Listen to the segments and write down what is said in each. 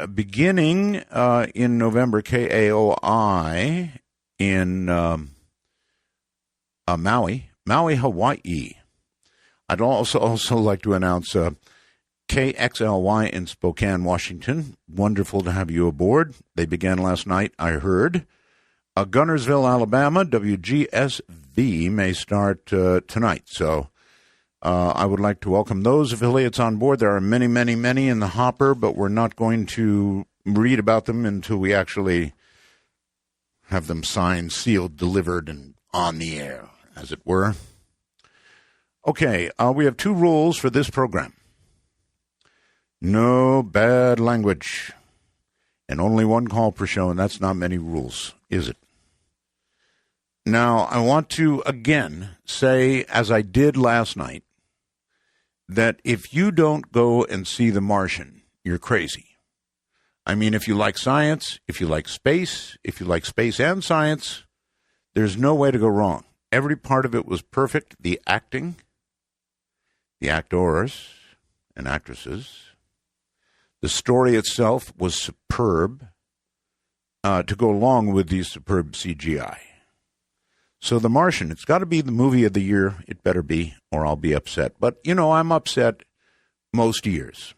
beginning in November, KAOI in Maui, Hawaii. I'd also like to announce KXLY in Spokane, Washington. Wonderful to have you aboard. They began last night, I heard. Gunnersville, Alabama, WGSV may start tonight. So I would like to welcome those affiliates on board. There are many, many, many in the hopper, but we're not going to read about them until we actually have them signed, sealed, delivered, and on the air, as it were. Okay, we have two rules for this program. No bad language. And only one call per show, and that's not many rules, is it? Now, I want to, again, say, as I did last night, that if you don't go and see The Martian, you're crazy. I mean, if you like science, if you like space and science, there's no way to go wrong. Every part of it was perfect. The acting, the actors and actresses, the story itself was superb to go along with the superb CGI. So The Martian, it's got to be the movie of the year. It better be, or I'll be upset. But, you know, I'm upset most years.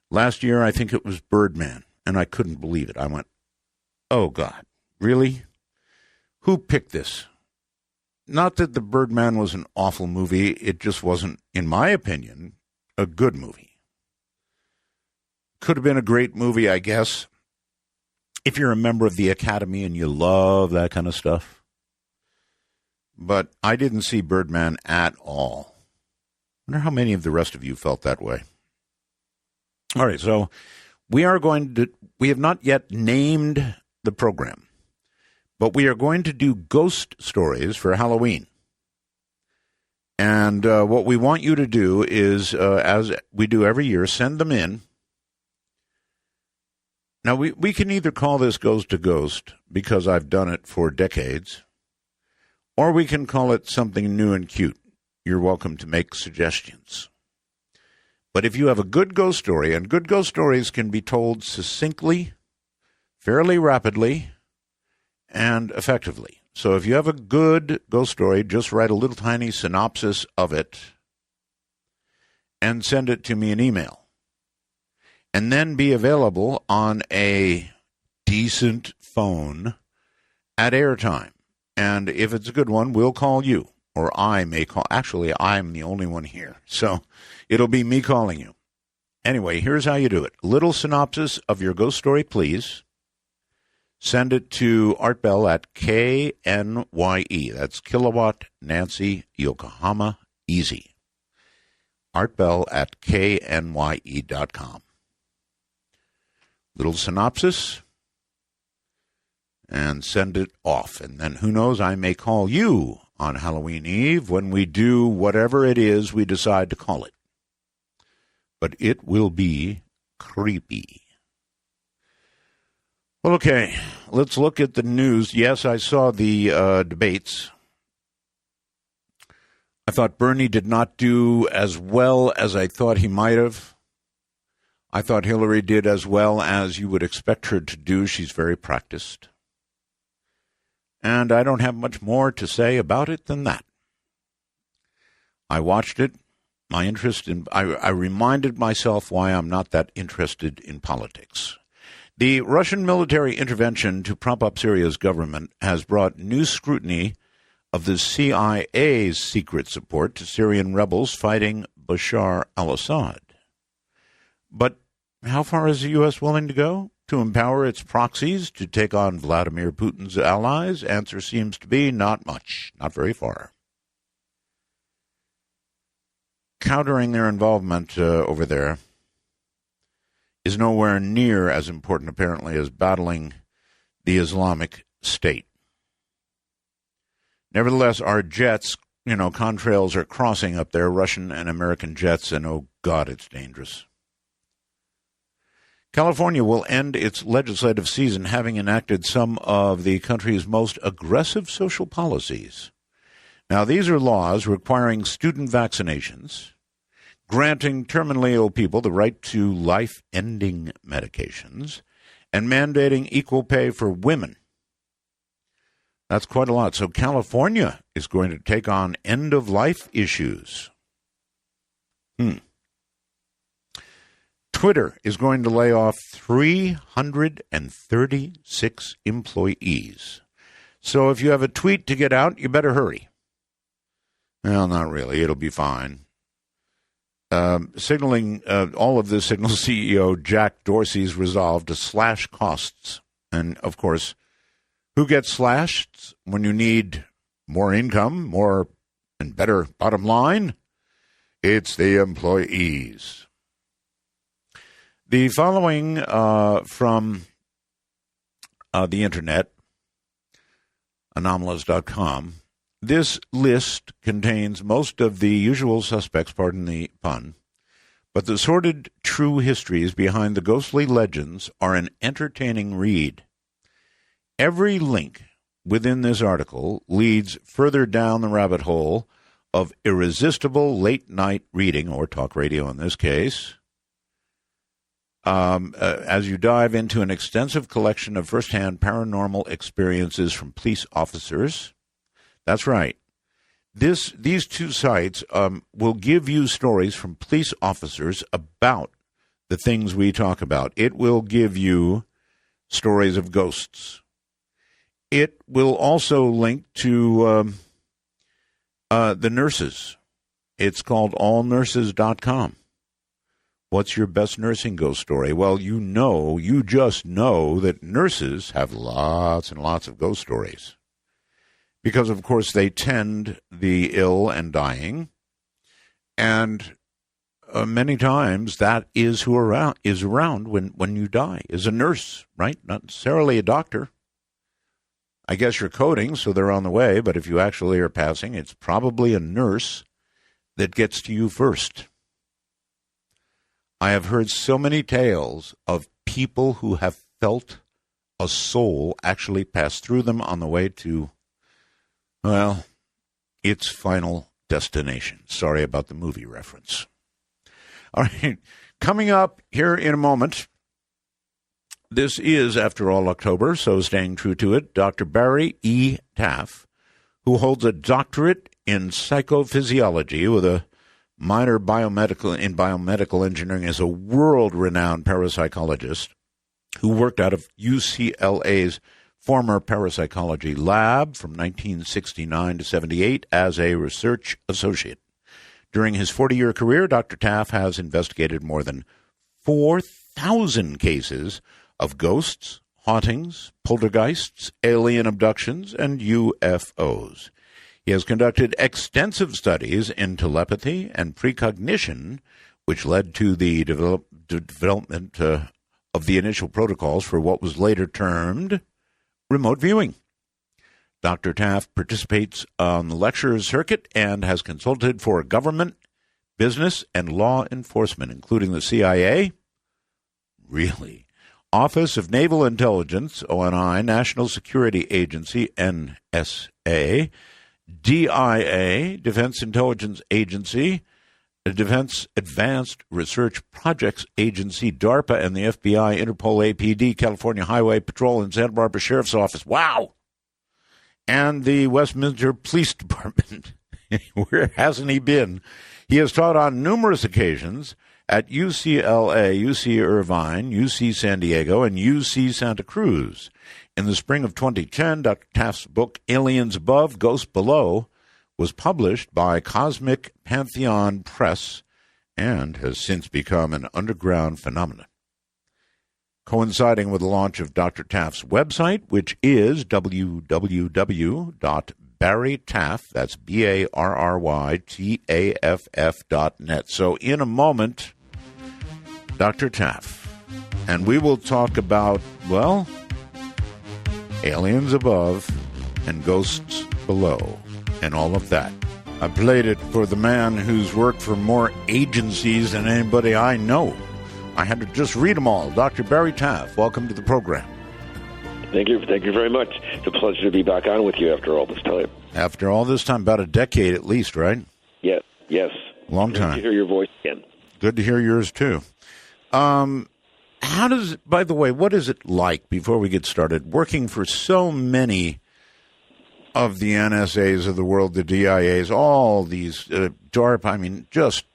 Last year, I think it was Birdman, and I couldn't believe it. I went, oh, God, really? Who picked this? Not that the Birdman was an awful movie. It just wasn't, in my opinion, a good movie. Could have been a great movie, I guess, if you're a member of the Academy and you love that kind of stuff. But I didn't see Birdman at all. I wonder how many of the rest of you felt that way. All right, so we have not yet named the program, but we are going to do ghost stories for Halloween. And what we want you to do is, as we do every year, send them in. Now, we can either call this Ghost to Ghost, because I've done it for decades, or we can call it something new and cute. You're welcome to make suggestions. But if you have a good ghost story, and good ghost stories can be told succinctly, fairly rapidly, and effectively. So if you have a good ghost story, just write a little tiny synopsis of it and send it to me in email. And then be available on a decent phone at airtime. And if it's a good one, we'll call you. Or I may call. Actually, I'm the only one here. So it'll be me calling you. Anyway, here's how you do it. Little synopsis of your ghost story, please. Send it to Art Bell at KNYE. That's Kilowatt Nancy Yokohama Easy. Art Bell at KNYE.com. Little synopsis, and send it off. And then who knows, I may call you on Halloween Eve when we do whatever it is we decide to call it. But it will be creepy. Well, okay, let's look at the news. Yes, I saw the debates. I thought Bernie did not do as well as I thought he might have. I thought Hillary did as well as you would expect her to do. She's very practiced. And I don't have much more to say about it than that. I watched it. I reminded myself why I'm not that interested in politics. The Russian military intervention to prop up Syria's government has brought new scrutiny of the CIA's secret support to Syrian rebels fighting Bashar al-Assad. But how far is the U.S. willing to go to empower its proxies to take on Vladimir Putin's allies? Answer seems to be not much, not very far. Countering their involvement over there is nowhere near as important, apparently, as battling the Islamic State. Nevertheless, our jets, contrails are crossing up there, Russian and American jets, and oh God, it's dangerous. California will end its legislative season having enacted some of the country's most aggressive social policies. Now, these are laws requiring student vaccinations, granting terminally ill people the right to life-ending medications, and mandating equal pay for women. That's quite a lot. So California is going to take on end-of-life issues. Twitter is going to lay off 336 employees. So if you have a tweet to get out, you better hurry. Well, not really. It'll be fine. Signaling all of this signals CEO Jack Dorsey's resolve to slash costs. And, of course, who gets slashed when you need more income, more and better bottom line? It's the employees. The following from the internet, anomalous.com. This list contains most of the usual suspects, pardon the pun, but the sordid true histories behind the ghostly legends are an entertaining read. Every link within this article leads further down the rabbit hole of irresistible late-night reading, or talk radio in this case, as you dive into an extensive collection of first-hand paranormal experiences from police officers. That's right. These two sites will give you stories from police officers about the things we talk about. It will give you stories of ghosts. It will also link to the nurses. It's called allnurses.com. What's your best nursing ghost story? Well, you just know that nurses have lots and lots of ghost stories. Because, of course, they tend the ill and dying. And many times that is who is around when you die, is a nurse, right? Not necessarily a doctor. I guess you're coding, so they're on the way. But if you actually are passing, it's probably a nurse that gets to you first. I have heard so many tales of people who have felt a soul actually pass through them on the way to, well, its final destination. Sorry about the movie reference. All right, coming up here in a moment, this is, after all, October, so staying true to it, Dr. Barry E. Taff, who holds a doctorate in psychophysiology with a minor biomedical engineering, is a world-renowned parapsychologist who worked out of UCLA's former parapsychology lab from 1969 to 78 as a research associate. During his 40-year career, Dr. Taff has investigated more than 4,000 cases of ghosts, hauntings, poltergeists, alien abductions, and UFOs. He has conducted extensive studies in telepathy and precognition, which led to the development of the initial protocols for what was later termed remote viewing. Dr. Taff participates on the lecture circuit and has consulted for government, business, and law enforcement, including the CIA, really, Office of Naval Intelligence, ONI, National Security Agency, NSA, DIA, Defense Intelligence Agency, the Defense Advanced Research Projects Agency, DARPA, and the FBI, Interpol, APD, California Highway Patrol, and Santa Barbara Sheriff's Office. Wow! And the Westminster Police Department. Where hasn't he been? He has taught on numerous occasions at UCLA, UC Irvine, UC San Diego, and UC Santa Cruz. In the spring of 2010, Dr. Taff's book, Aliens Above, Ghosts Below, was published by Cosmic Pantheon Press and has since become an underground phenomenon. Coinciding with the launch of Dr. Taff's website, which is www.barrytaff, that's BARRYTAFF.net. So in a moment, Dr. Taff, and we will talk about, well, aliens above and ghosts below and all of that. I played it for the man who's worked for more agencies than anybody I know. I had to just read them all. Dr. Barry Taff, welcome to the program. Thank you very much. It's a pleasure to be back on with you after all this time. After all this time, about a decade at least, right? Yeah, yes. Long Great time. to hear your voice again. Good to hear yours, too. By the way, what is it like, before we get started, working for so many of the NSAs of the world, the DIAs, all these DARPA, I mean, just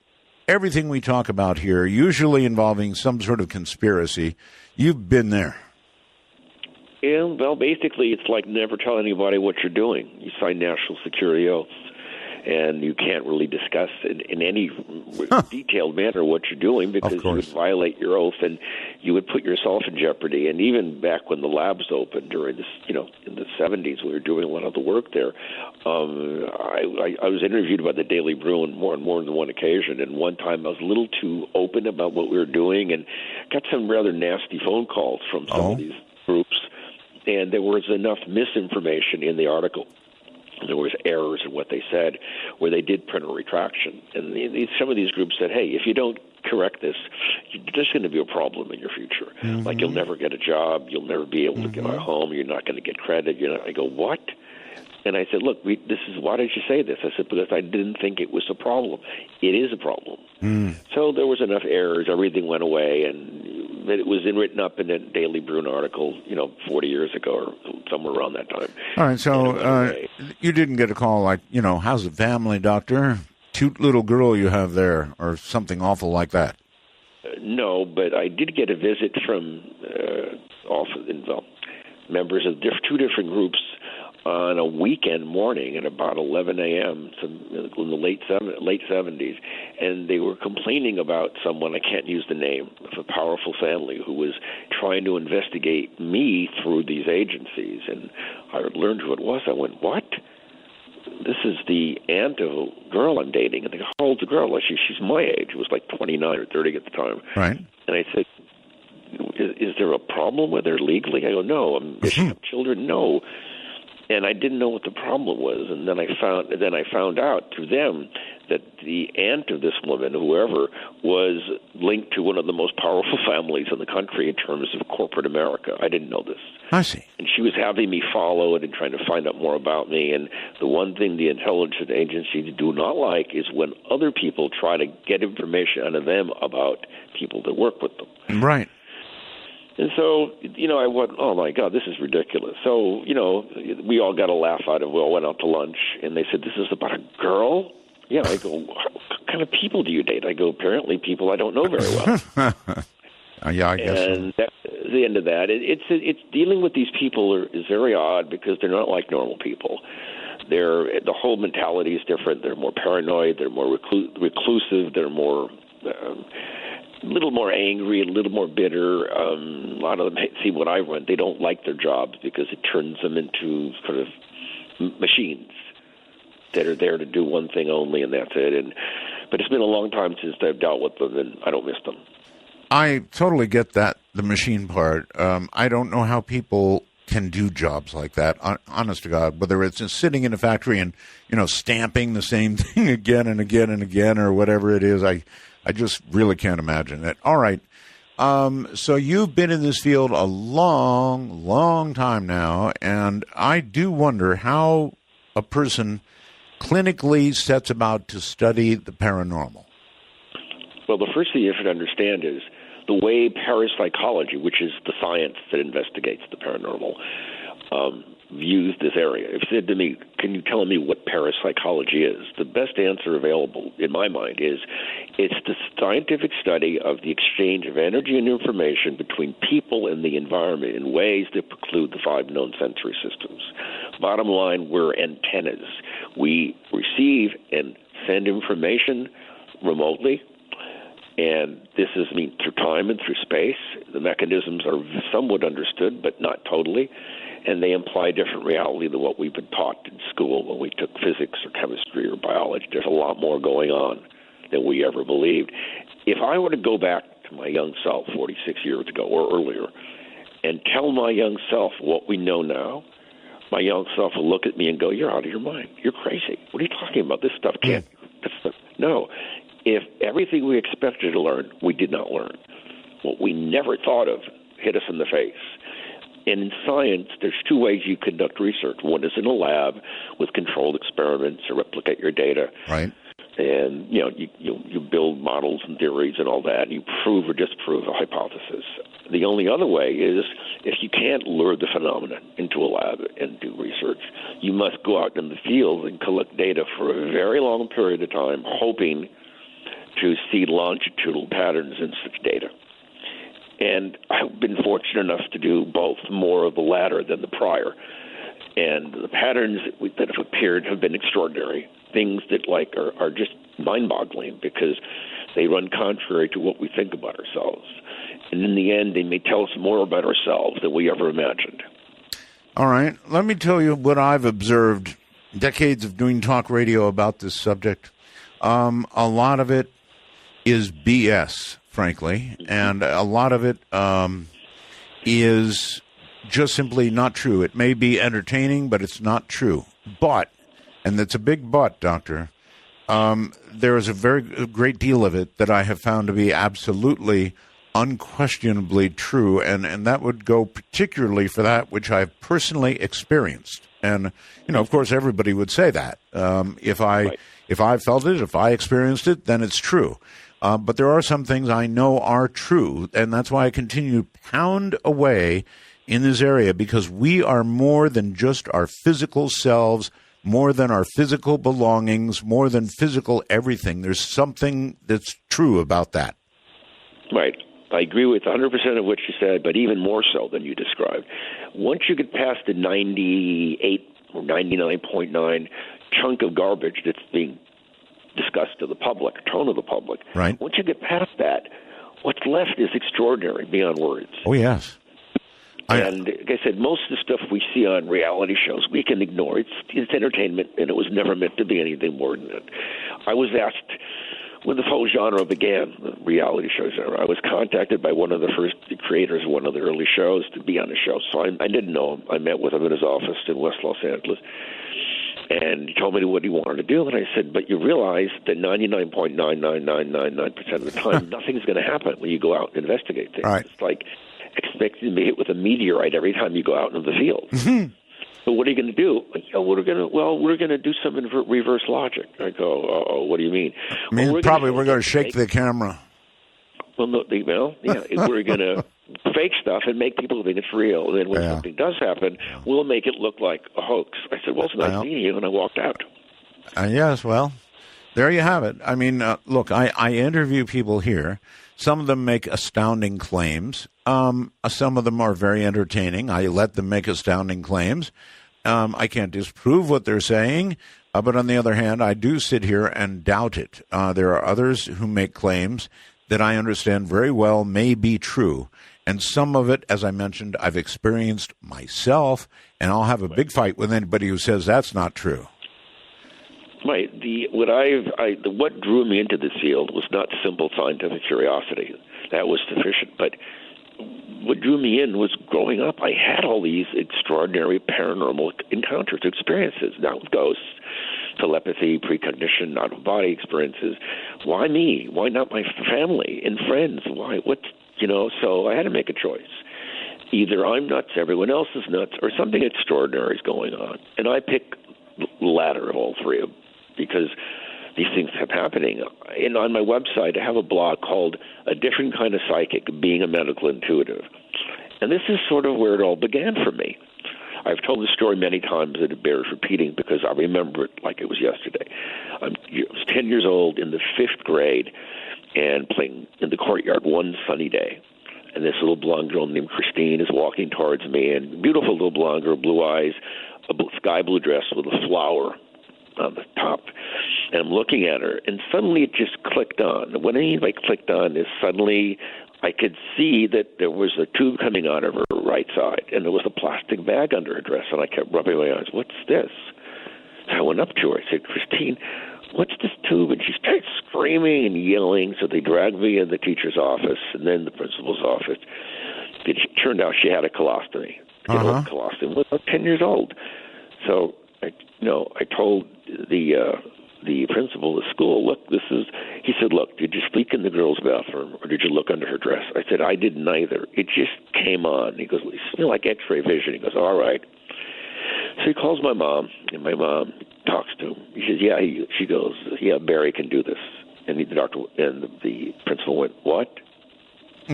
everything we talk about here, usually involving some sort of conspiracy. You've been there. Yeah, well, basically, it's like never tell anybody what you're doing. You sign national security oaths, and you can't really discuss in any detailed manner what you're doing, because you would violate your oath and you would put yourself in jeopardy. And even back when the labs opened during this, in the 70s, we were doing a lot of the work there. I was interviewed by the Daily Brew on more than one occasion, and one time I was a little too open about what we were doing and got some rather nasty phone calls from some of these groups, and there was enough misinformation in the article. There was errors in what they said, where they did print a retraction. And some of these groups said, hey, if you don't correct this, there's going to be a problem in your future. Mm-hmm. Like, you'll never get a job, you'll never be able to get a home, you're not going to get credit. I go, what? And I said, look, why did you say this? I said, because I didn't think it was a problem. It is a problem. So there was enough errors, everything went away, and it was written up in a Daily Brew article, 40 years ago or somewhere around that time. All right, so you didn't get a call like, how's the family, doctor? Cute little girl you have there, or something awful like that. No, but I did get a visit from members of two different groups on a weekend morning at about 11 a.m. in the late 70s, and they were complaining about someone, I can't use the name, of a powerful family who was trying to investigate me through these agencies. And I learned who it was. I went, what? This is the aunt of a girl I'm dating. And they go, how old's the girl? She's my age. It was like 29 or 30 at the time. Right. And I said, is there a problem with her legally? I go, no. Does she have children? No. And I didn't know what the problem was, and then I found out through them that the aunt of this woman, whoever, was linked to one of the most powerful families in the country in terms of corporate America. I didn't know this. I see. And she was having me follow it and trying to find out more about me. And the one thing the intelligence agencies do not like is when other people try to get information out of them about people that work with them. Right. And so, I went, oh, my God, this is ridiculous. So, we all got a laugh out of it. We all went out to lunch, and they said, this is about a girl? Yeah, I go, what kind of people do you date? I go, apparently people I don't know very well. Yeah, I guess and that's the end of that. It's dealing with these people is very odd because they're not like normal people. The whole mentality is different. They're more paranoid. They're more reclusive. They're more... a little more angry, a little more bitter. A lot of them see what I run. They don't like their jobs because it turns them into sort of machines that are there to do one thing only, and that's it. But it's been a long time since I've dealt with them, and I don't miss them. I totally get that, the machine part. I don't know how people can do jobs like that, honest to God, whether it's just sitting in a factory and, stamping the same thing again and again and again or whatever it is. I just really can't imagine it. All right. So you've been in this field a long, long time now, and I do wonder how a person clinically sets about to study the paranormal. Well, the first thing you have to understand is the way parapsychology, which is the science that investigates the paranormal, views this area. If you said to me, can you tell me what parapsychology is? The best answer available, in my mind, is it's the scientific study of the exchange of energy and information between people and the environment in ways that preclude the 5 known sensory systems. Bottom line, we're antennas. We receive and send information remotely, and this is through time and through space. The mechanisms are somewhat understood, but not totally. And they imply different reality than what we've been taught in school when we took physics or chemistry or biology. There's a lot more going on than we ever believed. If I were to go back to my young self 46 years ago or earlier and tell my young self what we know now, my young self will look at me and go, you're out of your mind. You're crazy. What are you talking about? This stuff can't. No. If everything we expected to learn, we did not learn. What we never thought of hit us in the face. And in science, there's 2 ways you conduct research. One is in a lab with controlled experiments to replicate your data. Right. And, you build models and theories and all that, and you prove or disprove a hypothesis. The only other way is if you can't lure the phenomenon into a lab and do research, you must go out in the field and collect data for a very long period of time, hoping to see longitudinal patterns in such data. And I've been fortunate enough to do both, more of the latter than the prior. And the patterns that have appeared have been extraordinary, things that are just mind-boggling because they run contrary to what we think about ourselves. And in the end, they may tell us more about ourselves than we ever imagined. All right. Let me tell you what I've observed, decades of doing talk radio about this subject. A lot of it is BS, frankly, and a lot of it is just simply not true. It may be entertaining, but it's not true. But, and it's a big but, Doctor, there is a very great deal of it that I have found to be absolutely, unquestionably true, and that would go particularly for that which I've personally experienced. And, of course, everybody would say that. If I felt it, if I experienced it, then it's true. But there are some things I know are true, and that's why I continue to pound away in this area, because we are more than just our physical selves, more than our physical belongings, more than physical everything. There's something that's true about that. Right. I agree with 100% of what you said, but even more so than you described. Once you get past the 98 or 99.9 chunk of garbage that's being discussed to the public, tone of the public, right. Once you get past that, what's left is extraordinary beyond words. Oh, yes. And like I said, most of the stuff we see on reality shows, we can ignore. It's entertainment, and it was never meant to be anything more than that. I was asked, when the whole genre began, the reality show genre, I was contacted by one of the first creators of one of the early shows to be on the show. So I didn't know him. I met with him in his office in West Los Angeles. And he told me what he wanted to do. And I said, but you realize that 99.99999% of the time, nothing's going to happen when you go out and investigate things. Right. It's like expecting to be hit with a meteorite every time you go out into the field. Mm-hmm. So what are you going to do? We're going to do some reverse logic. I go, what do you mean? We're going to shake the camera. Well, no, we're going to fake stuff and make people think it's real. And then when something does happen, we'll make it look like a hoax. I said, well, it's nice meeting you, and I walked out. Yes, well, there you have it. I mean, look, I interview people here. Some of them make astounding claims. Some of them are very entertaining. I let them make astounding claims. I can't disprove what they're saying, but on the other hand, I do sit here and doubt it. There are others who make claims that I understand very well may be true. And some of it, as I mentioned, I've experienced myself, and I'll have a big fight with anybody who says that's not true. Right. What drew me into this field was not simple scientific curiosity. That was sufficient. But what drew me in was growing up, I had all these extraordinary paranormal encounters, experiences, now with ghosts, telepathy, precognition, out-of-body experiences. Why me? Why not my family and friends? Why? So I had to make a choice. Either I'm nuts, everyone else is nuts, or something extraordinary is going on. And I pick the latter of all three of them because these things kept happening. And on my website, I have a blog called A Different Kind of Psychic, Being a Medical Intuitive. And this is sort of where it all began for me. I've told the story many times that it bears repeating because I remember it like it was yesterday. I was 10 years old in the 5th grade and playing in the courtyard one sunny day. And this little blonde girl named Christine is walking towards me, and beautiful little blonde girl, blue eyes, a sky blue dress with a flower on the top. And I'm looking at her, and suddenly it just clicked on. What I mean by clicked on is suddenly I could see that there was a tube coming out of her right side, and there was a plastic bag under her dress, and I kept rubbing my eyes. What's this? So I went up to her. I said, Christine, what's this tube? And she started screaming and yelling, so they dragged me in the teacher's office and then the principal's office. It turned out she had a colostomy. Colostomy. I was 10 years old. So I told the principal of the school, look, he said, look, did you speak in the girl's bathroom or did you look under her dress? I said, I did neither. It just came on. He goes, well, you smell like x-ray vision. He goes, all right. So he calls my mom, and my mom talks to him. He says, yeah. She goes, yeah, Barry can do this. And the doctor and the principal went, what?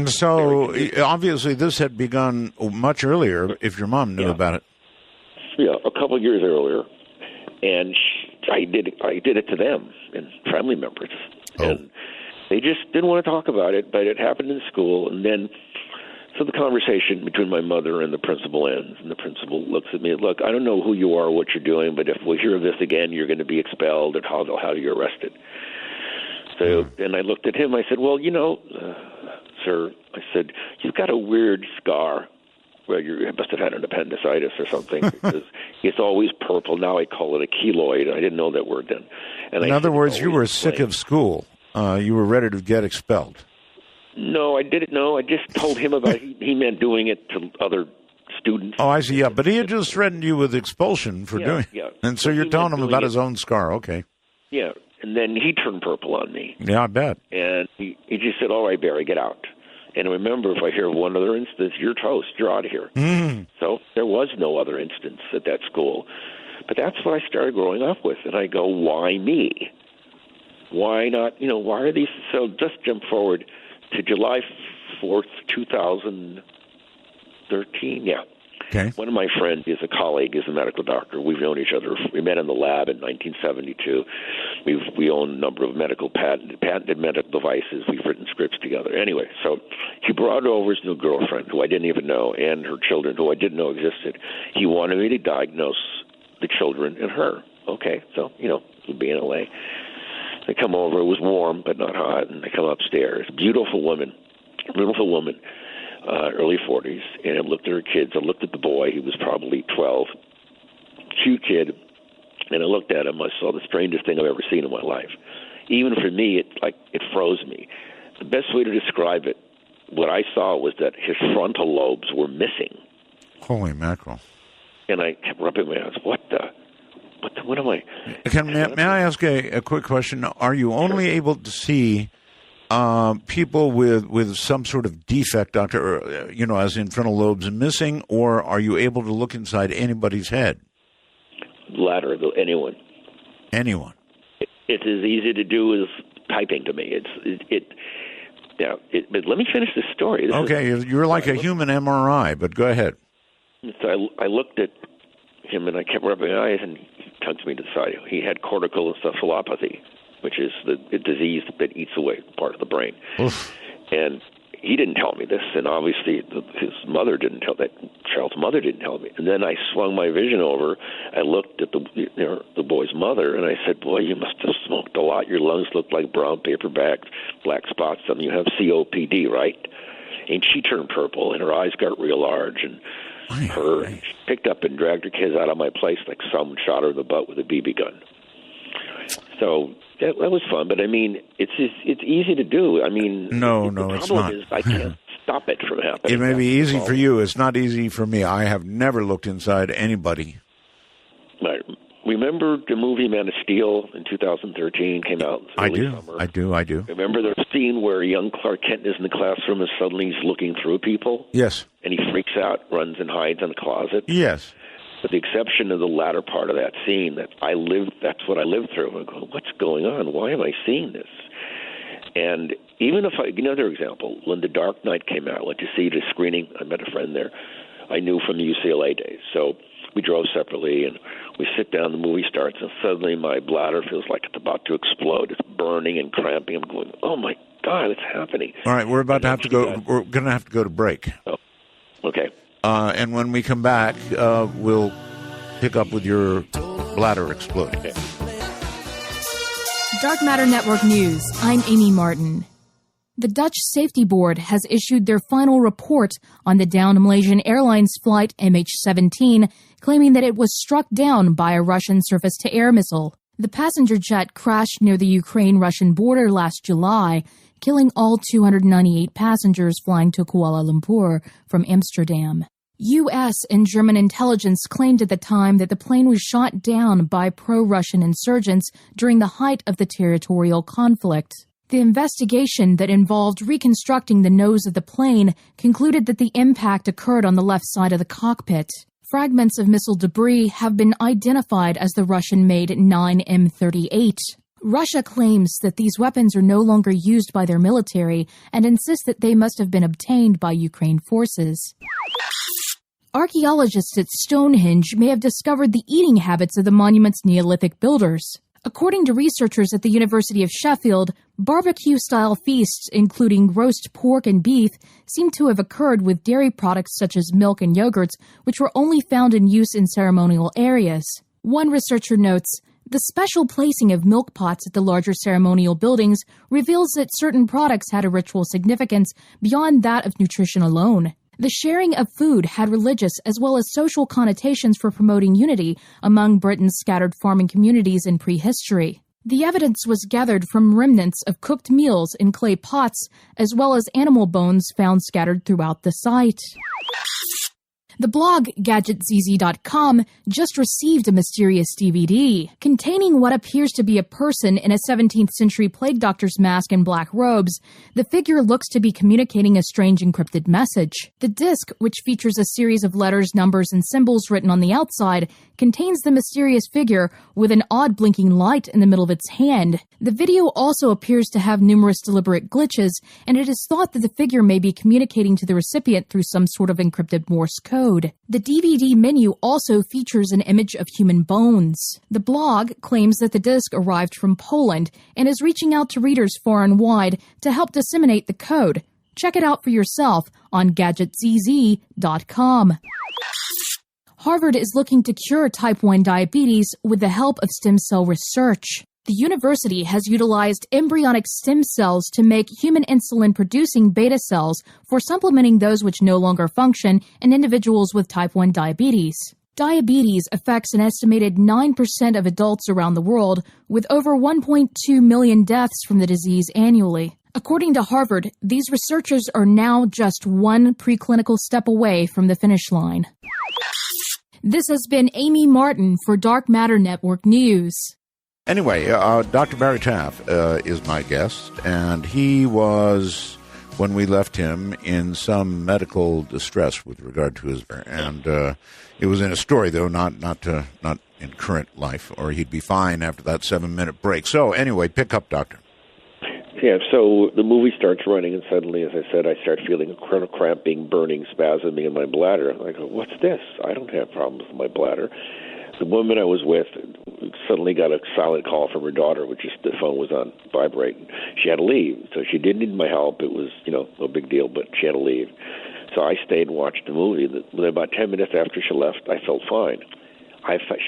So obviously this had begun much earlier if your mom knew about it. Yeah, a couple of years earlier. And I did it to them and family members. Oh. And they just didn't want to talk about it, but it happened in school. And then so the conversation between my mother and the principal ends, and the principal looks at me, look, I don't know who you are, what you're doing, but if we hear of this again, you're going to be expelled, and how you're arrested. So then I looked at him, I said, well, sir, I said, you've got a weird scar. Well, you must have had an appendicitis or something, because it's always purple. Now I call it a keloid. I didn't know that word then. And in other words, you were sick of school. You were ready to get expelled. No, I didn't know. I just told him about it. He meant doing it to other students. Oh, I see. Yeah, but he had just threatened you with expulsion for doing it. Yeah. And so you're telling him about his own scar. Okay. Yeah, and then he turned purple on me. Yeah, I bet. And he just said, all right, Barry, get out. And remember, if I hear of one other instance, you're toast. You're out of here. So there was no other instance at that school. But that's what I started growing up with. And I go, why me? Why not? Why are these? So just jump forward to July 4th, 2013. Yeah. Okay. One of my friends is a colleague, is a medical doctor. We've known each other. We met in the lab in 1972. We own a number of patented medical devices. We've written scripts together. Anyway, so he brought over his new girlfriend, who I didn't even know, and her children, who I didn't know existed. He wanted me to diagnose the children and her. Okay, so, we'd be in L.A. They come over. It was warm, but not hot, and they come upstairs. Beautiful woman, early 40s, and I looked at her kids. I looked at the boy. He was probably 12. Cute kid. And I looked at him. I saw the strangest thing I've ever seen in my life. Even for me, it froze me. The best way to describe it, what I saw was that his frontal lobes were missing. Holy mackerel. And I kept rubbing my eyes. What am I? May I ask a quick question? Are you only able to see people with some sort of defect, doctor, as in frontal lobes missing, or are you able to look inside anybody's head? Latter, anyone. Anyone. It's as easy to do as typing to me. But let me finish this story. You're like a human MRI, but go ahead. So I looked at him, and I kept rubbing my eyes, and he tugged me to the side. He had cortical encephalopathy, which is the disease that eats away part of the brain. Oof. And he didn't tell me this, and obviously his mother didn't tell that child's mother didn't tell me. And then I swung my vision over. I looked at the boy's mother, and I said, "Boy, you must have smoked a lot. Your lungs look like brown paper bags, black spots, and you have COPD, right?" And she turned purple, and her eyes got real large, and she picked up and dragged her kids out of my place like someone shot her in the butt with a BB gun. So that was fun, but I mean, it's easy to do. I mean, no, it's not. Is I can't stop it from happening. It may be easy for you. It's not easy for me. I have never looked inside anybody. Right. Remember the movie Man of Steel in 2013 came out? I do. Remember the scene where young Clark Kent is in the classroom and suddenly he's looking through people? Yes. And he freaks out, runs and hides in the closet? Yes. With the exception of the latter part of that scene, that's what I lived through. I go, what's going on? Why am I seeing this? And even if another example, when The Dark Knight came out, I went to see the screening. I met a friend there I knew from the UCLA days. So we drove separately, and we sit down, the movie starts, and suddenly my bladder feels like it's about to explode. It's burning and cramping. I'm going, oh, my God, it's happening. All right, we're about to have to go. We're going to have to go to break. Oh, okay. And when we come back, we'll pick up with your bladder exploding. Okay. Dark Matter Network News. I'm Amy Martin. The Dutch Safety Board has issued their final report on the downed Malaysian Airlines flight MH17, claiming that it was struck down by a Russian surface-to-air missile. The passenger jet crashed near the Ukraine-Russian border last July, killing all 298 passengers flying to Kuala Lumpur from Amsterdam. U.S. and German intelligence claimed at the time that the plane was shot down by pro-Russian insurgents during the height of the territorial conflict. The investigation that involved reconstructing the nose of the plane concluded that the impact occurred on the left side of the cockpit. Fragments of missile debris have been identified as the Russian-made 9M38. Russia claims that these weapons are no longer used by their military and insists that they must have been obtained by Ukraine forces. Archaeologists at Stonehenge may have discovered the eating habits of the monument's Neolithic builders. According to researchers at the University of Sheffield, barbecue-style feasts, including roast pork and beef, seem to have occurred with dairy products such as milk and yogurts, which were only found in use in ceremonial areas. One researcher notes, the special placing of milk pots at the larger ceremonial buildings reveals that certain products had a ritual significance beyond that of nutrition alone. The sharing of food had religious as well as social connotations for promoting unity among Britain's scattered farming communities in prehistory. The evidence was gathered from remnants of cooked meals in clay pots, as well as animal bones found scattered throughout the site. The blog GadgetZZ.com just received a mysterious DVD containing what appears to be a person in a 17th century plague doctor's mask and black robes. The figure looks to be communicating a strange encrypted message. The disc, which features a series of letters, numbers, and symbols written on the outside, contains the mysterious figure with an odd blinking light in the middle of its hand. The video also appears to have numerous deliberate glitches, and it is thought that the figure may be communicating to the recipient through some sort of encrypted Morse code. The DVD menu also features an image of human bones. The blog claims that the disc arrived from Poland and is reaching out to readers far and wide to help disseminate the code. Check it out for yourself on GadgetZZ.com. Harvard is looking to cure type 1 diabetes with the help of stem cell research. The university has utilized embryonic stem cells to make human insulin-producing beta cells for supplementing those which no longer function in individuals with type 1 diabetes. Diabetes affects an estimated 9% of adults around the world, with over 1.2 million deaths from the disease annually. According to Harvard, these researchers are now just one preclinical step away from the finish line. This has been Amy Martin for Dark Matter Network News. Anyway, Dr. Barry Taff is my guest, and he was, when we left him, in some medical distress with regard to his, and it was in a story, though, not in current life, or he'd be fine after that 7-minute break. So anyway, pick up, Doctor. Yeah, so the movie starts running, and suddenly, as I said, I start feeling a cramping, burning, spasming in my bladder. I go, what's this? I don't have problems with my bladder. The woman I was with suddenly got a silent call from her daughter, which is the phone was on vibrate. She had to leave, so she didn't need my help. It was, no big deal, but she had to leave. So I stayed and watched the movie. About 10 minutes after she left, I felt fine.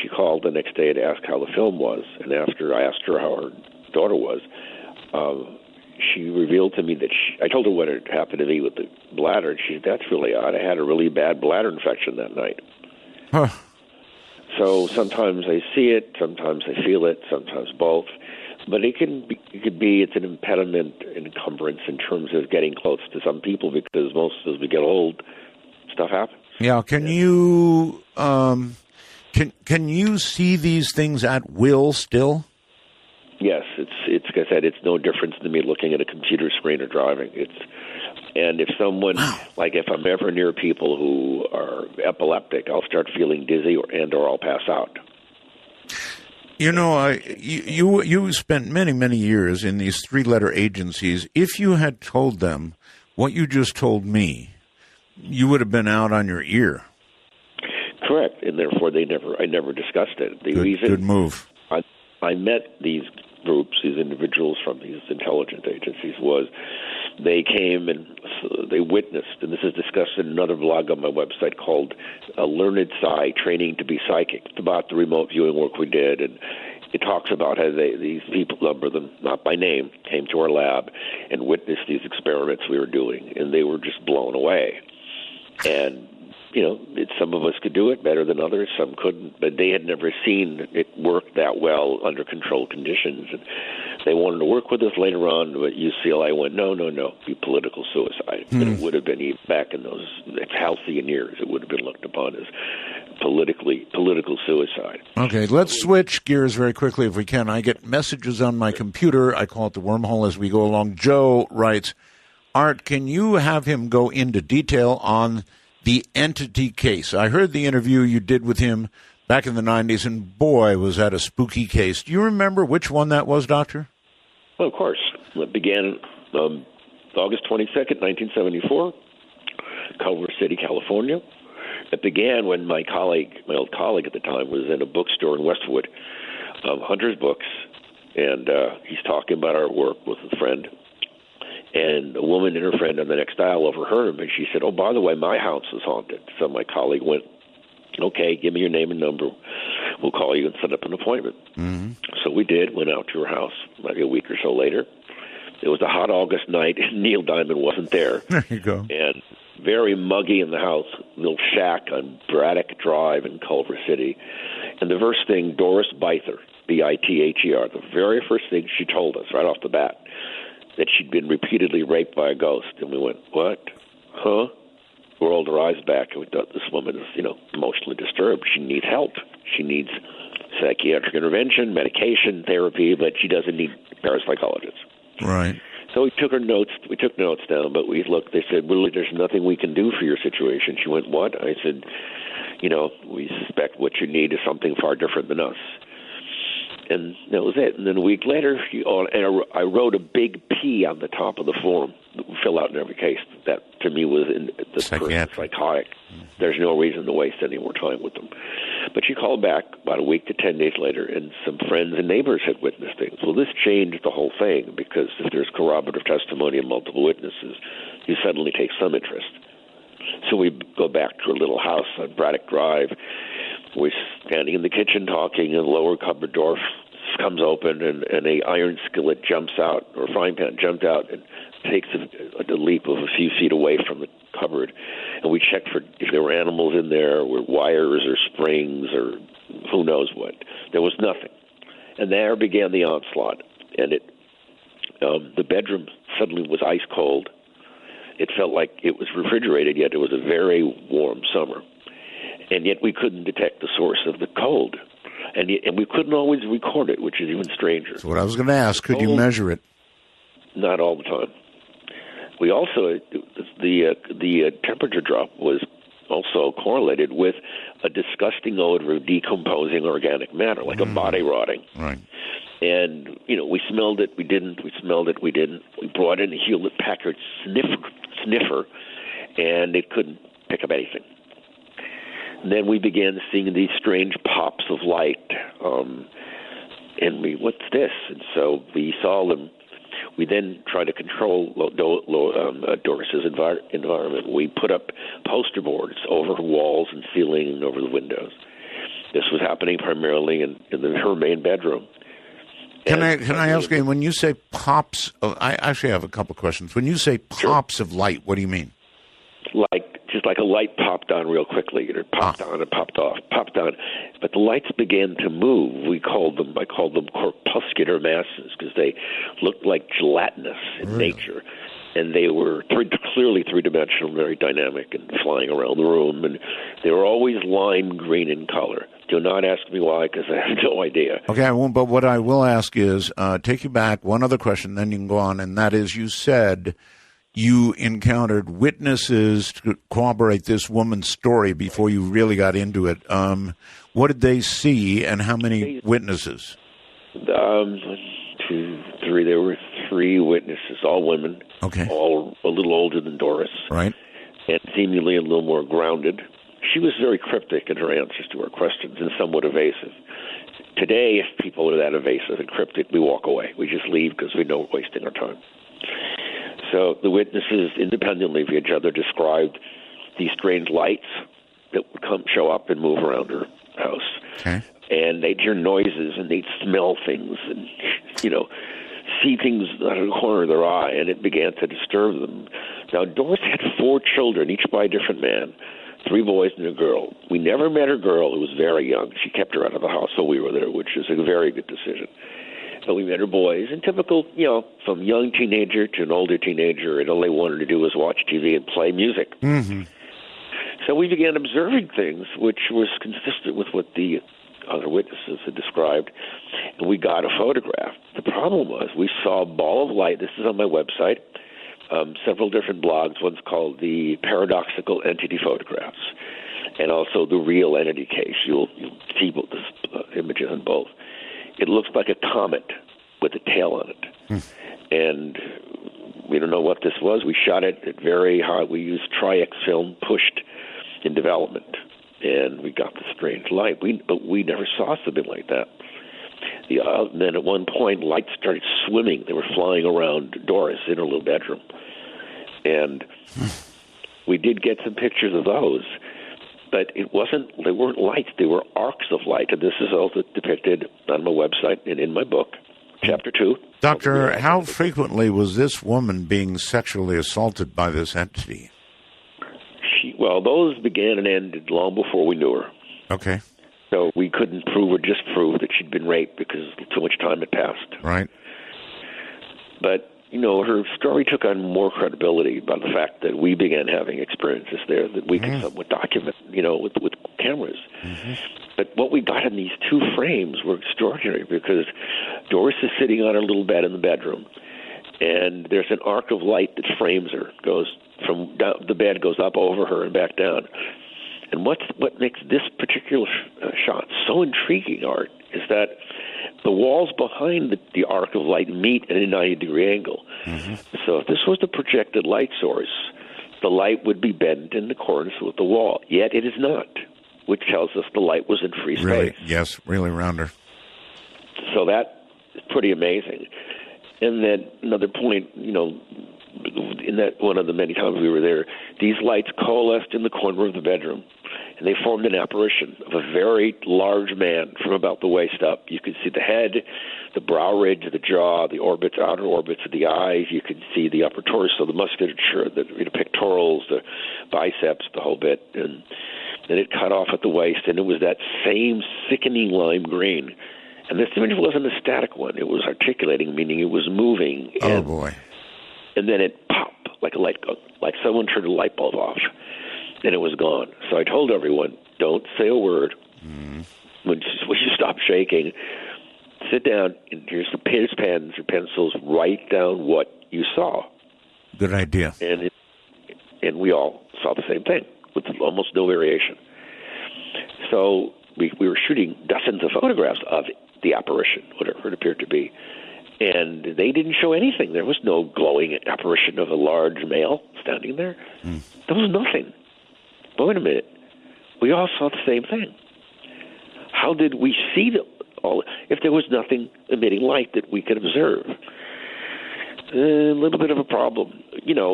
She called the next day to ask how the film was, and after I asked her how her daughter was, she revealed to me that I told her what had happened to me with the bladder, and she said, that's really odd. I had a really bad bladder infection that night. Huh. So sometimes I see it, sometimes I feel it, sometimes both. But it's an impediment, an encumbrance in terms of getting close to some people, because most as we get old, stuff happens. Yeah, can you see these things at will still? Yes, it's like I said, it's no difference to me looking at a computer screen or driving. And if someone, like if I'm ever near people who are epileptic, I'll start feeling dizzy or I'll pass out. You know, you spent many, many years in these 3-letter agencies. If you had told them what you just told me, you would have been out on your ear. Correct, and therefore I never discussed it. Good move. I met these groups, these individuals from these intelligence agencies, they came and they witnessed, and this is discussed in another blog on my website called Learned Psy, Training to be Psychic. It's about the remote viewing work we did, and it talks about how these people, number of them, not by name, came to our lab and witnessed these experiments we were doing, and they were just blown away. And some of us could do it better than others, some couldn't, but they had never seen it work that well under controlled conditions. And they wanted to work with us later on, but UCLA went, no, be political suicide. And it would have been, even back in those halcyon years, it would have been looked upon as political suicide. Okay, let's switch gears very quickly if we can. I get messages on my computer. I call it the wormhole as we go along. Joe writes, Art, can you have him go into detail on the entity case. I heard the interview you did with him back in the 90s, and boy, was that a spooky case. Do you remember which one that was, Doctor? Well, of course. It began August 22nd, 1974, Culver City, California. It began when my old colleague at the time, was in a bookstore in Westwood, Hunter's Books, and he's talking about our work with a friend. And a woman and her friend on the next aisle overheard him, and she said, "Oh, by the way, my house is haunted." So my colleague went, "Okay, give me your name and number. We'll call you and set up an appointment." Mm-hmm. So we did, went out to her house maybe a week or so later. It was a hot August night, and Neil Diamond wasn't there. There you go. And very muggy in the house, little shack on Braddock Drive in Culver City. And the first thing, Doris Bither, B-I-T-H-E-R, the very first thing she told us right off the bat, that she'd been repeatedly raped by a ghost. And we went, "What? Huh?" We rolled our eyes back, and we thought, this woman is, emotionally disturbed. She needs help. She needs psychiatric intervention, medication, therapy, but she doesn't need parapsychologists. Right. So we took notes down, but we looked, they said, "Well, there's nothing we can do for your situation." She went, "What?" I said, "We suspect what you need is something far different than us." And that was it. And then a week later, I wrote a big P on the top of the form that we fill out in every case. That, to me, was the person psychotic. Mm-hmm. There's no reason to waste any more time with them. But she called back about a week to 10 days later, and some friends and neighbors had witnessed things. Well, this changed the whole thing, because if there's corroborative testimony and multiple witnesses, you suddenly take some interest. So we go back to her little house on Braddock Drive. We're standing in the kitchen talking, and the lower cupboard door comes open, and a iron skillet jumps out, or a frying pan jumped out, and takes a leap of a few feet away from the cupboard. And we checked for if there were animals in there, or wires or springs or who knows what. There was nothing. And there began the onslaught. And the bedroom suddenly was ice cold. It felt like it was refrigerated, yet it was a very warm summer. And yet we couldn't detect the source of the cold. And we couldn't always record it, which is even stranger. That's what I was going to ask. Could you measure it? Not all the time. We also, the temperature drop was also correlated with a disgusting odor of decomposing organic matter, like a body rotting. Right. And, we smelled it, we didn't. We smelled it, we didn't. We brought in a Hewlett-Packard sniffer, and it couldn't pick up anything. And then we began seeing these strange pops of light, and what's this? And so we saw them. We then tried to control Doris's environment. We put up poster boards over her walls and ceiling and over the windows. This was happening primarily in her main bedroom. Can I ask you, when you say pops, I actually have a couple of questions. When you say pops of light, what do you mean? Just like a light popped on real quickly. It popped on and popped off, popped on. But the lights began to move. I called them corpuscular masses, because they looked like gelatinous in nature. And they were clearly three-dimensional, very dynamic, and flying around the room. And they were always lime green in color. Do not ask me why, because I have no idea. Okay, I won't, but what I will ask is, take you back, one other question, then you can go on, and that is, you said you encountered witnesses to corroborate this woman's story before you really got into it. What did they see, and how many witnesses? 1, 2, 3. There were 3 witnesses, all women. Okay. All a little older than Doris. Right. And seemingly a little more grounded. She was very cryptic in her answers to our questions and somewhat evasive. Today, if people are that evasive and cryptic, we walk away. We just leave because we know we're wasting our time. So the witnesses, independently of each other, described these strange lights that would show up and move around her house. Okay. And they'd hear noises, and they'd smell things, and, see things out of the corner of their eye, and it began to disturb them. Now, Doris had 4 children, each by a different man, 3 boys and a girl. We never met her girl, who was very young. She kept her out of the house while we were there, which was a very good decision. So we met her boys, and typical, from young teenager to an older teenager, and all they wanted to do was watch TV and play music. Mm-hmm. So we began observing things which was consistent with what the other witnesses had described, and we got a photograph. The problem was we saw a ball of light. This is on my website. several different blogs. One's called the Paradoxical Entity Photographs, and also the Real Entity Case. You'll see both the images in both. It looks like a comet with a tail on it. And we don't know what this was. We shot it at very high. We used Tri-X film pushed in development, and we got the strange light. But we never saw something like that. And then at one point, lights started swimming. They were flying around Doris in her little bedroom. And we did get some pictures of those, but they weren't lights. They were arcs of light. And this is also depicted on my website and in my book, Chapter 2. Doctor, how frequently was this woman being sexually assaulted by this entity? Well, those began and ended long before we knew her. Okay. So we couldn't prove or disprove that she'd been raped because too much time had passed. Right. But, her story took on more credibility by the fact that we began having experiences there that we could somewhat document, with cameras. Mm-hmm. But what we got in these two frames were extraordinary because Doris is sitting on her little bed in the bedroom, and there's an arc of light that frames her, goes from down, the bed goes up over her and back down. And what makes this particular shot so intriguing, Art, is that the walls behind the arc of light meet at a 90-degree angle. Mm-hmm. So if this was the projected light source, the light would be bent in accordance with the wall. Yet it is not, which tells us the light was in free space. Really? Yes, really rounder. So that is pretty amazing. And then another point, in that one of the many times we were there, these lights coalesced in the corner of the bedroom, and they formed an apparition of a very large man from about the waist up. You could see the head, the brow ridge, the jaw, the outer orbits of the eyes. You could see the upper torso, the musculature, the pectorals, the biceps, the whole bit. And then it cut off at the waist, and it was that same sickening lime green. And this image wasn't a static one. It was articulating, meaning it was moving. Oh, boy. And then it popped like a light bulb, like someone turned a light bulb off, and it was gone. So I told everyone, don't say a word. Mm. When you stop shaking, sit down, and here's pens or pencils, write down what you saw. Good idea. And we all saw the same thing with almost no variation. So we were shooting dozens of photographs of the apparition, whatever it appeared to be. And they didn't show anything. There was no glowing apparition of a large male standing there. Mm. There was nothing. But wait a minute. We all saw the same thing. How did we see all if there was nothing emitting light that we could observe? A little bit of a problem.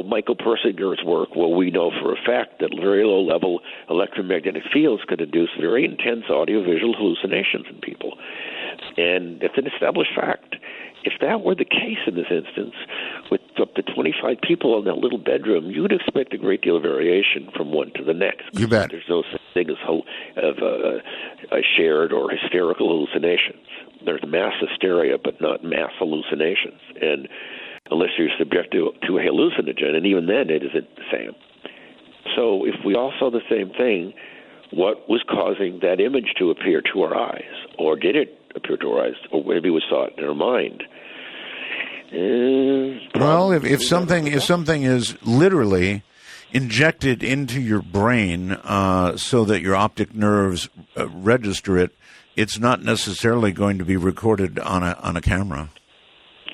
Michael Persinger's work, we know for a fact that very low-level electromagnetic fields could induce very intense audiovisual hallucinations in people. And it's an established fact. If that were the case in this instance, with up to 25 people in that little bedroom, you would expect a great deal of variation from one to the next. You bet. There's no such thing as a shared or hysterical hallucinations. There's mass hysteria, but not mass hallucinations. And unless you're subjected to a hallucinogen, and even then it isn't the same. So if we all saw the same thing, what was causing that image to appear to our eyes? Or did it appear to our eyes? Or maybe we saw it in our mind? Well, if something is literally injected into your brain so that your optic nerves register it, it's not necessarily going to be recorded on a camera.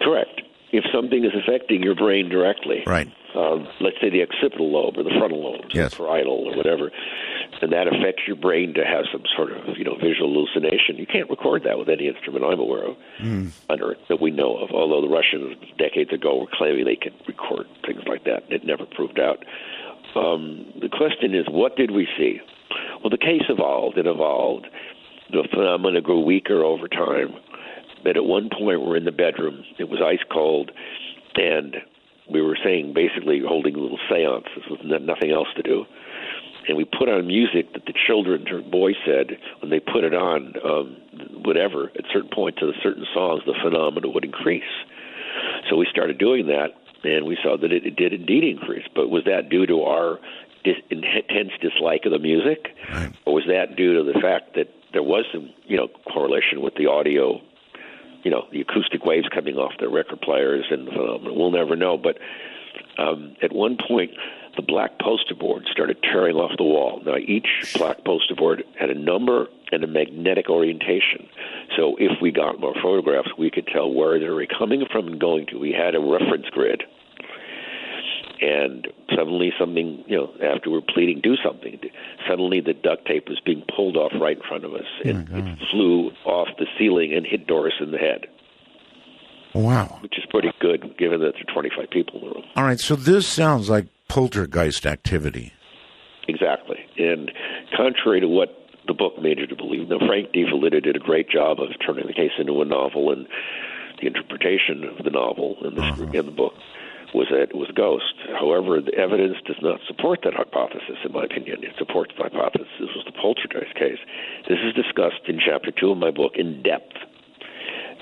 Correct. If something is affecting your brain directly, right? Let's say the occipital lobe or the frontal lobe, yes, or parietal or whatever, and that affects your brain to have some sort of visual hallucination. You can't record that with any instrument I'm aware of, under it that we know of. Although the Russians decades ago were claiming they could record things like that, and it never proved out. The question is, what did we see? Well, the case evolved. It evolved. The phenomena grew weaker over time. But at one point, we're in the bedroom. It was ice cold, and we were saying basically holding a little seances with nothing else to do. And we put on music that the children or boys said when they put it on, at certain points to the certain songs, the phenomena would increase. So we started doing that, and we saw that it did indeed increase. But was that due to our intense dislike of the music, right, or was that due to the fact that there was some, correlation with the audio? The acoustic waves coming off the record players and the phenomenon. We'll never know. But At one point, the black poster board started tearing off the wall. Now, each black poster board had a number and a magnetic orientation. So if we got more photographs, we could tell where they were coming from and going to. We had a reference grid. And suddenly something, after we're pleading, do something. Suddenly the duct tape was being pulled off right in front of us. And it flew off the ceiling and hit Doris in the head. Wow. Which is pretty good, given that there are 25 people in the room. All right, so this sounds like poltergeist activity. Exactly. And contrary to what the book made you to believe, now Frank D. Valletta did a great job of turning the case into a novel, and the interpretation of the novel in the book was that it was a ghost. However, the evidence does not support that hypothesis, in my opinion. It supports the hypothesis. This was the poltergeist case. This is discussed in Chapter 2 of my book in depth.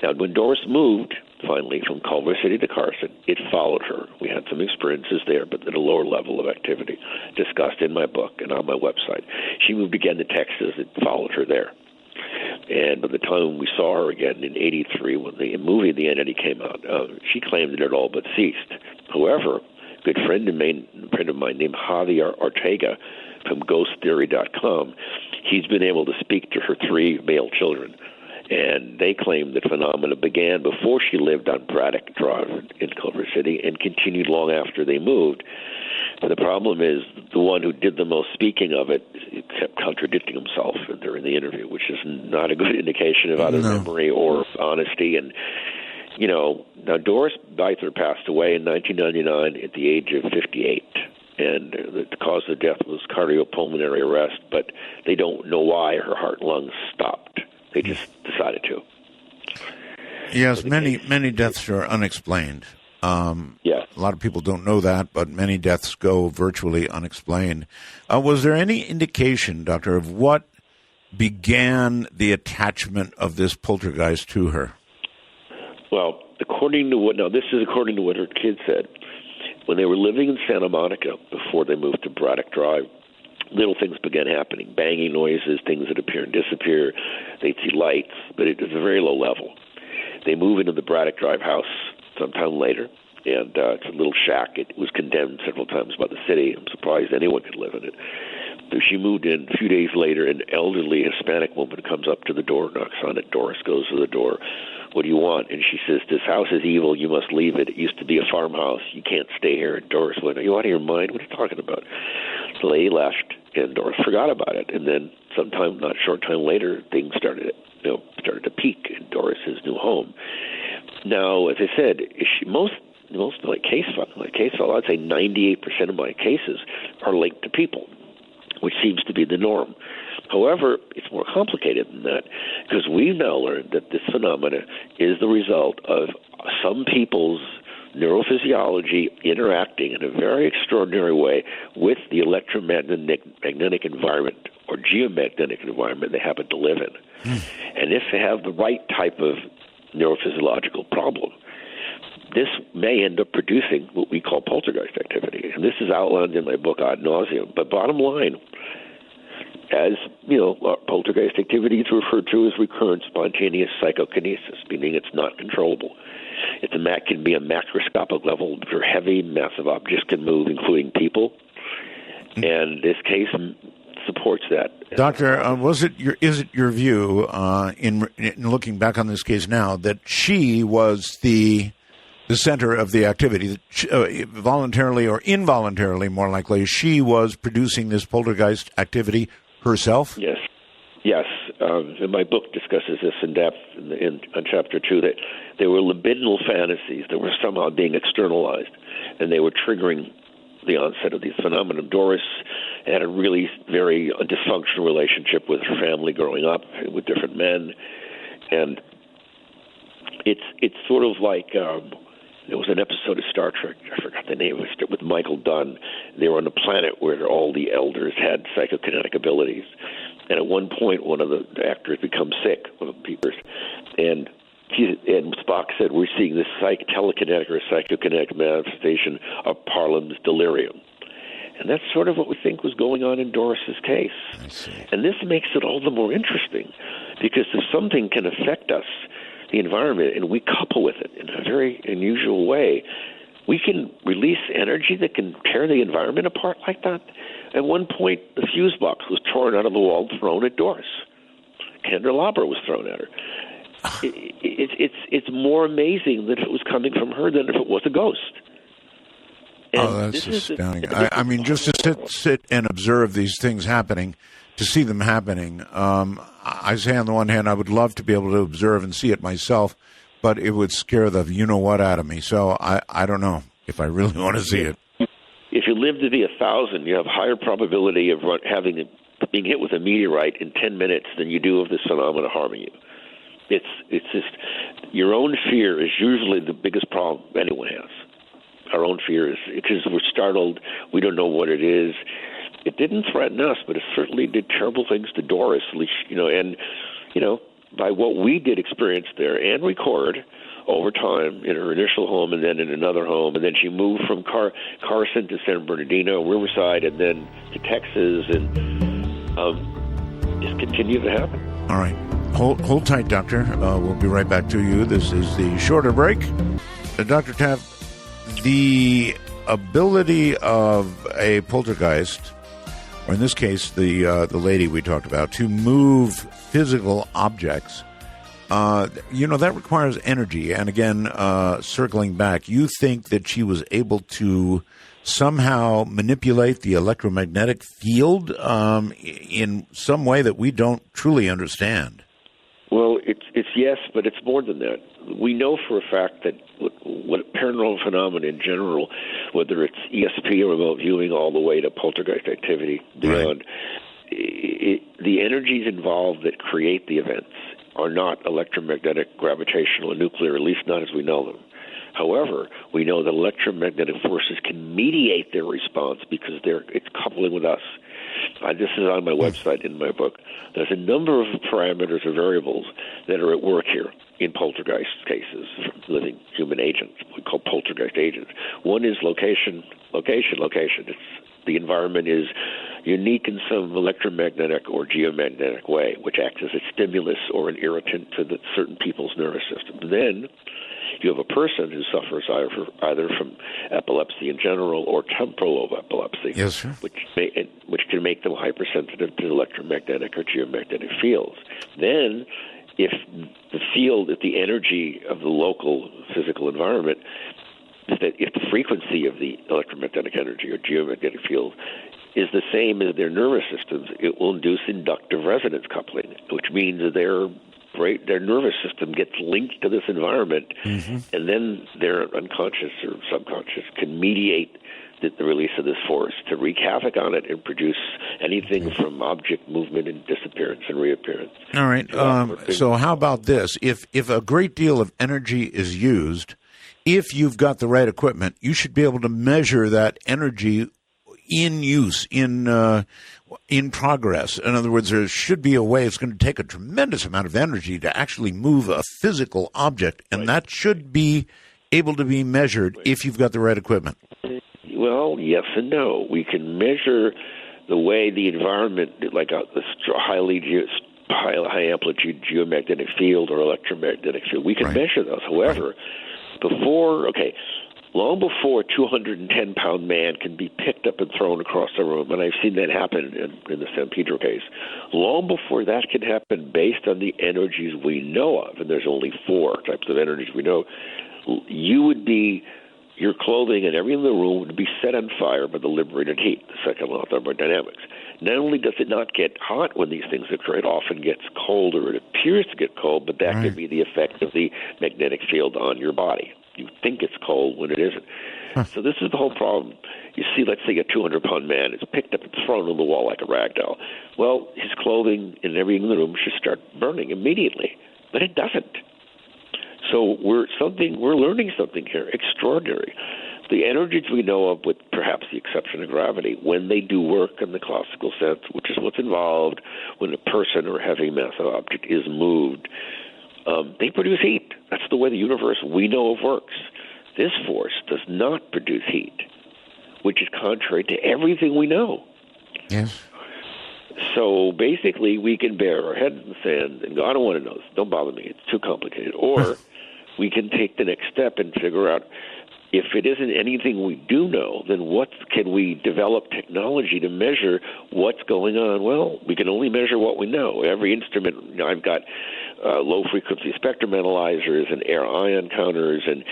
Now, when Doris moved, finally, from Culver City to Carson, it followed her. We had some experiences there, but at a lower level of activity, discussed in my book and on my website. She moved again to Texas. It followed her there. And by the time we saw her again in '83, when the movie The Entity came out, she claimed it had all but ceased. However, a good friend of mine named Javier Ortega from GhostTheory.com, he's been able to speak to her 3 male children. And they claim that phenomena began before she lived on Braddock Drive in Culver City and continued long after they moved. But the problem is the one who did the most speaking of it kept contradicting himself during the interview, which is not a good indication of either memory or honesty. And, now Doris Beither passed away in 1999 at the age of 58. And the cause of death was cardiopulmonary arrest, but they don't know why her heart and lungs stopped. They just decided to. Yes, many deaths are unexplained. Yeah. A lot of people don't know that, but many deaths go virtually unexplained. Was there any indication, Doctor, of what began the attachment of this poltergeist to her? Well, according to what her kids said. When they were living in Santa Monica before they moved to Braddock Drive, little things began happening, banging noises, things that appear and disappear. They'd see lights, but it was a very low level. They move into the Braddock Drive house sometime later, and it's a little shack. It was condemned several times by the city. I'm surprised anyone could live in it. So she moved in. A few days later, an elderly Hispanic woman comes up to the door, knocks on it. Doris goes to the door. What do you want? And she says, this house is evil. You must leave it. It used to be a farmhouse. You can't stay here. And Doris went, are you out of your mind? What are you talking about? The lady left, and Doris forgot about it. And then not short time later, things started to peak in Doris's new home. Now, as I said, most of my case file, I'd say 98% of my cases are linked to people, which seems to be the norm. However, it's more complicated than that, because we've now learned that this phenomena is the result of some people's neurophysiology interacting in a very extraordinary way with the electromagnetic environment or geomagnetic environment they happen to live in. And if they have the right type of neurophysiological problem, this may end up producing what we call poltergeist activity. And this is outlined in my book ad nauseum. But bottom line, as poltergeist activity is referred to as recurrent spontaneous psychokinesis, meaning it's not controllable. It can be a macroscopic level where heavy, massive objects can move, including people. And this case supports that. Doctor, is it your view, in looking back on this case now, that she was the center of the activity, voluntarily or involuntarily, more likely, she was producing this poltergeist activity herself? Yes. And my book discusses this in depth on Chapter 2, that there were libidinal fantasies that were somehow being externalized, and they were triggering the onset of these phenomena. Doris had a really very dysfunctional relationship with her family growing up, with different men, and it's sort of like there was an episode of Star Trek, I forgot the name, with Michael Dunn. They were on a planet where all the elders had psychokinetic abilities. And at one point, one of the actors becomes sick, one of the peepers, and Spock said, we're seeing this telekinetic or psychokinetic manifestation of Parlam's delirium. And that's sort of what we think was going on in Doris's case. I see. And this makes it all the more interesting, because if something can affect us, the environment, and we couple with it in a very unusual way, We can release energy that can tear the environment apart like that. At one point, the fuse box was torn out of the wall and thrown at Doris. Candelabra was thrown at her. It's more amazing that if it was coming from her than if it was a ghost. And that's astounding. I mean, just to sit and observe these things happening, to see them happening, I say on the one hand, I would love to be able to observe and see it myself, but it would scare the you-know-what out of me. So I don't know if I really want to see it. If you live to be 1,000, you have higher probability of being hit with a meteorite in 10 minutes than you do of this phenomena harming you. It's just your own fear is usually the biggest problem anyone has. Our own fear is because we're startled. We don't know what it is. It didn't threaten us, but it certainly did terrible things to Doris. At least, by what we did experience there and record over time in her initial home and then in another home, and then she moved from Carson to San Bernardino, Riverside, and then to Texas, and just continued to happen. All right. Hold tight, Doctor. We'll be right back to you. This is the shorter break. Dr. Taff, the ability of a poltergeist, or in this case, the lady we talked about, to move physical objects, that requires energy. And again, circling back, you think that she was able to somehow manipulate the electromagnetic field in some way that we don't truly understand? Well, it's yes, but it's more than that. We know for a fact that what paranormal phenomena in general, whether it's ESP or remote viewing all the way to poltergeist activity beyond, the energies involved that create the events are not electromagnetic, gravitational, and nuclear, at least not as we know them. However, we know that electromagnetic forces can mediate their response because it's coupling with us. This is on my website in my book. There's a number of parameters or variables that are at work here in poltergeist cases, living human agents, we call poltergeist agents. One is location. The environment is unique in some electromagnetic or geomagnetic way, which acts as a stimulus or an irritant to certain people's nervous system. Then you have a person who suffers either from epilepsy in general or temporal lobe epilepsy, yes, sir, which can make them hypersensitive to electromagnetic or geomagnetic fields. Then, if the energy of the local physical environment, if the frequency of the electromagnetic energy or geomagnetic field is the same as their nervous systems, it will induce inductive resonance coupling, which means that their nervous system gets linked to this environment, and then their unconscious or subconscious can mediate the release of this force to wreak havoc on it and produce anything from object movement and disappearance and reappearance. All right. So how about this? If a great deal of energy is used, if you've got the right equipment, you should be able to measure that energy in use, in progress. In other words, there should be a way. It's going to take a tremendous amount of energy to actually move a physical object, and that should be able to be measured if you've got the right equipment. Well, yes and no. We can measure the way the environment, like a high amplitude geomagnetic field or electromagnetic field, we can measure those. However, long before a 210-pound man can be picked up and thrown across the room, and I've seen that happen in the San Pedro case, long before that can happen based on the energies we know of, and there's only 4 types of energies we know, your clothing and everything in the room would be set on fire by the liberated heat, the second law of thermodynamics. Not only does it not get hot when these things occur, it often gets cold, or it appears to get cold, but that could be the effect of the magnetic field on your body. You think it's cold when it isn't. So this is the whole problem. You see, let's say a 200-pound man is picked up and thrown on the wall like a rag doll. Well, his clothing and everything in the room should start burning immediately, but it doesn't. So we're learning something here extraordinary. The energies we know of, with perhaps the exception of gravity, when they do work in the classical sense, which is what's involved when a person or heavy massive object is moved, they produce heat. That's the way the universe we know of works. This force does not produce heat, which is contrary to everything we know. Yes. So basically, we can bury our head in the sand and go, I don't want to know this. Don't bother me. It's too complicated. Or we can take the next step and figure out if it isn't anything we do know, then what can we develop technology to measure what's going on? Well, we can only measure what we know. Every instrument, I've got low-frequency spectrum analyzers and air ion counters and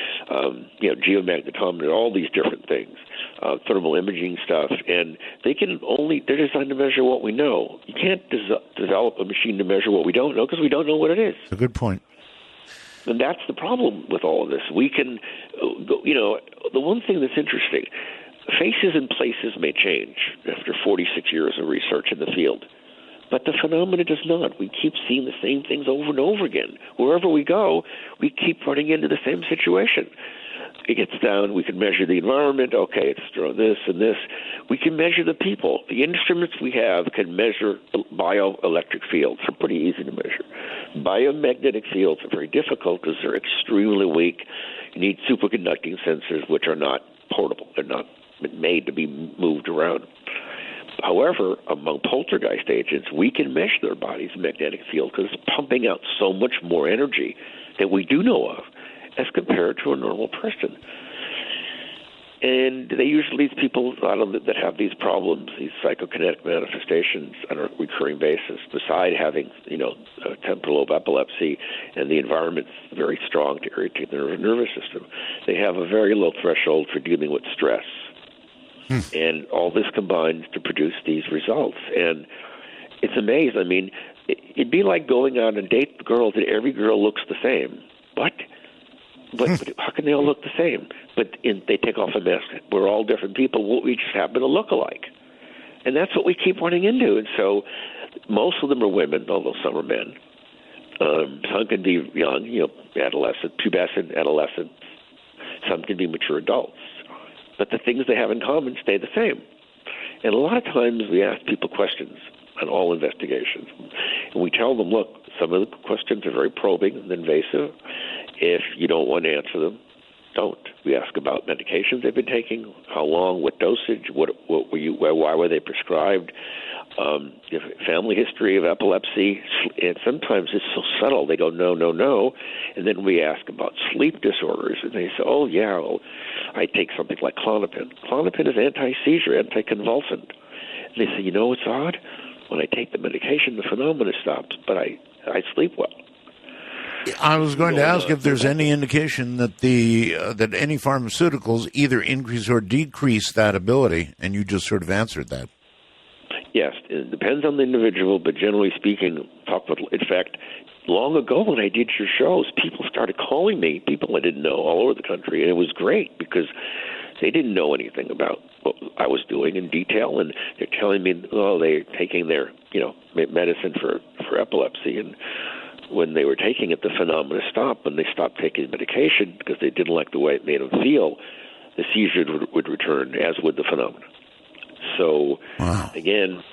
geomagnetometer, all these different things, thermal imaging stuff, and they're designed to measure what we know. You can't develop a machine to measure what we don't know because we don't know what it is. That's a good point. And that's the problem with all of this. We can, the one thing that's interesting, faces and places may change after 46 years of research in the field, but the phenomena does not. We keep seeing the same things over and over again. Wherever we go, we keep running into the same situation. It gets down, we can measure the environment, okay, it's this and this. We can measure the people. The instruments we have can measure bioelectric fields. They're pretty easy to measure. Biomagnetic fields are very difficult because they're extremely weak. You need superconducting sensors, which are not portable. They're not made to be moved around. However, among poltergeist agents, we can measure their body's magnetic field because it's pumping out so much more energy that we do know of as compared to a normal person. And they usually, these people that have these problems, these psychokinetic manifestations on a recurring basis, beside having, temporal lobe epilepsy and the environment's very strong to irritate their nervous system, they have a very low threshold for dealing with stress. And all this combines to produce these results. And it's amazing. I mean, it'd be like going out and date girls and every girl looks the same. What? But how can they all look the same? But they take off a mask. We're all different people. We just happen to look alike. And that's what we keep running into. And so most of them are women, although some are men. Some can be young, adolescent, pubescent, adolescent. Some can be mature adults. But the things they have in common stay the same. And a lot of times we ask people questions on all investigations. And we tell them, look, some of the questions are very probing and invasive. If you don't want to answer them, don't. We ask about medications they've been taking, how long, what dosage, why were they prescribed, family history of epilepsy, and sometimes it's so subtle. They go, no, no, no, and then we ask about sleep disorders, and they say, oh, yeah, well, I take something like Klonopin. Klonopin is anti-seizure, anticonvulsant. And they say, it's odd. When I take the medication, the phenomena stops, but I sleep well. I was going to ask if there's any indication that that any pharmaceuticals either increase or decrease that ability, and you just sort of answered that. Yes, it depends on the individual, but generally speaking, in fact, long ago when I did your shows, people started calling me, people I didn't know all over the country, and it was great because they didn't know anything about what I was doing in detail, and they're telling me, they're taking their, medicine for epilepsy, and when they were taking it, the phenomena stopped. When they stopped taking medication because they didn't like the way it made them feel, the seizure would return, as would the phenomena. So, Again,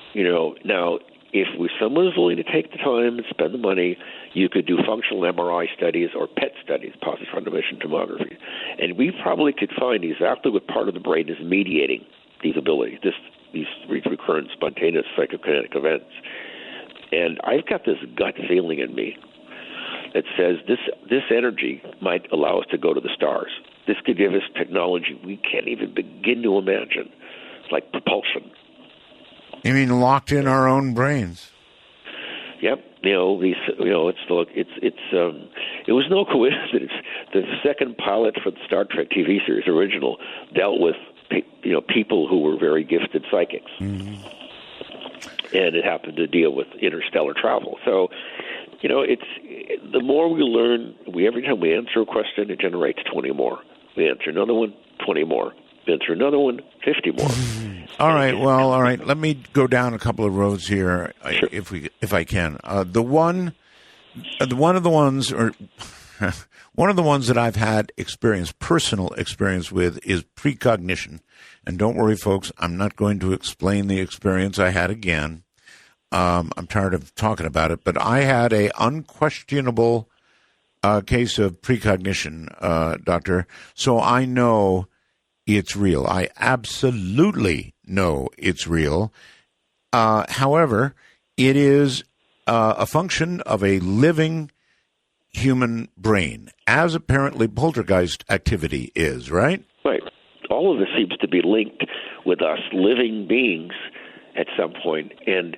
now, if someone is willing to take the time and spend the money, you could do functional MRI studies or PET studies, positive frontal emission tomography. And we probably could find exactly what part of the brain is mediating these abilities, these recurrent spontaneous psychokinetic events. And I've got this gut feeling in me that says this energy might allow us to go to the stars. This could give us technology we can't even begin to imagine. It's like propulsion. You mean locked in our own brains? Yep. It was no coincidence. The second pilot for the Star Trek TV series original dealt with people who were very gifted psychics. Mm-hmm. And it happened to deal with interstellar travel. So, it's the more we learn, every time we answer a question, it generates 20 more. We answer another one, 20 more. We answer another one, 50 more. All right. Let me go down a couple of roads here, sure. if I can. One of the ones that I've had personal experience with, is precognition. And don't worry, folks, I'm not going to explain the experience I had again. I'm tired of talking about it, but I had a unquestionable case of precognition, Doctor. So I know it's real. I absolutely know it's real. However, it is a function of a living human brain, as apparently poltergeist activity is, right? Right. All of this seems to be linked with us living beings at some point. And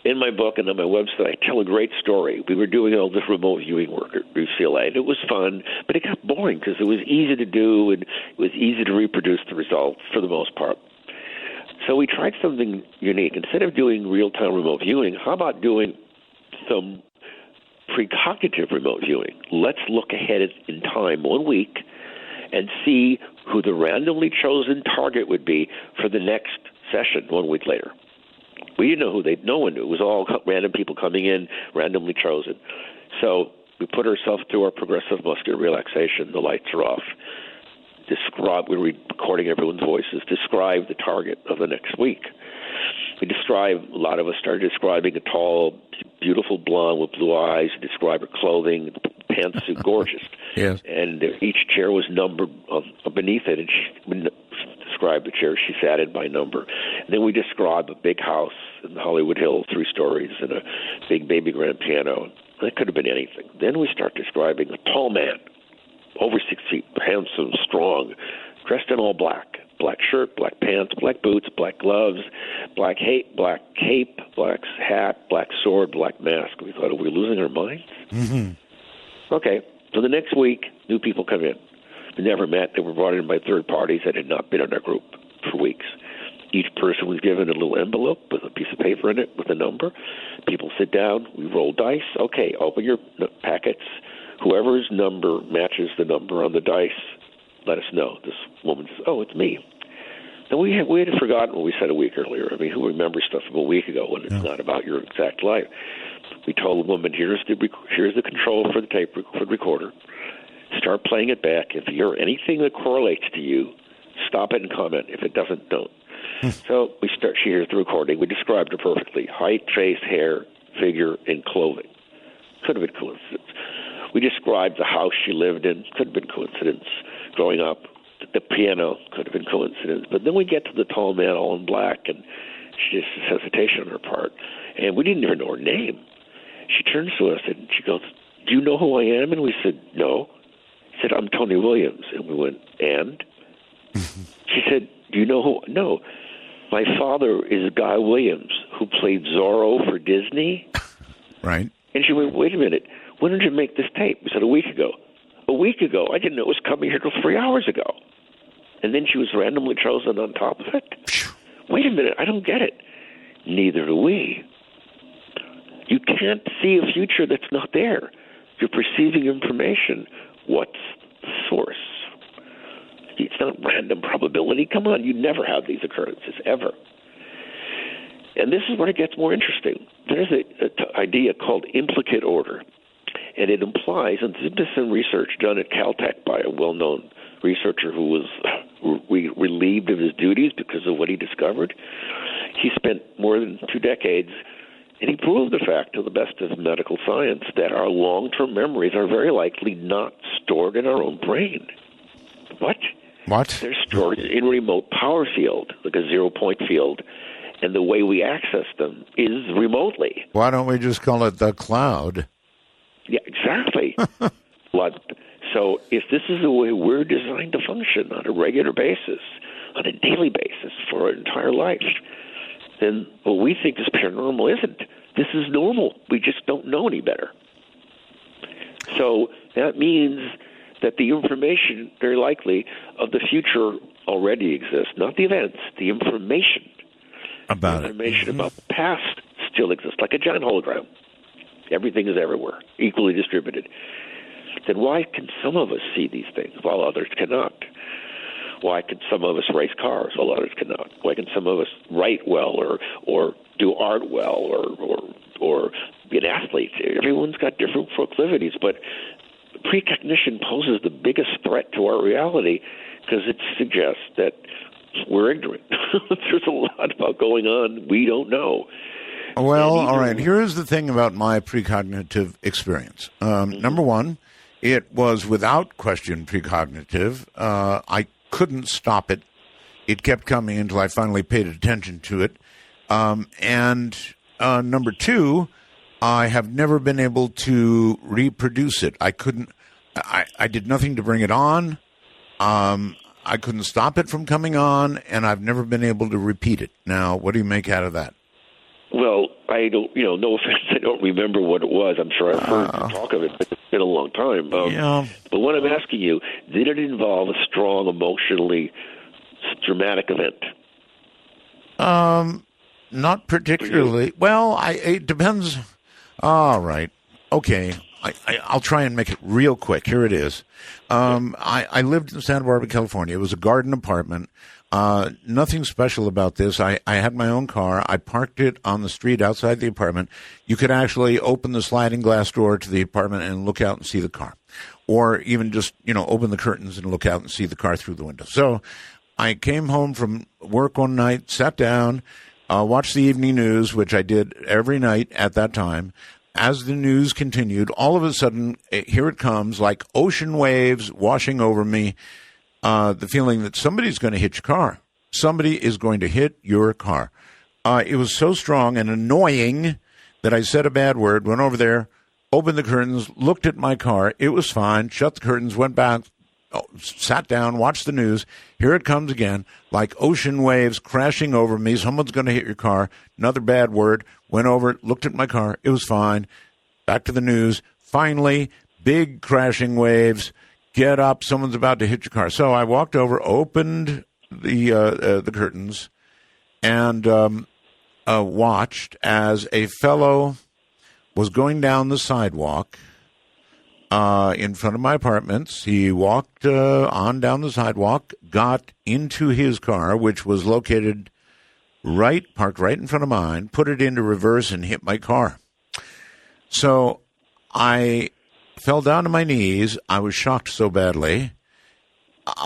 in my book and on my website, I tell a great story. We were doing all this remote viewing work at UCLA, and it was fun, but it got boring because it was easy to do and it was easy to reproduce the results for the most part. So we tried something unique. Instead of doing real-time remote viewing, how about doing some precognitive remote viewing? Let's look ahead in time 1 week and see who the randomly chosen target would be for the next session 1 week later. We didn't know no one knew. It was all random people coming in, randomly chosen. So we put ourselves through our progressive muscular relaxation. The lights are off. We're recording everyone's voices. Describe the target of the next week. A lot of us started describing a tall, beautiful blonde with blue eyes, describe her clothing, pantsuit, gorgeous. Yes. And each chair was numbered beneath it, and she described the chair she sat in by number. And then we described a big house in the Hollywood Hills, 3 stories, and a big baby grand piano. That could have been anything. Then we start describing a tall man, over 6 feet, handsome, strong, dressed in all black. Black shirt, black pants, black boots, black gloves, black cape, black hat, black sword, black mask. We thought, are we losing our minds? Mm-hmm. Okay, so the next week, new people come in. We never met. They were brought in by third parties that had not been in our group for weeks. Each person was given a little envelope with a piece of paper in it with a number. People sit down. We roll dice. Okay, open your packets. Whoever's number matches the number on the dice, let us know. This woman says, oh, it's me. And we had forgotten what we said a week earlier. I mean, who remembers stuff from a week ago when it's not about your exact life? We told the woman, here's the control for the tape for the recorder. Start playing it back. If you hear anything that correlates to you, stop it and comment. If it doesn't, don't. So she hears the recording. We described her perfectly. Height, face, hair, figure, and clothing. Could have been coincidence. We described the house she lived in. Could have been coincidence. Growing up, the piano could have been coincidence. But then we get to the tall man all in black, and she just has hesitation on her part. And we didn't even know her name. She turns to us, and she goes, do you know who I am? And we said, no. She said, I'm Tony Williams. And we went, and? She said, do you know who? No. My father is Guy Williams, who played Zorro for Disney. Right. And she went, wait a minute. When did you make this tape? We said, a week ago. A week ago? I didn't know it was coming here till 3 hours ago. And then she was randomly chosen on top of it? Wait a minute. I don't get it. Neither do we. You can't see a future that's not there. You're perceiving information. What's the source? It's not random probability. Come on, you never have these occurrences, ever. And this is where it gets more interesting. There's an idea called implicate order, and it implies, and this is some research done at Caltech by a well-known researcher who was relieved of his duties because of what he discovered. He spent more than 2 decades, and he proved the fact, to the best of medical science, that our long-term memories are very likely not stored in our own brain. What? They're stored in a remote power field, like a zero-point field, and the way we access them is remotely. Why don't we just call it the cloud? Yeah, exactly. So if this is the way we're designed to function on a regular basis, on a daily basis for our entire life, then what we think is paranormal isn't. This is normal. We just don't know any better. So that means that the information, very likely, of the future already exists. Not the events, the information. About the information about the past still exists, like a giant hologram. Everything is everywhere, equally distributed. Then why can some of us see these things while others cannot? Why can some of us race cars while others cannot? Why can some of us write well or do art well or be an athlete? Everyone's got different proclivities, but precognition poses the biggest threat to our reality because it suggests that we're ignorant. There's a lot about going on we don't know. Well, all right. Here's the thing about my precognitive experience. Number one, it was without question precognitive. I couldn't stop it. It kept coming until I finally paid attention to it. And number two, I have never been able to reproduce it. I couldn't. I did nothing to bring it on. I couldn't stop it from coming on, and I've never been able to repeat it. Now, what do you make out of that? Well, I don't, no offense, I don't remember what it was. I'm sure I've heard talk of it, but it's been a long time. Yeah. But what I'm asking you, did it involve a strong, emotionally dramatic event? Not particularly. Well, it depends. All right. Okay. I'll try and make it real quick. Here it is. I lived in Santa Barbara, California. It was a garden apartment. Nothing special about this. I had my own car. I parked it on the street outside the apartment. You could actually open the sliding glass door to the apartment and look out and see the car. Or even just, open the curtains and look out and see the car through the window. So I came home from work one night, sat down, watched the evening news, which I did every night at that time. As the news continued, all of a sudden, here it comes, like ocean waves washing over me, the feeling that somebody's going to hit your car. Somebody is going to hit your car. It was so strong and annoying that I said a bad word, went over there, opened the curtains, looked at my car. It was fine, shut the curtains, went back, sat down, watched the news. Here it comes again, like ocean waves crashing over me. Someone's going to hit your car. Another bad word. Went over, looked at my car. It was fine. Back to the news. Finally, big crashing waves. Get up. Someone's about to hit your car. So I walked over, opened the curtains, and watched as a fellow was going down the sidewalk in front of my apartments. He walked on down the sidewalk, got into his car, which was located parked right in front of mine, put it into reverse and hit my car. So I fell down to my knees. I was shocked so badly,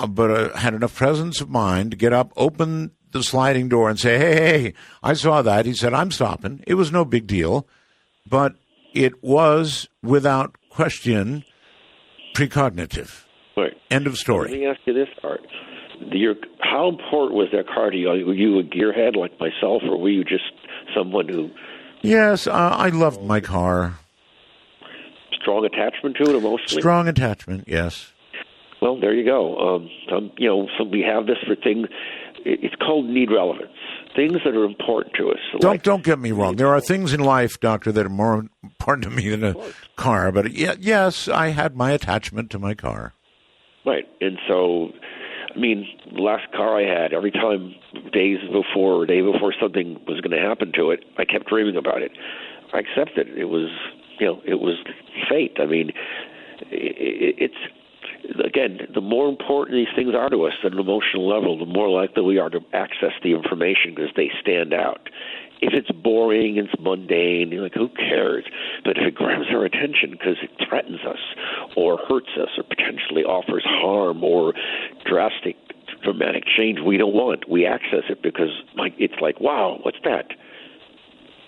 but I had enough presence of mind to get up, open the sliding door and say, hey, I saw that. He said, I'm stopping. It was no big deal, but it was without question precognitive. Right. End of story. Let me ask you this, Art. How important was that car to you? Were you a gearhead like myself, or were you just someone who... Yes, I loved my car. Strong attachment to it emotionally? Strong attachment, yes. Well, there you go. So we have this for things... It's called need relevance. Things that are important to us. Don't get me wrong. There are things in life, Doctor, that are more important to me than a car. But yes, I had my attachment to my car. Right. And so, the last car I had, every time day before something was going to happen to it, I kept dreaming about it. I accepted it. It was fate. It's... Again, the more important these things are to us at an emotional level, the more likely we are to access the information because they stand out. If it's boring, it's mundane, you're like, who cares? But if it grabs our attention because it threatens us or hurts us or potentially offers harm or dramatic change we don't want, we access it because it's like, wow, what's that?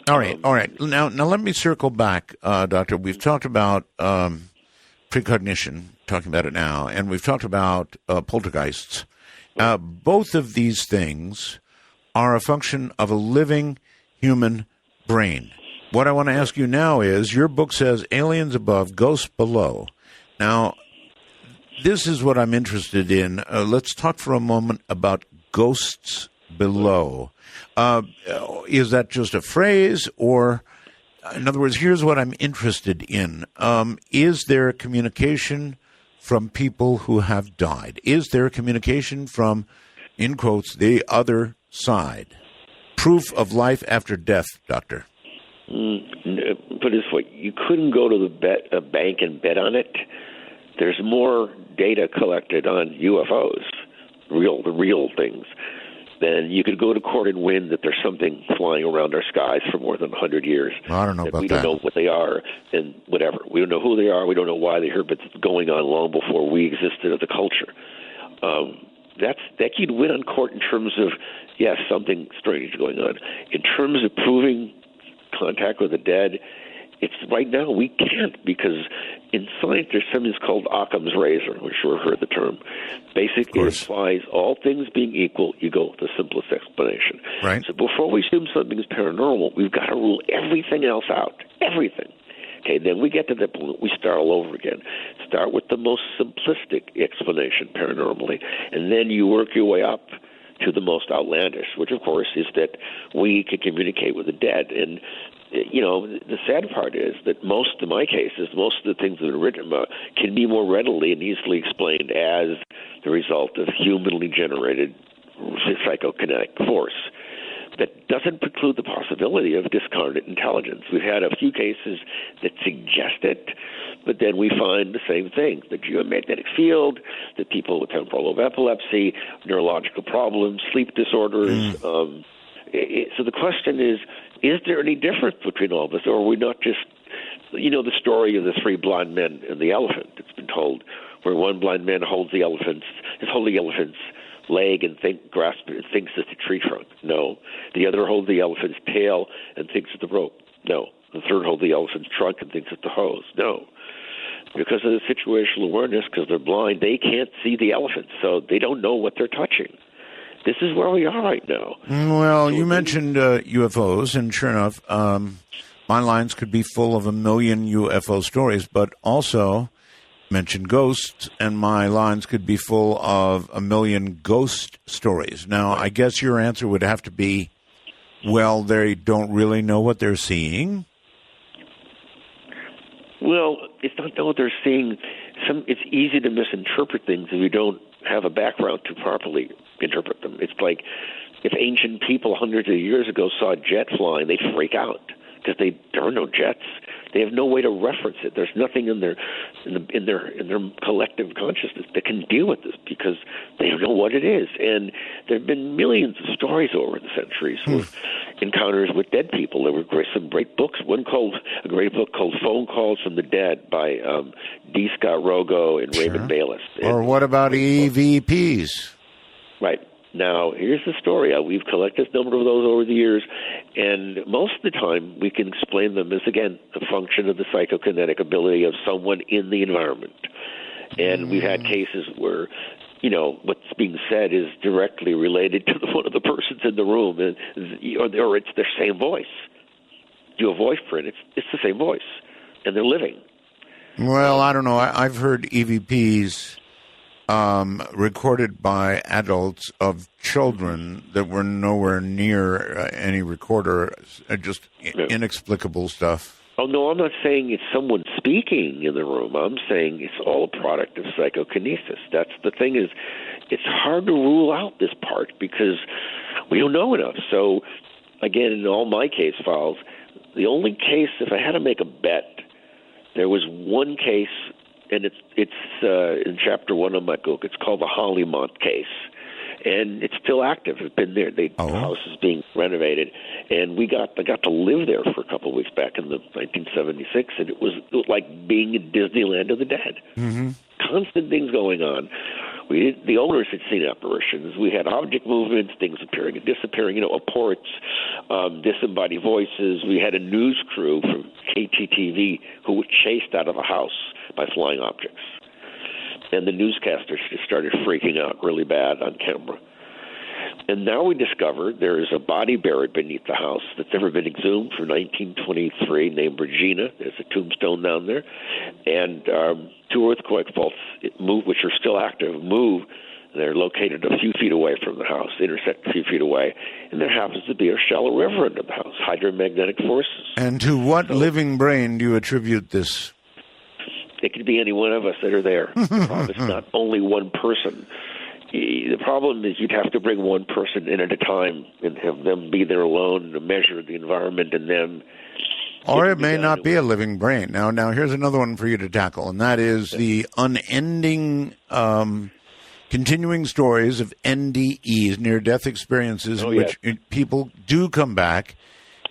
All right. Now let me circle back, Doctor. We've talked about precognition, talking about it now, and we've talked about poltergeists. Both of these things are a function of a living human brain. What I want to ask you now is, your book says aliens above, ghosts below. Now, this is what I'm interested in. Let's talk for a moment about ghosts below. Is that just a phrase, or... In other words, here's what I'm interested in. Is there communication from people who have died? Is there communication from, in quotes, the other side? Proof of life after death, Doctor. Put it this way, you couldn't go to the bank and bet on it. There's more data collected on UFOs, the real things, then you could go to court and win that there's something flying around our skies for more than 100 years. I don't know about that. We don't know what they are and whatever. We don't know who they are. We don't know why they're here, but it's going on long before we existed as a culture. That you'd win on court in terms of, yes, something strange going on. In terms of proving contact with the dead, it's right now we can't, because in science there's something called Occam's razor, which you've heard the term. Basically, it implies all things being equal, you go with the simplest explanation. Right. So before we assume something is paranormal, we've got to rule everything else out, everything. Okay, then we get to the point, we start all over again. Start with the most simplistic explanation paranormally, and then you work your way up to the most outlandish, which, of course, is that we can communicate with the dead. And, the sad part is that most of my cases, most of the things that are written about can be more readily and easily explained as the result of humanly generated psychokinetic force. That doesn't preclude the possibility of discarnate intelligence. We've had a few cases that suggest it, but then we find the same thing, the geomagnetic field, the people with temporal lobe epilepsy, neurological problems, sleep disorders. So the question is there any difference between all this, or are we not just, the story of the three blind men and the elephant that's been told, where one blind man holds the elephant's leg and grasps it and thinks it's a tree trunk. No. The other holds the elephant's tail and thinks it's the rope. No. The third holds the elephant's trunk and thinks it's the hose. No. Because of the situational awareness, because they're blind, they can't see the elephant, so they don't know what they're touching. This is where we are right now. Well, you mentioned UFOs, and sure enough, my lines could be full of 1 million UFO stories, but also mentioned ghosts, and my lines could be full of 1 million ghost stories. Now, I guess your answer would have to be, well, they don't really know what they're seeing. Well, it's not know what they're seeing. It's easy to misinterpret things if you don't have a background to properly interpret them. It's like if ancient people hundreds of years ago saw a jet flying, they'd freak out because there are no jets. They have no way to reference it. There's nothing in their collective consciousness that can deal with this because they don't know what it is. And there have been millions of stories over the centuries of encounters with dead people. There were some great books. A great book called "Phone Calls from the Dead" by D. Scott Rogo and Raymond Bayless. Or what about EVPs? Right. Now, here's the story. We've collected a number of those over the years, and most of the time we can explain them as, again, a function of the psychokinetic ability of someone in the environment. And we've had cases where, what's being said is directly related to one of the persons in the room, or it's their same voice. Do a voice print, it's the same voice, and they're living. Well, I don't know. I've heard EVPs recorded by adults of children that were nowhere near any recorder, just inexplicable stuff. Oh, no, I'm not saying it's someone speaking in the room. I'm saying it's all a product of psychokinesis. That's the thing is, it's hard to rule out this part because we don't know enough. So, again, in all my case files, the only case, if I had to make a bet, there was one case, and it's in Chapter 1 of my book. It's called the Hollymont case, and it's still active. It's been there. The house is being renovated, and I got to live there for a couple of weeks back in 1976, and it was like being in Disneyland of the dead. Mm-hmm. Constant things going on. The owners had seen apparitions. We had object movements, things appearing and disappearing, reports, disembodied voices. We had a news crew from KTTV who were chased out of a house by flying objects. And the newscasters just started freaking out really bad on camera. And now we discover there is a body buried beneath the house that's never been exhumed for 1923 named Regina. There's a tombstone down there. And 2 earthquake faults, which are still active, move. They're located a few feet away from the house, intersect a few feet away. And there happens to be a shallow river under the house, hydromagnetic forces. And to what living brain do you attribute this? It could be any one of us that are there. It's not only one person. The problem is you'd have to bring one person in at a time and have them be there alone to measure the environment and them. Or it may not be a living brain. Now, here's another one for you to tackle, and that is the unending, continuing stories of NDEs, near-death experiences, in which people do come back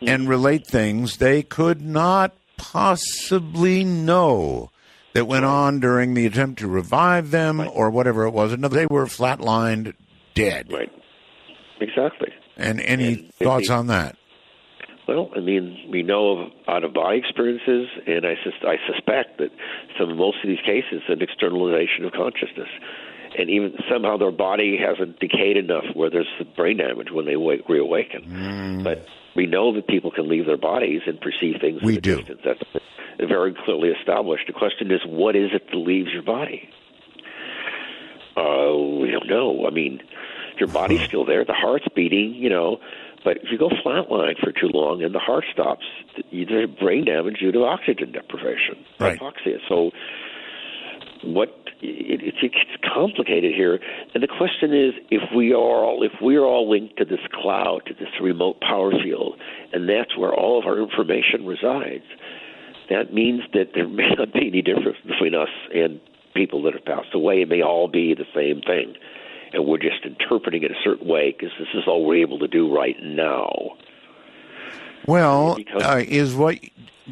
and relate things they could not possibly know that went on during the attempt to revive them or whatever it was. They were flatlined, dead. Right. Exactly. And any thoughts on that? Well, I mean, we know of out-of-body experiences, and I suspect that most of these cases, an externalization of consciousness. And even somehow their body hasn't decayed enough where there's brain damage when they reawaken. But we know that people can leave their bodies and perceive things in the distance. very clearly established. The question is, what is it that leaves your body? We don't know. I mean, your body's still there. The heart's beating, but if you go flatline for too long and the heart stops, there's brain damage due to oxygen deprivation, right. hypoxia. So it's complicated here. And the question is, if we are all linked to this cloud, to this remote power field, and that's where all of our information resides, that means that there may not be any difference between us and people that have passed away. It may all be the same thing, and we're just interpreting it a certain way because this is all we're able to do right now. Well,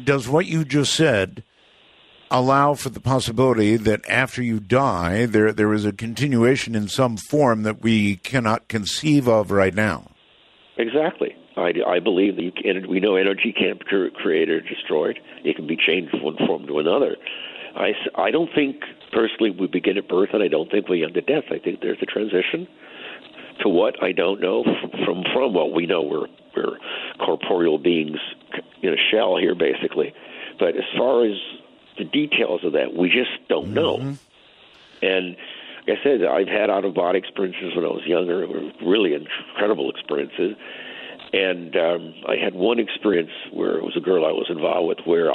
does what you just said allow for the possibility that after you die, there is a continuation in some form that we cannot conceive of right now? Exactly. I believe that we know energy can't be created or destroyed. It can be changed from one form to another. I don't think, personally, we begin at birth, and I don't think we end at death. I think there's a transition to what I don't know from what we know. We're corporeal beings in a shell here, basically. But as far as the details of that, we just don't know. And like I said, I've had out-of-body experiences when I was younger. They were really incredible experiences. And I had one experience where it was a girl I was involved with where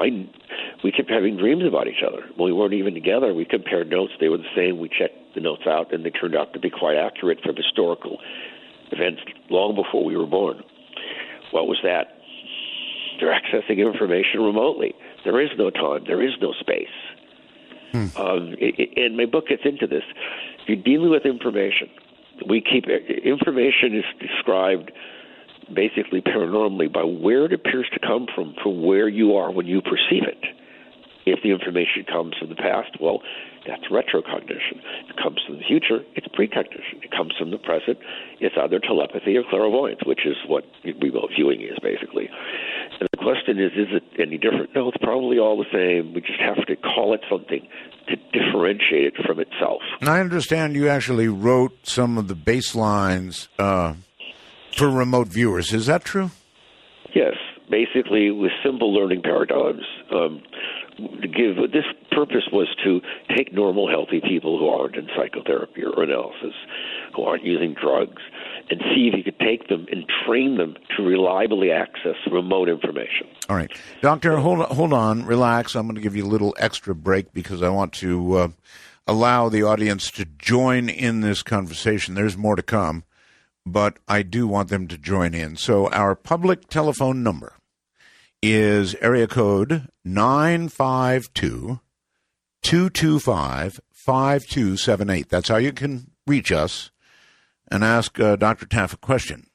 we kept having dreams about each other. When we weren't even together, we compared notes. They were the same. We checked the notes out, and they turned out to be quite accurate from historical events long before we were born. What was that? They're accessing information remotely. There is no time. There is no space. And my book gets into this. If you're dealing with information, information is described basically paranormally by where it appears to come from where you are when you perceive it. If the information comes from the past, well, that's retrocognition. If it comes from the future, it's precognition. It comes from the present, it's either telepathy or clairvoyance, which is what remote viewing is, basically. And the question is it any different? No, it's probably all the same. We just have to call it something to differentiate it from itself. And I understand you actually wrote some of the baselines for remote viewers. Is that true? Yes. Basically, with simple learning paradigms, this purpose was to take normal, healthy people who aren't in psychotherapy or analysis, who aren't using drugs, and see if you could take them and train them to reliably access remote information. All right. Doctor, hold on, relax. I'm going to give you a little extra break because I want to allow the audience to join in this conversation. There's more to come, but I do want them to join in. So our public telephone number is area code 952-225-5278. That's how you can reach us and ask Dr. Taff a question.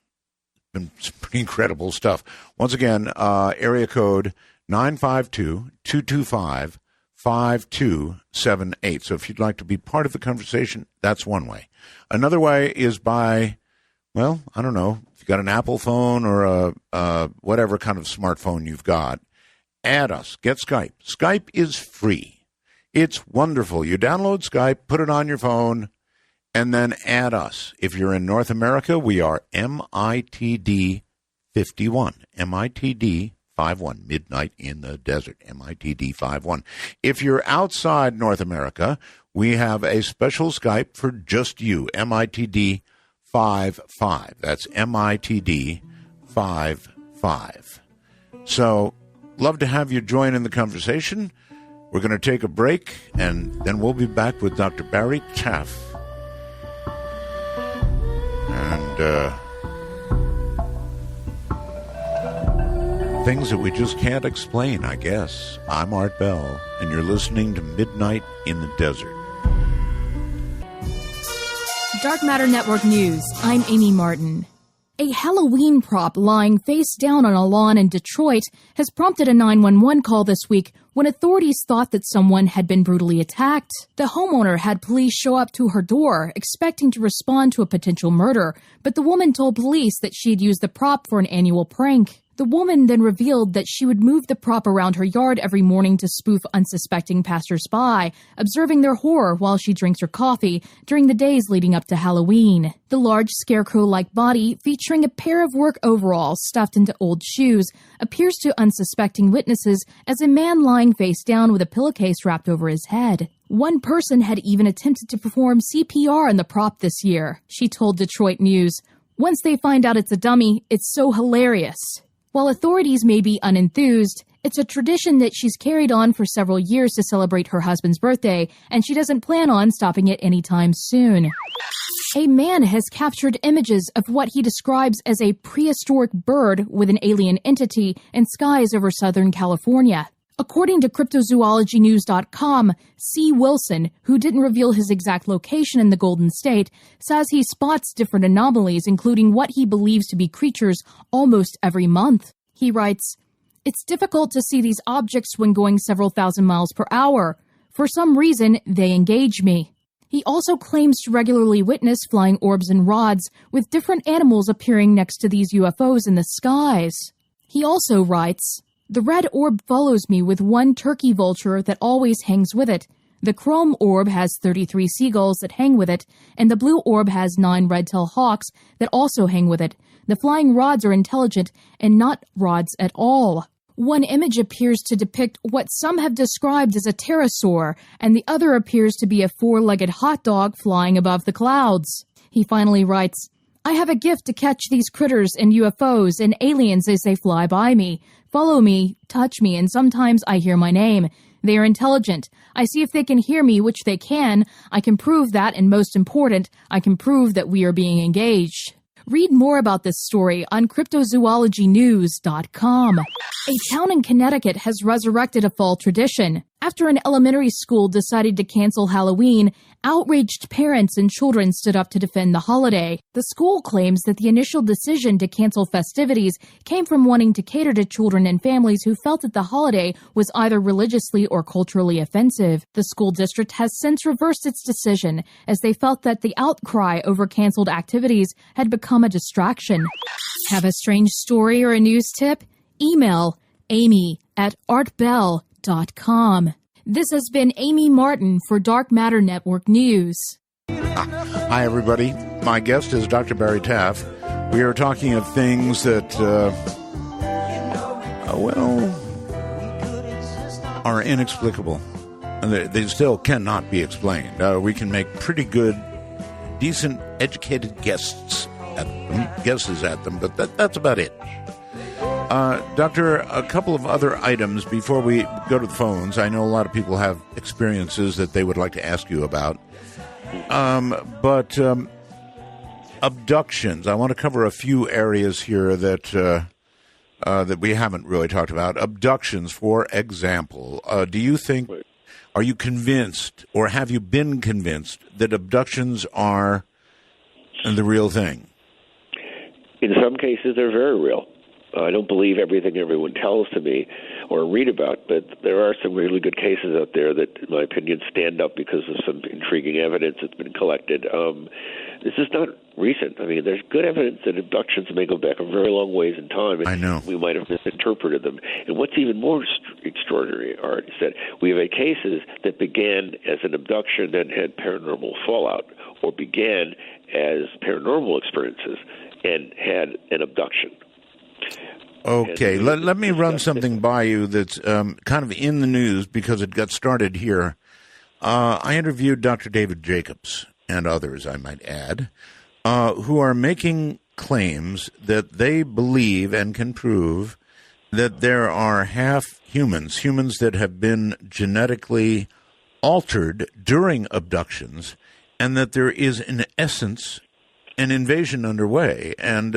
Been some pretty incredible stuff. Once again, area code 952-225-5278. So if you'd like to be part of the conversation, that's one way. Another way is by, well, I don't know, if you got an Apple phone or a whatever kind of smartphone you've got, add us. Get Skype. Skype is free. It's wonderful. You download Skype, put it on your phone, and then add us. If you're in North America, we are MITD 51. MITD 51. Midnight in the Desert. MITD 51. If you're outside North America, we have a special Skype for just you. MITD 55. That's MITD 55. So, love to have you join in the conversation. We're going to take a break, and then we'll be back with Dr. Barry Taff. And things that we just can't explain, I guess. I'm Art Bell, and you're listening to Midnight in the Desert. Dark Matter Network News. I'm Amy Martin. A Halloween prop lying face down on a lawn in Detroit has prompted a 911 call this week when authorities thought that someone had been brutally attacked. The homeowner had police show up to her door, expecting to respond to a potential murder, but the woman told police that she'd used the prop for an annual prank. The woman then revealed that she would move the prop around her yard every morning to spoof unsuspecting passersby, observing their horror while she drinks her coffee during the days leading up to Halloween. The large scarecrow-like body, featuring a pair of work overalls stuffed into old shoes, appears to unsuspecting witnesses as a man lying face down with a pillowcase wrapped over his head. One person had even attempted to perform CPR on the prop this year, she told Detroit News. Once they find out it's a dummy, it's so hilarious. While authorities may be unenthused, it's a tradition that she's carried on for several years to celebrate her husband's birthday, and she doesn't plan on stopping it anytime soon. A man has captured images of what he describes as a prehistoric bird with an alien entity in skies over Southern California. According to cryptozoologynews.com, C. Wilson, who didn't reveal his exact location in the Golden State, says he spots different anomalies, including what he believes to be creatures, almost every month. He writes, "It's difficult to see these objects when going several thousand miles per hour. For some reason, they engage me." He also claims to regularly witness flying orbs and rods, with different animals appearing next to these UFOs in the skies. He also writes, "The red orb follows me with one turkey vulture that always hangs with it. The chrome orb has 33 seagulls that hang with it, and the blue orb has 9 red-tailed hawks that also hang with it. The flying rods are intelligent and not rods at all." One image appears to depict what some have described as a pterosaur, and the other appears to be a 4-legged hot dog flying above the clouds. He finally writes, "I have a gift to catch these critters and UFOs and aliens as they fly by me, follow me, touch me, and sometimes I hear my name. They are intelligent. I see if they can hear me, which they can. I can prove that, and most important, I can prove that we are being engaged." Read more about this story on cryptozoologynews.com. A town in Connecticut has resurrected a fall tradition. After an elementary school decided to cancel Halloween, outraged parents and children stood up to defend the holiday. The school claims that the initial decision to cancel festivities came from wanting to cater to children and families who felt that the holiday was either religiously or culturally offensive. The school district has since reversed its decision, as they felt that the outcry over canceled activities had become a distraction. Have a strange story or a news tip? Email amy@artbell.com. This has been Amy Martin for Dark Matter Network News. Hi, everybody. My guest is Dr. Barry Taff. We are talking of things that, are inexplicable. They still cannot be explained. We can make pretty good, decent, educated guesses at them, but that's about it. Doctor, a couple of other items before we go to the phones. I know a lot of people have experiences that they would like to ask you about. But abductions. I want to cover a few areas here that we haven't really talked about. Abductions, for example. Do you think, are you convinced, or have you been convinced, that abductions are the real thing? In some cases, they're very real. I don't believe everything everyone tells to me or read about, but there are some really good cases out there that, in my opinion, stand up because of some intriguing evidence that's been collected. This is not recent. I mean, there's good evidence that abductions may go back a very long ways in time. And I know. We might have misinterpreted them. And what's even more extraordinary, Art, is that we have cases that began as an abduction and had paranormal fallout, or began as paranormal experiences and had an abduction. Okay, let me run something by you that's kind of in the news because it got started here. I interviewed Dr. David Jacobs and others, I might add, who are making claims that they believe and can prove that there are half humans that have been genetically altered during abductions, and that there is, in essence, an invasion underway, and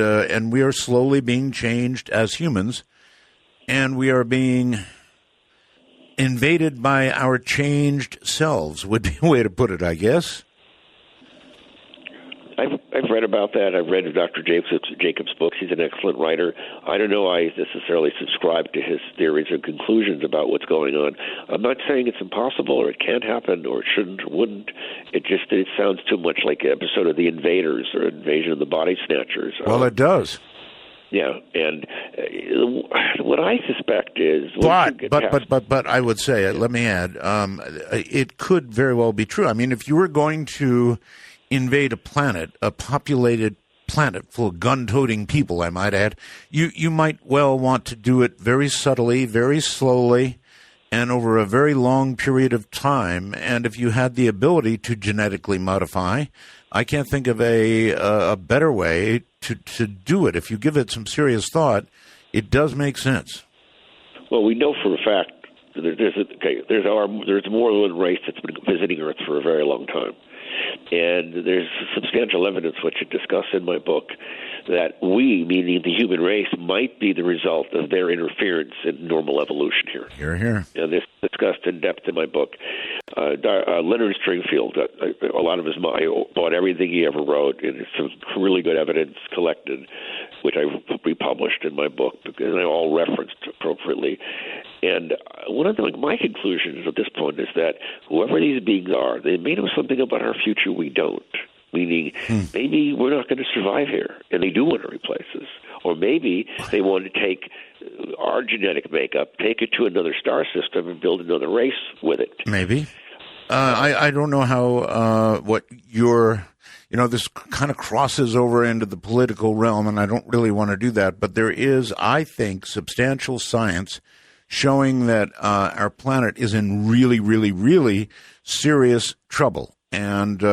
we are slowly being changed as humans, and we are being invaded by our changed selves, would be a way to put it, I guess. I've read about that. I've read Dr. Jacobs' books. He's an excellent writer. I don't know I necessarily subscribe to his theories or conclusions about what's going on. I'm not saying it's impossible or it can't happen or it shouldn't or wouldn't. It sounds too much like an episode of The Invaders or Invasion of the Body Snatchers. Well, it does. Yeah, and what I suspect is, but I would say, let me add, it could very well be true. I mean, if you were going to invade a populated planet full of gun-toting people, I might add, you might well want to do it very subtly, very slowly, and over a very long period of time. And if you had the ability to genetically modify, I can't think of a better way to do it. If you give it some serious thought, it does make sense. Well, we know for a fact there's more than one race that's been visiting Earth for a very long time. And there's substantial evidence, which I discuss in my book, that we, meaning the human race, might be the result of their interference in normal evolution here. Hear, hear. And this is discussed in depth in my book. Leonard Stringfield, a lot of his I bought everything he ever wrote, and it's some really good evidence collected, which I republished in my book, because I all referenced appropriately. And one of my conclusions at this point is that whoever these beings are, they may know something about our future we don't. Meaning, maybe we're not going to survive here, and they do want to replace us. Or maybe they want to take our genetic makeup, take it to another star system, and build another race with it. Maybe. I don't know how what your, this kind of crosses over into the political realm, and I don't really want to do that. But there is, I think, substantial science showing that our planet is in really, really, really serious trouble. And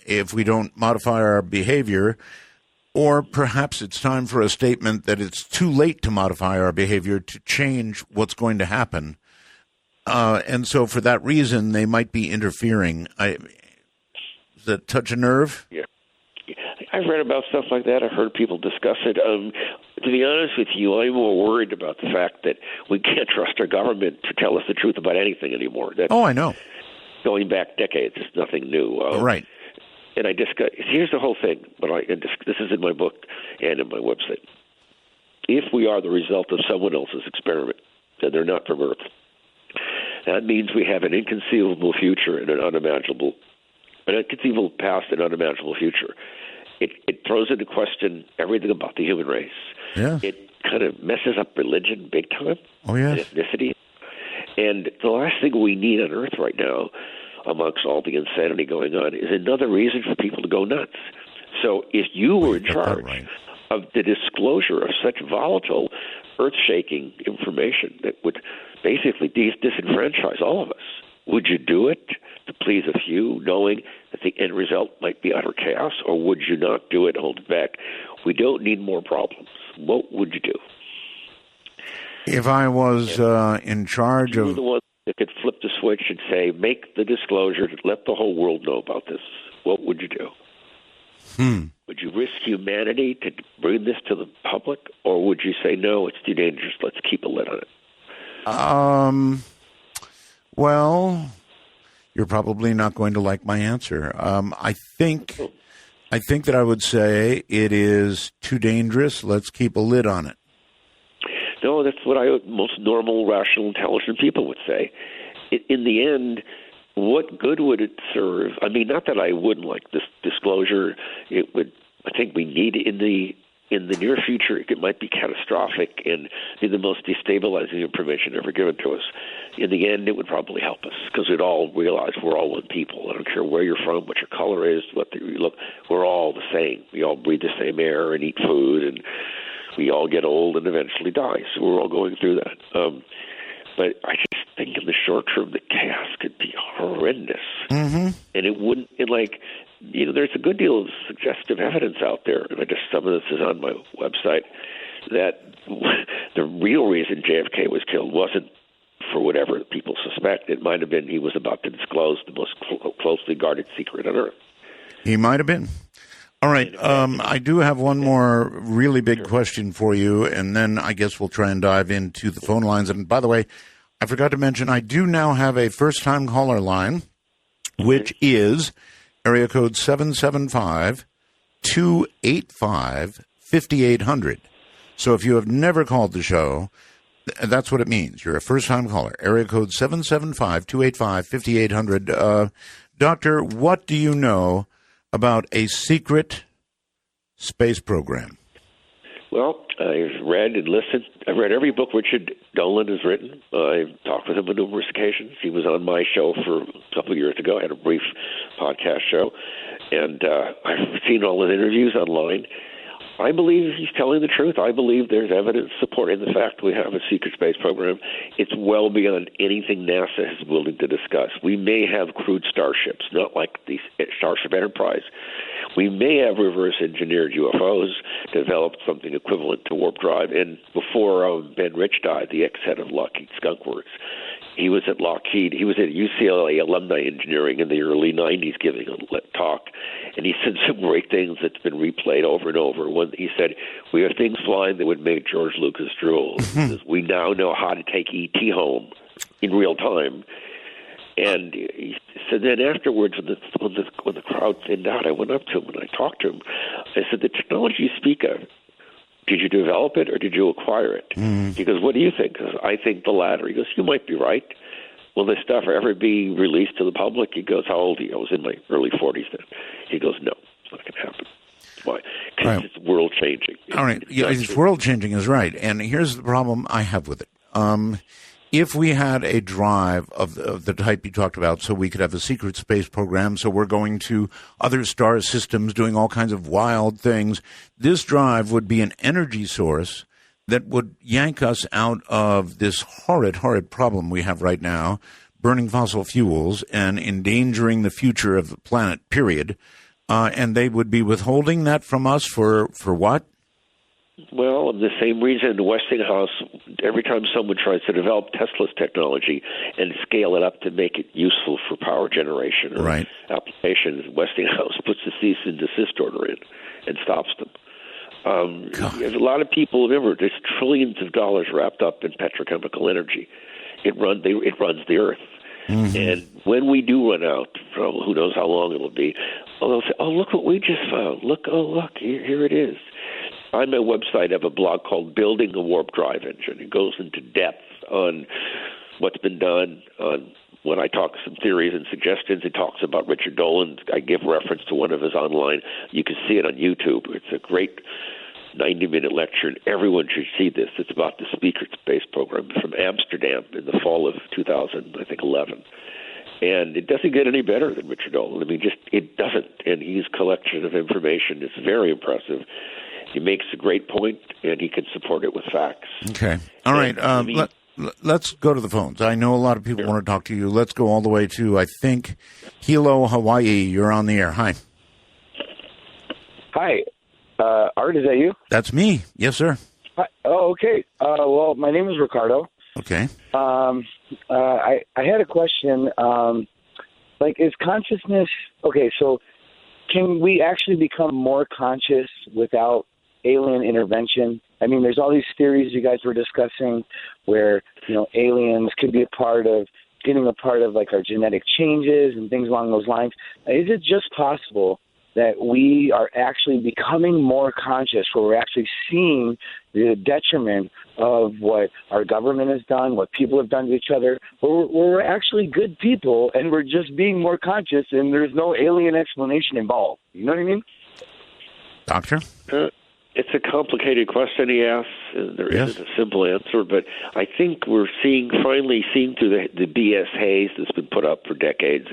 if we don't modify our behavior, or perhaps it's time for a statement that it's too late to modify our behavior to change what's going to happen. And so for that reason, they might be interfering. Does that touch a nerve? Yeah. I've read about stuff like that. I've heard people discuss it. To be honest with you, I'm more worried about the fact that we can't trust our government to tell us the truth about anything anymore. I know. Going back decades, it's nothing new. Right. And I discuss. Here's the whole thing. This is in my book and in my website. If we are the result of someone else's experiment, then they're not from Earth. That means we have an inconceivable future and an inconceivable past and unimaginable future. It throws into question everything about the human race. Yeah. It kind of messes up religion big time. Oh, yes. And ethnicity. And the last thing we need on Earth right now, amongst all the insanity going on, is another reason for people to go nuts. So if you were in charge of the disclosure of such volatile, earth-shaking information that would basically disenfranchise all of us, would you do it to please a few, knowing that the end result might be utter chaos, or would you not do it, hold it back? We don't need more problems. What would you do? If I was in charge you of... were the one that could flip the switch and say, make the disclosure, let the whole world know about this, what would you do? Would you risk humanity to bring this to the public, or would you say, no, it's too dangerous, let's keep a lid on it? Well, you're probably not going to like my answer. I think that I would say it is too dangerous, let's keep a lid on it. No, that's what most normal, rational, intelligent people would say. In the end, what good would it serve? I mean, not that I wouldn't like this disclosure. It would. I think we need in the near future. It might be catastrophic and be the most destabilizing information ever given to us. In the end, it would probably help us because we'd all realize we're all one people. I don't care where you're from, what your color is, you look. We're all the same. We all breathe the same air and eat food, and we all get old and eventually die. So we're all going through that. But I just think in the short term, the chaos could be horrendous. Mm-hmm. And it wouldn't, there's a good deal of suggestive evidence out there, and some of this is on my website, that the real reason JFK was killed wasn't for whatever people suspect. It might have been he was about to disclose the most closely guarded secret on Earth. He might have been. All right. I do have one more really big question for you, and then I guess we'll try and dive into the phone lines. And by the way, I forgot to mention, I do now have a first-time caller line, which is area code 775-285-5800. So if you have never called the show, that's what it means. You're a first-time caller. Area code 775-285-5800. Doctor, what do you know about a secret space program? Well, I've read and listened. I've read every book Richard Dolan has written. I've talked with him on numerous occasions. He was on my show for a couple of years ago. I had a brief podcast show. And I've seen all his interviews online. I believe he's telling the truth. I believe there's evidence supporting the fact we have a secret space program. It's well beyond anything NASA is willing to discuss. We may have crewed starships, not like the Starship Enterprise. We may have reverse-engineered UFOs, developed something equivalent to warp drive. And before Ben Rich died, the ex-head of Lockheed Skunk Works, he was at Lockheed. He was at UCLA Alumni Engineering in the early 90s giving a talk, and he said some great things that's been replayed over and over. One, he said, we have things flying that would make George Lucas drool. He says, we now know how to take E.T. home in real time. And he said then afterwards, when the crowd thinned out, I went up to him and I talked to him. I said, the technology you speak of, did you develop it or did you acquire it? He goes, what do you think? Because I think the latter. He goes, you might be right. Will this stuff ever be released to the public? He goes, how old are you? I was in my early 40s then. He goes, no, it's not going to happen. Why? Because it's world-changing. All right. It's world-changing is right. And here's the problem I have with it. If we had a drive of the type you talked about, so we could have a secret space program, so we're going to other star systems doing all kinds of wild things, this drive would be an energy source that would yank us out of this horrid, horrid problem we have right now, burning fossil fuels and endangering the future of the planet, period. And they would be withholding that from us for what? Well, the same reason Westinghouse, every time someone tries to develop Tesla's technology and scale it up to make it useful for power generation or applications, Westinghouse puts a cease and desist order in and stops them. There's a lot of people, remember, there's trillions of dollars wrapped up in petrochemical energy. It runs the earth. And when we do run out, who knows how long it'll be, they'll say, oh, look what we just found. Look, here it is. On my website, I have a blog called Building the Warp Drive Engine. It goes into depth on what's been done. When I talk some theories and suggestions, it talks about Richard Dolan. I give reference to one of his online. You can see it on YouTube. It's a great 90-minute lecture, and everyone should see this. It's about the secret space program from Amsterdam in the fall of 2011. And it doesn't get any better than Richard Dolan. I mean, it doesn't. And his collection of information is very impressive. He makes a great point, and he can support it with facts. Okay. All right. Let's go to the phones. I know a lot of people want to talk to you. Let's go all the way to, I think, Hilo, Hawaii. You're on the air. Hi. Hi. Art, is that you? That's me. Yes, sir. Hi. Oh, okay. Well, my name is Ricardo. Okay. I had a question. Is consciousness... Okay, so can we actually become more conscious without alien intervention? I mean, there's all these theories you guys were discussing where, aliens could be getting a part of our genetic changes and things along those lines. Is it just possible that we are actually becoming more conscious, where we're actually seeing the detriment of what our government has done, what people have done to each other, where we're actually good people and we're just being more conscious and there's no alien explanation involved? You know what I mean? Doctor? It's a complicated question he asks. There isn't a simple answer, but I think we're finally seeing through the BS haze that's been put up for decades.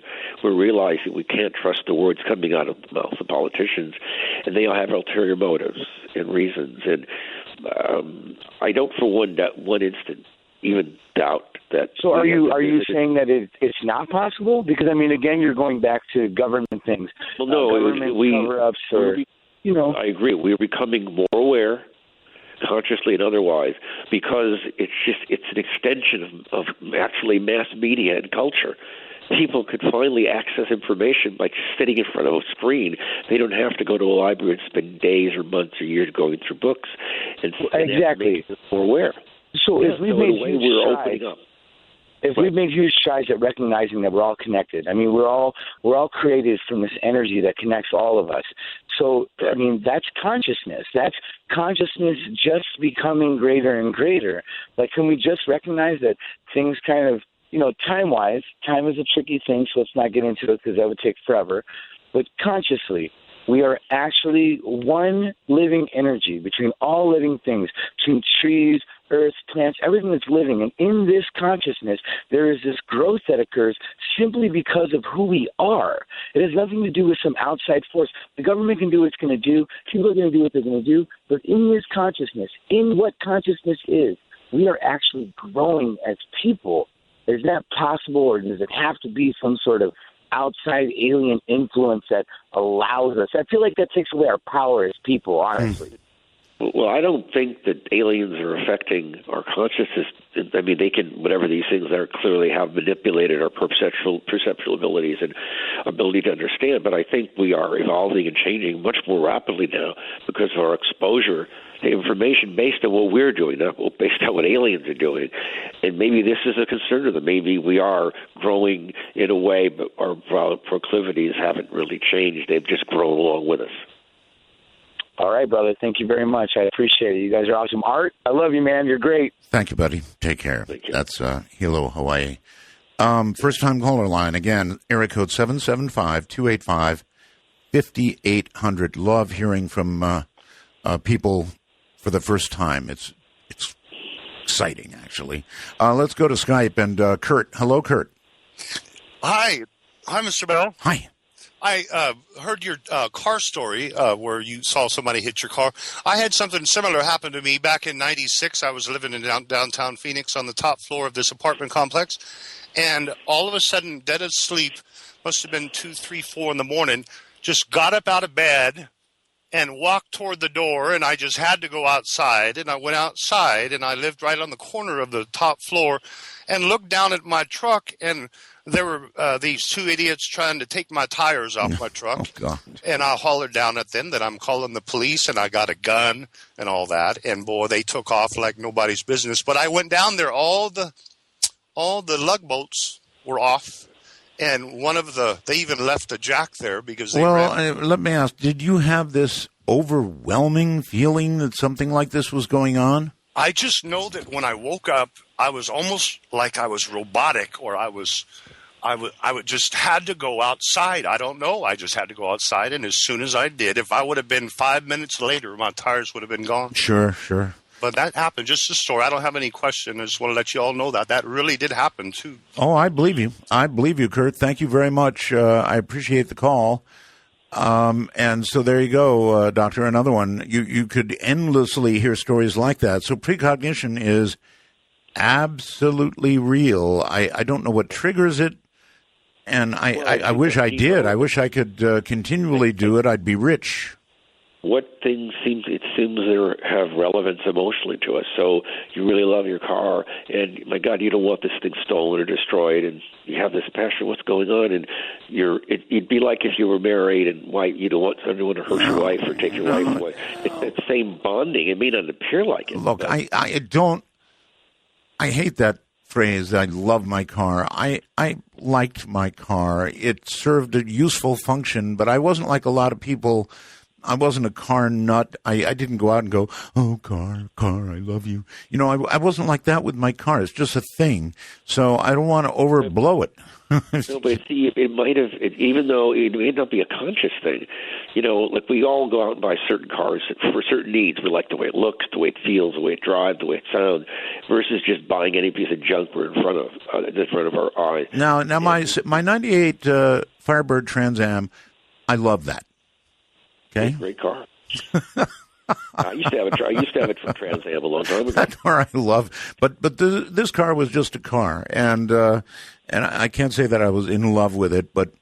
We're realizing we can't trust the words coming out of the mouth of politicians, and they all have ulterior motives and reasons. And I don't, for one instant, even doubt that. So are you saying that it's not possible? Because again, you're going back to government things. Well, no, government cover-ups or. I agree. We're becoming more aware, consciously and otherwise, because it's an extension of actually mass media and culture. People could finally access information by just sitting in front of a screen. They don't have to go to a library and spend days or months or years going through books. And exactly. More aware. So if we've made huge strides, opening up. If we've made huge strides at recognizing that we're all connected, we're all created from this energy that connects all of us. So, that's consciousness. That's consciousness just becoming greater and greater. Can we just recognize that things kind of, time-wise, time is a tricky thing, so let's not get into it because that would take forever. But consciously, We are actually one living energy between all living things, between trees, earth, plants, everything that's living. And in this consciousness, there is this growth that occurs simply because of who we are. It has nothing to do with some outside force. The government can do what it's going to do. People are going to do what they're going to do. But in this consciousness, in what consciousness is, we are actually growing as people. Is that possible, or does it have to be some sort of outside alien influence that allows us? I feel like that takes away our power as people, honestly. Well, I don't think that aliens are affecting our consciousness. I mean, they can, whatever these things are, clearly have manipulated our perceptual abilities and ability to understand. But I think we are evolving and changing much more rapidly now because of our exposure to information based on what we're doing, not based on what aliens are doing. And maybe this is a concern to them. Maybe we are growing in a way, but our proclivities haven't really changed. They've just grown along with us. All right, brother. Thank you very much. I appreciate it. You guys are awesome. Art, I love you, man. You're great. Thank you, buddy. Take care. Thank you. That's Hilo, Hawaii. First-time caller line. Again, area code 775-285-5800. Love hearing from people for the first time. It's exciting, actually. Let's go to Skype. And Kurt. Hello, Kurt. Hi. Hi, Mr. Bell. Hi. I heard your car story where you saw somebody hit your car. I had something similar happen to me back in '96. I was living in downtown Phoenix on the top floor of this apartment complex, and all of a sudden, dead asleep, must have been 2, 3, 4 in the morning, just got up out of bed and walked toward the door, and I just had to go outside. And I went outside, and I lived right on the corner of the top floor, and looked down at my truck, and there were these two idiots trying to take my tires off my truck. Oh, God. And I hollered down at them that I'm calling the police, and I got a gun and all that. And, boy, they took off like nobody's business. But I went down there. All the lug bolts were off. And they even left a jack there because they let me ask, did you have this overwhelming feeling that something like this was going on? I just know that when I woke up, I was almost like I was robotic, or I would just had to go outside. I don't know. I just had to go outside, and as soon as I did, if I would have been 5 minutes later, my tires would have been gone. Sure. But that happened. Just a story. I don't have any question. I just want to let you all know that really did happen, too. Oh, I believe you. I believe you, Kurt. Thank you very much. I appreciate the call. And so there you go, Doctor. Another one. You could endlessly hear stories like that. So precognition is absolutely real. I don't know what triggers it, and I wish I did. I wish I could continually do it. I'd be rich. What things seems to have relevance emotionally to us? So you really love your car, and my God, you don't want this thing stolen or destroyed, and you have this passion. What's going on? And it'd be like if you were married, and you don't want anyone to hurt your wife or take your wife away. It's that same bonding. It may not appear like it. Look, I hate that phrase. I love my car. I liked my car. It served a useful function, but I wasn't like a lot of people. I wasn't a car nut. I didn't go out and go, oh, car, I love you. You know, I wasn't like that with my car. It's just a thing. So I don't want to overblow it. No, but see, it might have, even though it may not be a conscious thing, you know, like we all go out and buy certain cars for certain needs. We like the way it looks, the way it feels, the way it drives, the way it sounds, versus just buying any piece of junk we're in front of our eyes. Now, my 98 Firebird Trans Am, I love that. Okay. Great car. I used to have it from Trans Am a long time ago. That car I love, but this car was just a car, and I can't say that I was in love with it, but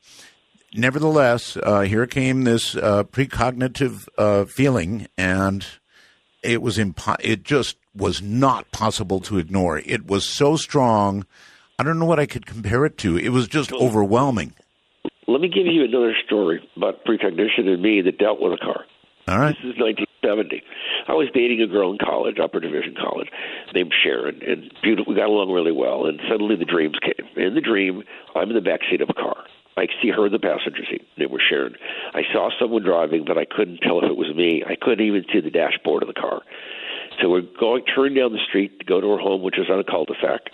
nevertheless, here came this precognitive feeling, and it just was not possible to ignore. It was so strong. I don't know what I could compare it to. It was just overwhelming. Let me give you another story about precognition and me that dealt with a car. All right. This is 1970. I was dating a girl in college, upper division college, named Sharon, and we got along really well, and suddenly the dreams came. In the dream, I'm in the back seat of a car. I see her in the passenger seat. Name was Sharon. I saw someone driving, but I couldn't tell if it was me. I couldn't even see the dashboard of the car. So we're turning down the street to go to her home, which is on a cul-de-sac.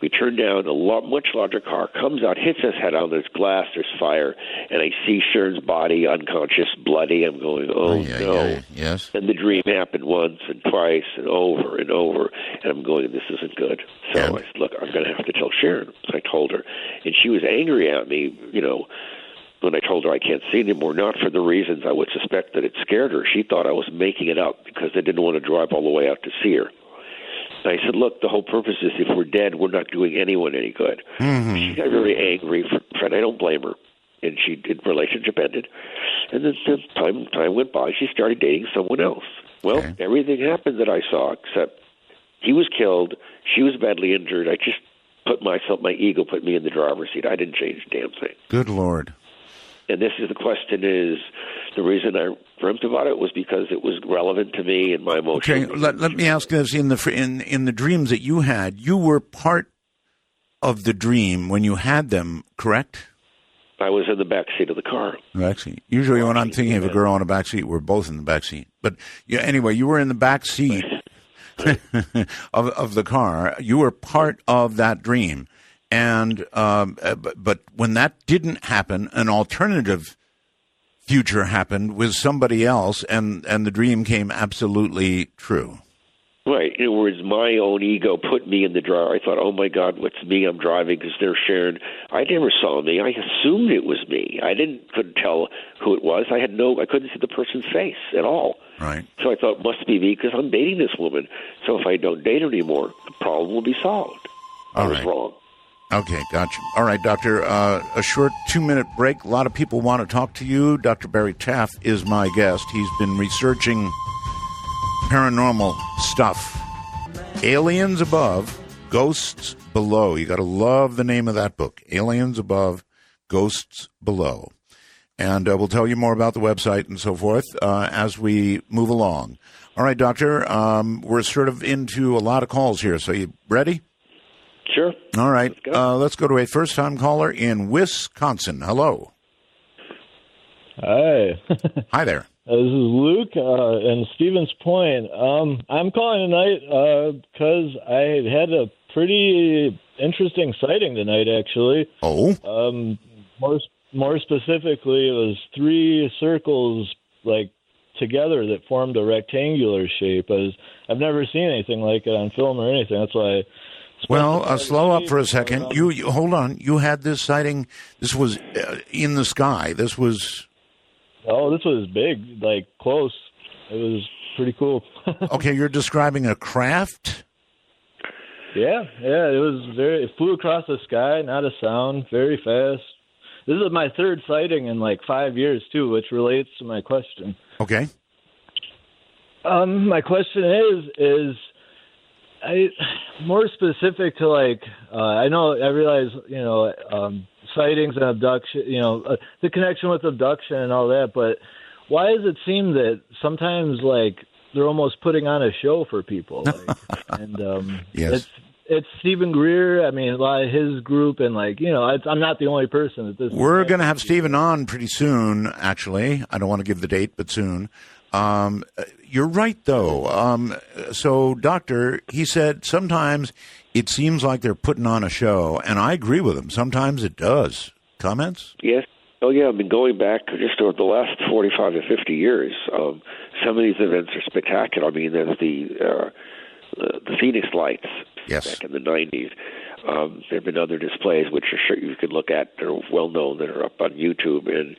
We turn down a much larger car, comes out, hits us head on. There's glass, there's fire, and I see Sharon's body, unconscious, bloody. I'm going, oh, no. Yes. And the dream happened once and twice and over, and I'm going, this isn't good. So I said, look, I'm going to have to tell Sharon. So I told her, and she was angry at me, when I told her I can't see anymore, not for the reasons I would suspect that it scared her. She thought I was making it up because I didn't want to drive all the way out to see her. And I said, look, the whole purpose is if we're dead, we're not doing anyone any good. Mm-hmm. She got very angry, and I don't blame her. And relationship ended. And then time went by. She started dating someone else. Well, everything happened that I saw, except he was killed. She was badly injured. I just my ego put me in the driver's seat. I didn't change a damn thing. Good Lord. And this is the question is, the reason I dreamt about it was because it was relevant to me and my emotions. Okay, let me ask this. In the dreams that you had, you were part of the dream when you had them, correct? I was in the back seat of the car. Backseat. Usually when I'm thinking of a girl in a back seat, we're both in the back seat. But anyway, you were in the back seat of the car. You were part of that dream. And but when that didn't happen, an alternative future happened with somebody else, and the dream came absolutely true. Right. In other words, my own ego put me in the driver. I thought, oh, my God, what's me? I'm driving because they're Sharon. I never saw me. I assumed it was me. I couldn't tell who it was. I couldn't see the person's face at all. Right. So I thought it must be me because I'm dating this woman. So if I don't date her anymore, the problem will be solved. I was wrong. Okay, gotcha. All right, Doctor, a short 2-minute break. A lot of people want to talk to you. Dr. Barry Taff is my guest. He's been researching paranormal stuff. Aliens Above, Ghosts Below. You got to love the name of that book. Aliens Above, Ghosts Below. And we'll tell you more about the website and so forth as we move along. All right, Doctor, we're sort of into a lot of calls here. So you ready? Sure. All right. Let's go to a first-time caller in Wisconsin. Hello. Hi. Hi there. This is Luke in Stevens Point. I'm calling tonight because I had a pretty interesting sighting tonight, actually. Oh? More specifically, it was 3 circles, like, together that formed a rectangular shape. I've never seen anything like it on film or anything. That's why... Well, slow up for a second. You hold on. You had this sighting. This was in the sky. This was... Oh, this was big, like close. It was pretty cool. Okay, you're describing a craft? Yeah. It flew across the sky, not a sound, very fast. This is my 3rd sighting in like 5 years, too, which relates to my question. Okay. My question is more specific to like, I realize, sightings and abduction, the connection with abduction and all that, but why does it seem that sometimes like they're almost putting on a show for people? Like, and yes. It's Stephen Greer. I mean, a lot of his group, and like, I'm not the only person that this. We're going to have Stephen on pretty soon, actually. I don't want to give the date, but soon. You're right, though. So, Doctor, he said sometimes it seems like they're putting on a show, and I agree with him. Sometimes it does. Comments? Yes. Oh, yeah. I've been going back just over the last 45 to 50 years. Some of these events are spectacular. I mean, there's the Phoenix Lights back in the 90s. There have been other displays, which I'm sure you can look at. They're well-known. That are up on YouTube. And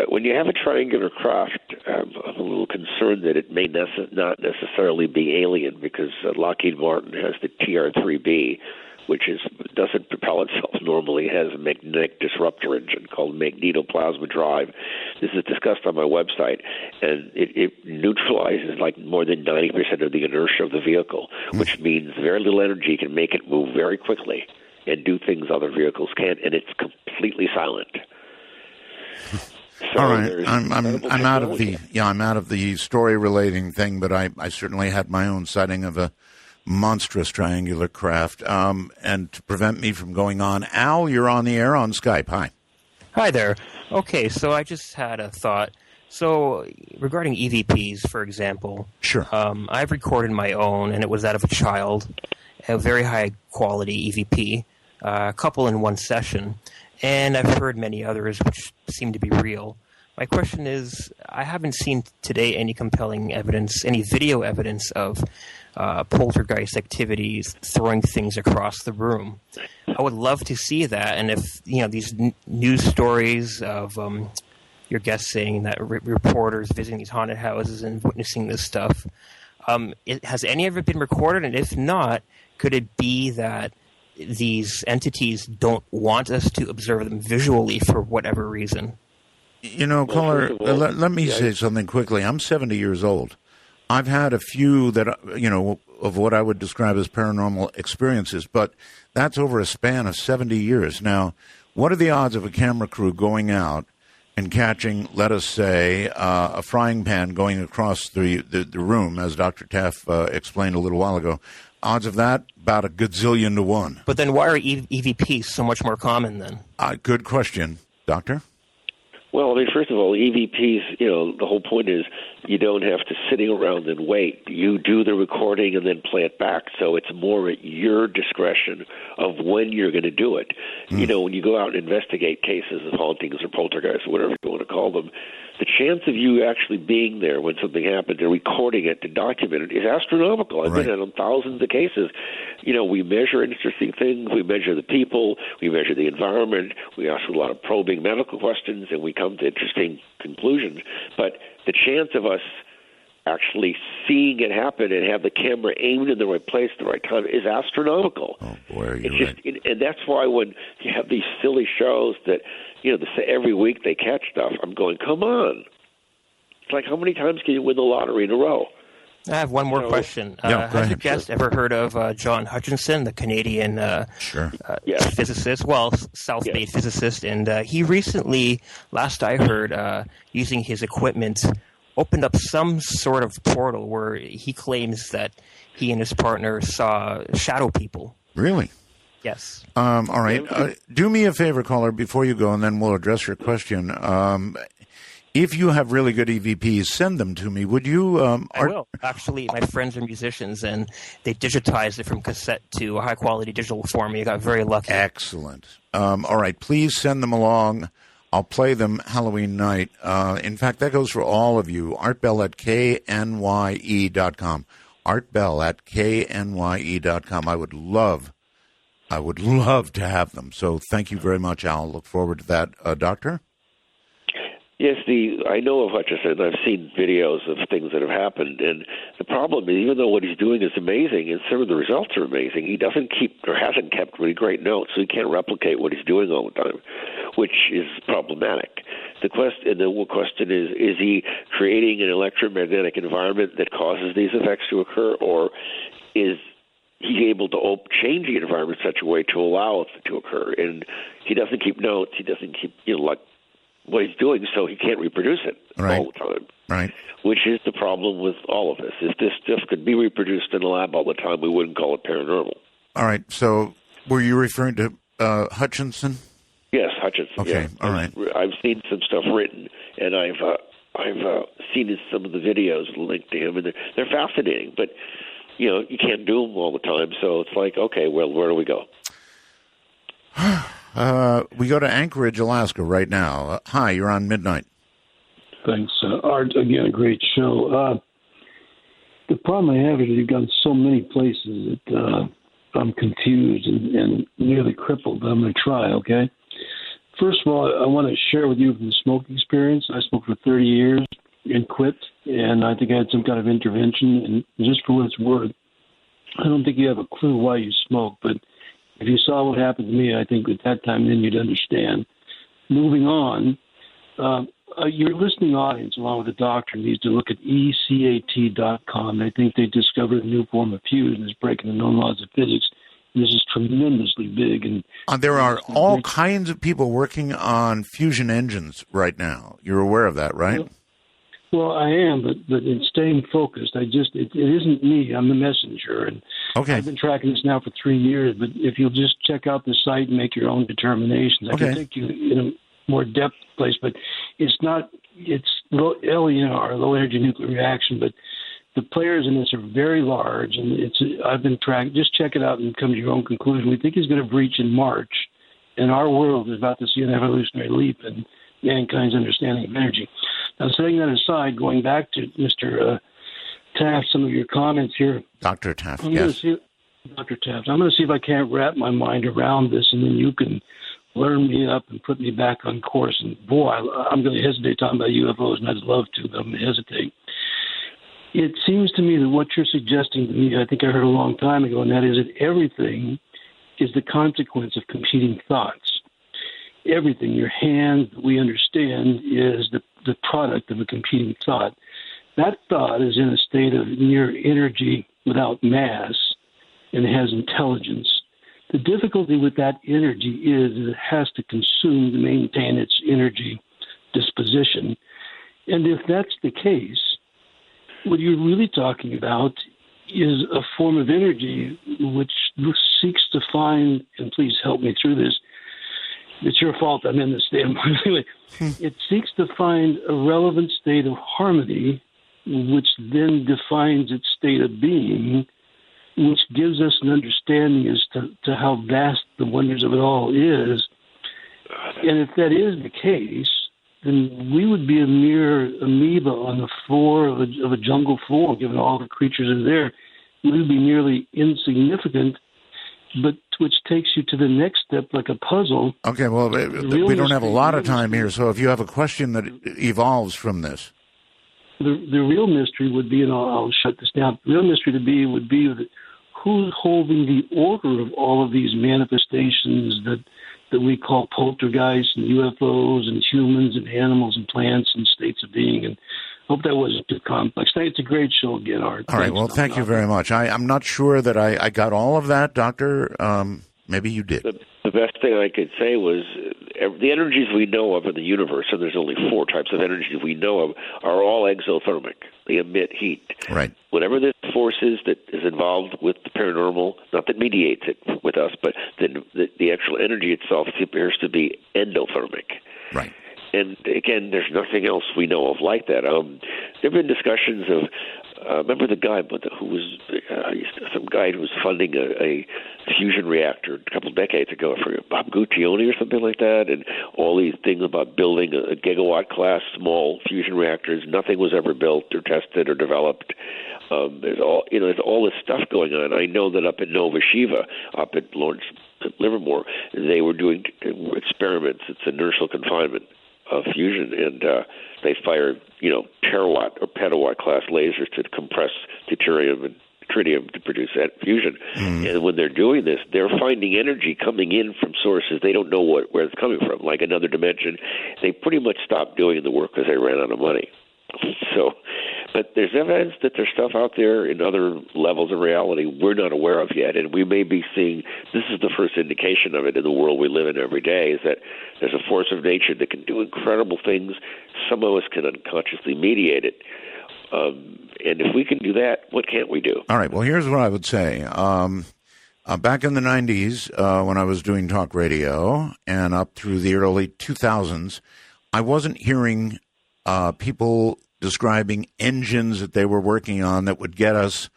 when you have a triangular craft, I'm a little concerned that it may not necessarily be alien because Lockheed Martin has the TR-3B, which doesn't propel itself normally. It has a magnetic disruptor engine called magnetoplasma drive. This is discussed on my website, and it neutralizes like more than 90% of the inertia of the vehicle, which means very little energy can make it move very quickly and do things other vehicles can't, and it's completely silent. So all right, I'm out of the story relating thing, but I certainly had my own sighting of a monstrous triangular craft. And to prevent me from going on, Al, you're on the air on Skype. Hi. Hi there. Okay, so I just had a thought. So, regarding EVPs, for example, Sure. I've recorded my own, and it was that of a child, a very high-quality EVP, a couple in one session, and I've heard many others which seem to be real. My question is, I haven't seen today any compelling evidence, any video evidence of poltergeist activities throwing things across the room. I would love to see that, and if these news stories of your guests saying that reporters visiting these haunted houses and witnessing this stuff, has any of it been recorded? And if not, could it be that these entities don't want us to observe them visually for whatever reason? Caller, let me say something quickly. I'm 70 years old. I've had a few that, of what I would describe as paranormal experiences, but that's over a span of 70 years. Now, what are the odds of a camera crew going out and catching, let us say, a frying pan going across the room, as Dr. Taff explained a little while ago? Odds of that, about a gazillion to one. But then why are EVPs so much more common then? Good question. Doctor? Well, first of all, EVPs, the whole point is you don't have to sitting around and wait. You do the recording and then play it back. So it's more at your discretion of when you're going to do it. When you go out and investigate cases of hauntings or poltergeists or whatever you want to call them, the chance of you actually being there when something happened and recording it to document it is astronomical. I've been on thousands of cases. We measure interesting things. We measure the people. We measure the environment. We ask a lot of probing medical questions, and we come to interesting conclusions. But the chance of us actually seeing it happen and have the camera aimed in the right place at the right time is astronomical. Oh, boy, you're right. And that's why when you have these silly shows that, every week they catch stuff, I'm going, come on. It's like, how many times can you win the lottery in a row? I have one more question. Has your guest ever heard of John Hutchinson, the Canadian physicist, South Bay physicist? And he recently, last I heard, using his equipment, opened up some sort of portal where he claims that he and his partner saw shadow people. Really? Yes. All right. Do me a favor, caller, before you go, and then we'll address your question. If you have really good EVPs, send them to me. Would you? I will. Actually, my friends are musicians, and they digitized it from cassette to a high-quality digital form. You got very lucky. Excellent. All right. Please send them along. I'll play them Halloween night. In fact, that goes for all of you. artbell@knye.com. artbell@knye.com. I would love to have them. So thank you very much, Al. Look forward to that. Doctor? Yes, I know of Hutchison. I've seen videos of things that have happened, and the problem is, even though what he's doing is amazing, and some of the results are amazing, he doesn't keep or hasn't kept really great notes, so he can't replicate what he's doing all the time, which is problematic. The question is he creating an electromagnetic environment that causes these effects to occur, or is he able to change the environment in such a way to allow it to occur? And he doesn't keep notes. He doesn't keep what he's doing, so he can't reproduce it all the time. Right. Which is the problem with all of this. If this stuff could be reproduced in a lab all the time, we wouldn't call it paranormal. All right. So were you referring to Hutchinson? Yes, Hutchinson. Okay. Yeah. All right. I've seen some stuff written, and I've seen some of the videos linked to him, and they're fascinating. But you can't do them all the time, so it's like, okay, well, where do we go? We go to Anchorage, Alaska right now. Hi, you're on Midnight. Thanks, Art. Again, a great show. The problem I have is you've gone so many places that I'm confused and nearly crippled. I'm going to try, okay? First of all, I want to share with you from the smoking experience. I smoked for 30 years and quit, and I think I had some kind of intervention. And just for what it's worth, I don't think you have a clue why you smoke, but if you saw what happened to me, I think at that time then you'd understand. Moving on, your listening audience, along with the doctor, needs to look at ecat.com. I think they discovered a new form of fusion that's breaking the known laws of physics. And this is tremendously big. And there are all kinds of people working on fusion engines right now. You're aware of that, right? Well, I am, but in staying focused, it isn't me. I'm the messenger, and I've been tracking this now for 3 years. But if you'll just check out the site and make your own determinations, I can take you in a more depth place. But it's not it's low LENR, low energy nuclear reaction, but the players in this are very large, and I've been tracking. Just check it out and come to your own conclusion. We think he's going to breach in March, and our world is about to see an evolutionary leap in mankind's understanding of energy. Now, setting that aside, going back to Mr. Taff, some of your comments here. Dr. Taff, yes. Dr. Taff, I'm going to see if I can't wrap my mind around this, and then you can learn me up and put me back on course. And, boy, I'm going to hesitate talking about UFOs, and I'd love to, but I'm going to hesitate. It seems to me that what you're suggesting to me, I think I heard a long time ago, and that is that everything is the consequence of competing thoughts. Everything, your hand, we understand, is the product of a competing thought. That thought is in a state of near energy without mass and has intelligence. The difficulty with that energy is that it has to consume to maintain its energy disposition. And if that's the case, what you're really talking about is a form of energy which seeks to find, and please help me through this, it's your fault I'm in this state of mind. Anyway, it seeks to find a relevant state of harmony, which then defines its state of being, which gives us an understanding as to how vast the wonders of it all is. And if that is the case, then we would be a mere amoeba on the floor of a jungle floor, given all the creatures that are there. We would be nearly insignificant, but which takes you to the next step like a puzzle. Okay, well, we don't have a lot of time here, so if you have a question that evolves from this. The real mystery would be, and I'll shut this down, the real mystery would be that who's holding the order of all of these manifestations that we call poltergeists and UFOs and humans and animals and plants and states of being. And I hope that wasn't too complex. It's a great show again, Art. All right, well, thank you very much. I'm not sure that I got all of that, Doctor. Maybe you did. The best thing I could say was the energies we know of in the universe, and there's only 4 types of energies we know of, are all exothermic. They emit heat. Right. Whatever the force is that is involved with the paranormal, not that mediates it with us, but the actual energy itself appears to be endothermic. Right. And again, there's nothing else we know of like that. There have been discussions of, remember the guy who was some guy who was funding a fusion reactor a couple of decades ago, I forget, Bob Guccione or something like that, and all these things about building a gigawatt class small fusion reactors. Nothing was ever built or tested or developed. There's all this stuff going on. I know that up at Nova Shiva, up at Lawrence Livermore, they were doing experiments. It's inertial confinement of fusion, and they fired, terawatt or petawatt class lasers to compress deuterium and tritium to produce that fusion. And when they're doing this, they're finding energy coming in from sources they don't know where it's coming from, like another dimension. They pretty much stopped doing the work because they ran out of money. So, but there's evidence that there's stuff out there in other levels of reality we're not aware of yet, and we may be seeing, this is the first indication of it in the world we live in every day, is that there's a force of nature that can do incredible things. Some of us can unconsciously mediate it. And if we can do that, what can't we do? All right, well, here's what I would say. Back in the 90s, when I was doing talk radio, and up through the early 2000s, I wasn't hearing people describing engines that they were working on that would get us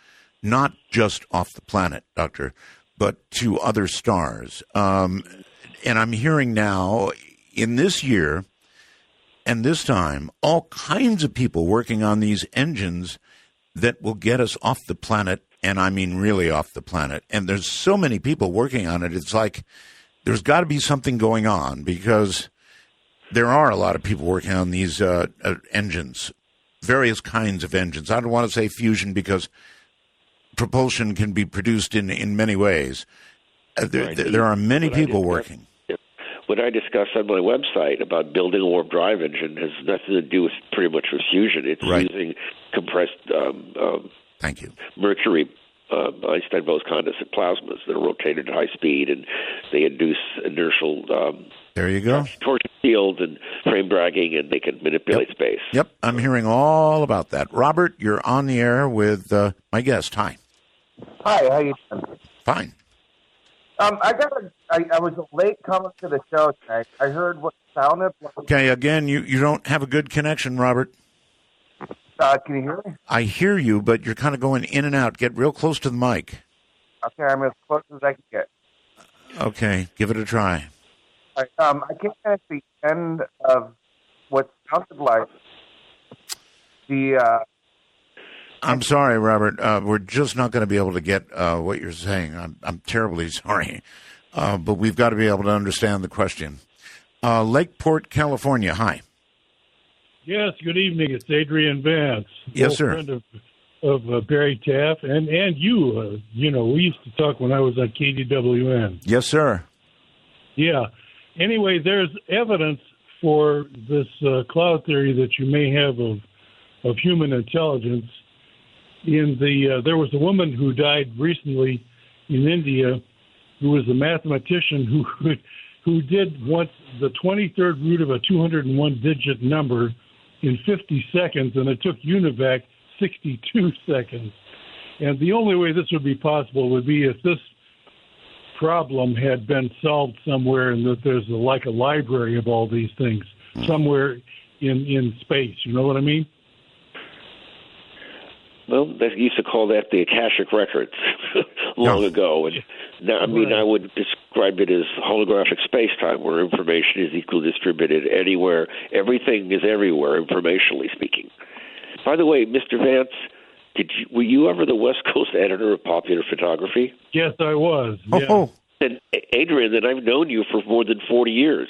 not just off the planet, Doctor, but to other stars. And I'm hearing now, in this year and this time, all kinds of people working on these engines that will get us off the planet, and I mean really off the planet. And there's so many people working on it, it's like there's got to be something going on, because there are a lot of people working on these engines, various kinds of engines. I don't want to say fusion because propulsion can be produced in many ways. There are many people working. What I discussed on my website about building a warp drive engine has nothing to do with pretty much with fusion. It's using compressed Thank you. mercury Einstein Bose-condensate plasmas that are rotated at high speed, and they induce inertial there you go. torsion fields and frame dragging, and they can manipulate space. Yep, I'm hearing all about that. Robert, you're on the air with my guest. Hi. Hi, how you doing? Fine. I was late coming to the show tonight. I heard what sounded like. Okay, again, you don't have a good connection, Robert. Can you hear me? I hear you, but you're kind of going in and out. Get real close to the mic. Okay, I'm as close as I can get. Okay, give it a try. All right, I came at the end of what sounded like the. I'm sorry, Robert. We're just not going to be able to get what you're saying. I'm terribly sorry, but we've got to be able to understand the question. Lakeport, California. Hi. Yes, good evening. It's Adrian Vance. Yes, sir. Friend of Barry Taff and you. We used to talk when I was at KDWN. Yes, sir. Yeah. Anyway, there's evidence for this cloud theory that you may have of human intelligence. There was a woman who died recently in India who was a mathematician who did once the 23rd root of a 201-digit number in 50 seconds, and it took UNIVAC 62 seconds. And the only way this would be possible would be if this problem had been solved somewhere and that there's a library of all these things somewhere in space. You know what I mean? Well, they used to call that the Akashic Records long ago. And now, I would describe it as holographic space-time, where information is equally distributed anywhere. Everything is everywhere, informationally speaking. By the way, Mr. Vance, were you ever the West Coast editor of Popular Photography? Yes, I was. Yeah. Oh. And Adrian, then I've known you for more than 40 years.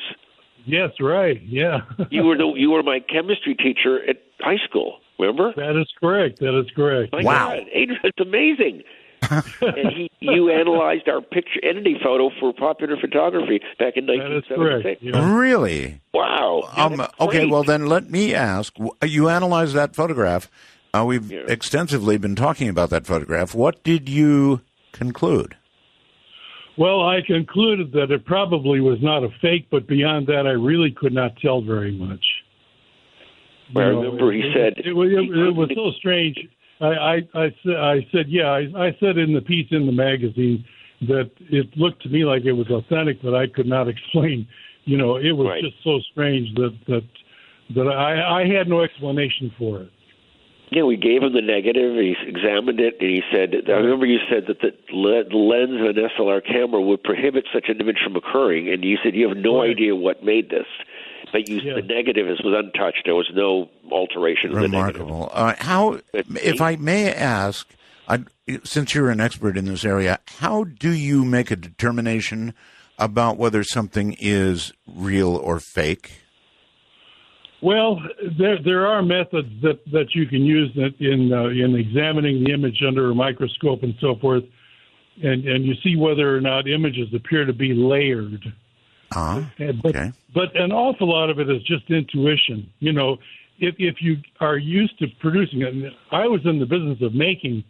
Yes, right. Yeah. You were my chemistry teacher at high school. Remember? That is correct. My wow. God, Adrian, it's amazing. And you analyzed our picture entity photo for Popular Photography back in 1976. That is correct. Yeah. Really? Wow. Okay, well then let me ask. You analyzed that photograph. We've extensively been talking about that photograph. What did you conclude? Well, I concluded that it probably was not a fake, but beyond that, I really could not tell very much. I remember he said it was so strange. I said in the piece in the magazine that it looked to me like it was authentic, but I could not explain. It was just so strange that I had no explanation for it. Yeah, we gave him the negative. He examined it, and he said, I remember you said that the lens of an SLR camera would prohibit such an image from occurring, and you said you have no idea what made this. But the negative was untouched. There was no alteration. Remarkable. How, if I may ask, since you're an expert in this area, how do you make a determination about whether something is real or fake? Well, there are methods that you can use in examining the image under a microscope and so forth, and you see whether or not images appear to be layered. Okay. But an awful lot of it is just intuition. If you are used to producing it, I was in the business of making,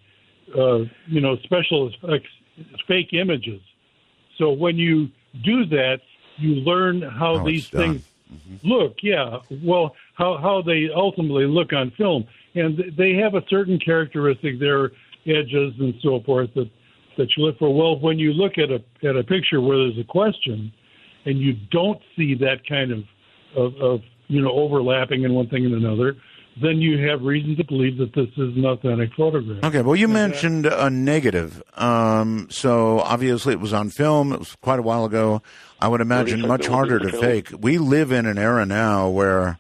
special effects, fake images. So when you do that, you learn how these things look. Yeah. Well, how they ultimately look on film, and they have a certain characteristic, their edges and so forth that you look for. Well, when you look at a picture where there's a question, and you don't see that kind of overlapping in one thing and another, then you have reason to believe that this is an authentic photograph. Okay, well, you mentioned a negative. So obviously it was on film. It was quite a while ago. I would imagine much harder to fake. We live in an era now where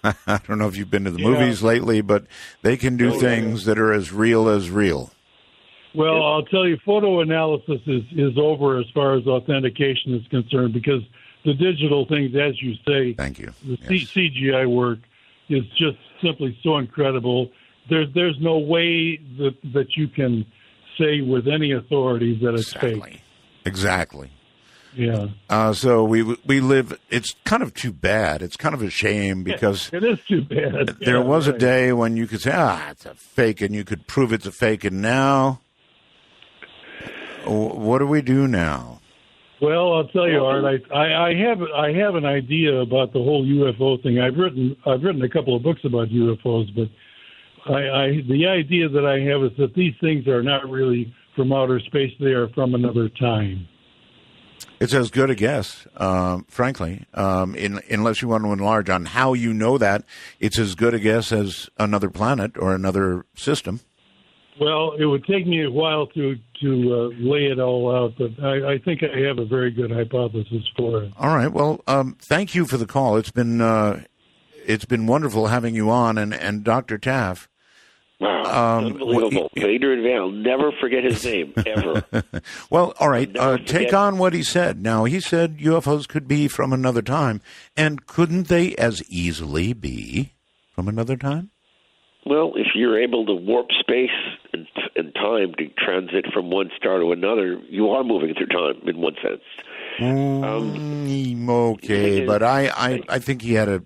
I don't know if you've been to the movies lately, but they can do things that are as real as real. Well, I'll tell you, photo analysis is over as far as authentication is concerned, because the digital things, as you say, thank you, the CGI work is just simply so incredible. There's no way that you can say with any authority that it's fake. Exactly. Yeah. So we live. It's kind of too bad. It's kind of a shame because it is too bad. There was a day when you could say, it's a fake, and you could prove it's a fake, and now. What do we do now? Well, I'll tell you, Art. I have an idea about the whole UFO thing. I've written a couple of books about UFOs, but the idea that I have is that these things are not really from outer space. They are from another time. It's as good a guess, frankly, unless you want to enlarge on how you know that. It's as good a guess as another planet or another system. Well, it would take me a while to lay it all out, but I think I have a very good hypothesis for it. All right. Well, thank you for the call. It's been wonderful having you on, and Dr. Taff. Wow, unbelievable. Adrian Van, I'll never forget his name, ever. Well, all right, take on what he said. Now, he said UFOs could be from another time, and couldn't they as easily be from another time? Well, if you're able to warp space and time to transit from one star to another, you are moving through time in one sense. Okay, but I think he had a...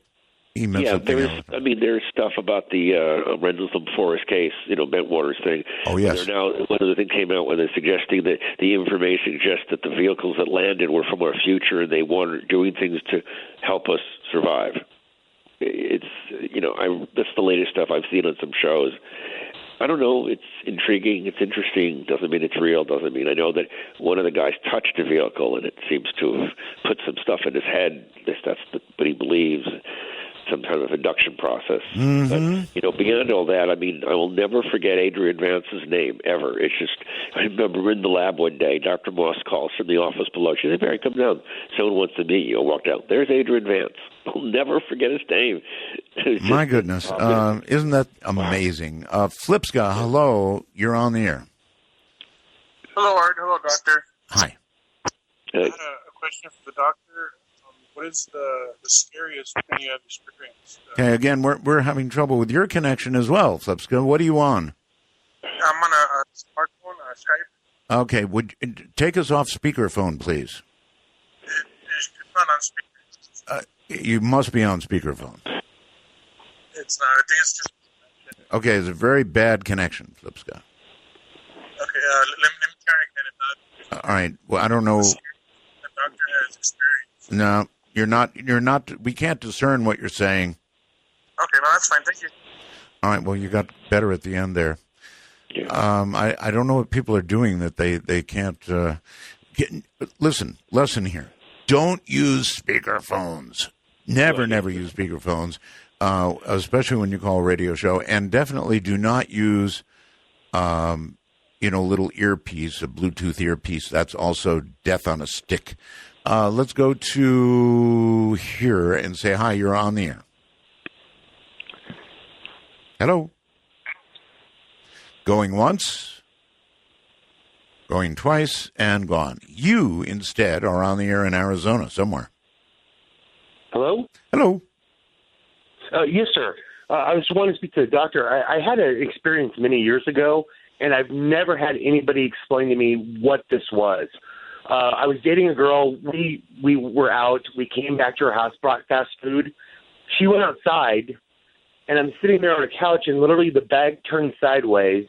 He meant something else. There's stuff about the Rendlesham Forest case, Bentwater's thing. Oh, yes. Now, one of the things came out when they're suggesting that the information suggests that the vehicles that landed were from our future and they were doing things to help us survive. It's, that's the latest stuff I've seen on some shows. I don't know. It's intriguing. It's interesting. Doesn't mean it's real. Doesn't mean I know that one of the guys touched a vehicle and it seems to have put some stuff in his head. That's what he believes. Some kind of induction process. Mm-hmm. But, beyond all that, I will never forget Adrian Vance's name, ever. It's just, I remember in the lab one day, Dr. Moss calls from the office below. She said, Barry, come down. Someone wants to meet you. I walked out. There's Adrian Vance. I'll never forget his name. My goodness. Isn't that amazing? Flipska, hello. You're on the air. Hello, Art. Hello, Doctor. Hi. I had a question for the doctor. What is the scariest thing you have experienced? Okay, again, we're having trouble with your connection as well, Flipska. What are you on? I'm on a smartphone, Skype. Okay, would take us off speakerphone, please. It's not on speaker. You must be on speakerphone. It's not. I think it's just... Okay, it's a very bad connection, Flipska. Okay, let me try again. All right, well, I don't know. The doctor has experience. No. You're not, we can't discern what you're saying. Okay, no, that's fine. Thank you. All right, well, you got better at the end there. I don't know what people are doing that they can't listen, lesson here. Don't use speakerphones. Never use speakerphones, especially when you call a radio show. And definitely do not use, little earpiece, a Bluetooth earpiece. That's also death on a stick. Let's go to here and say hi. You're on the air. Hello. Going once, going twice, and gone. You, instead, are on the air in Arizona somewhere. Hello? Hello. Yes, sir. I was wanting to speak to the doctor. I had an experience many years ago, and I've never had anybody explain to me what this was. I was dating a girl. We were out. We came back to her house, brought fast food. She went outside, and I'm sitting there on a couch, and literally the bag turns sideways.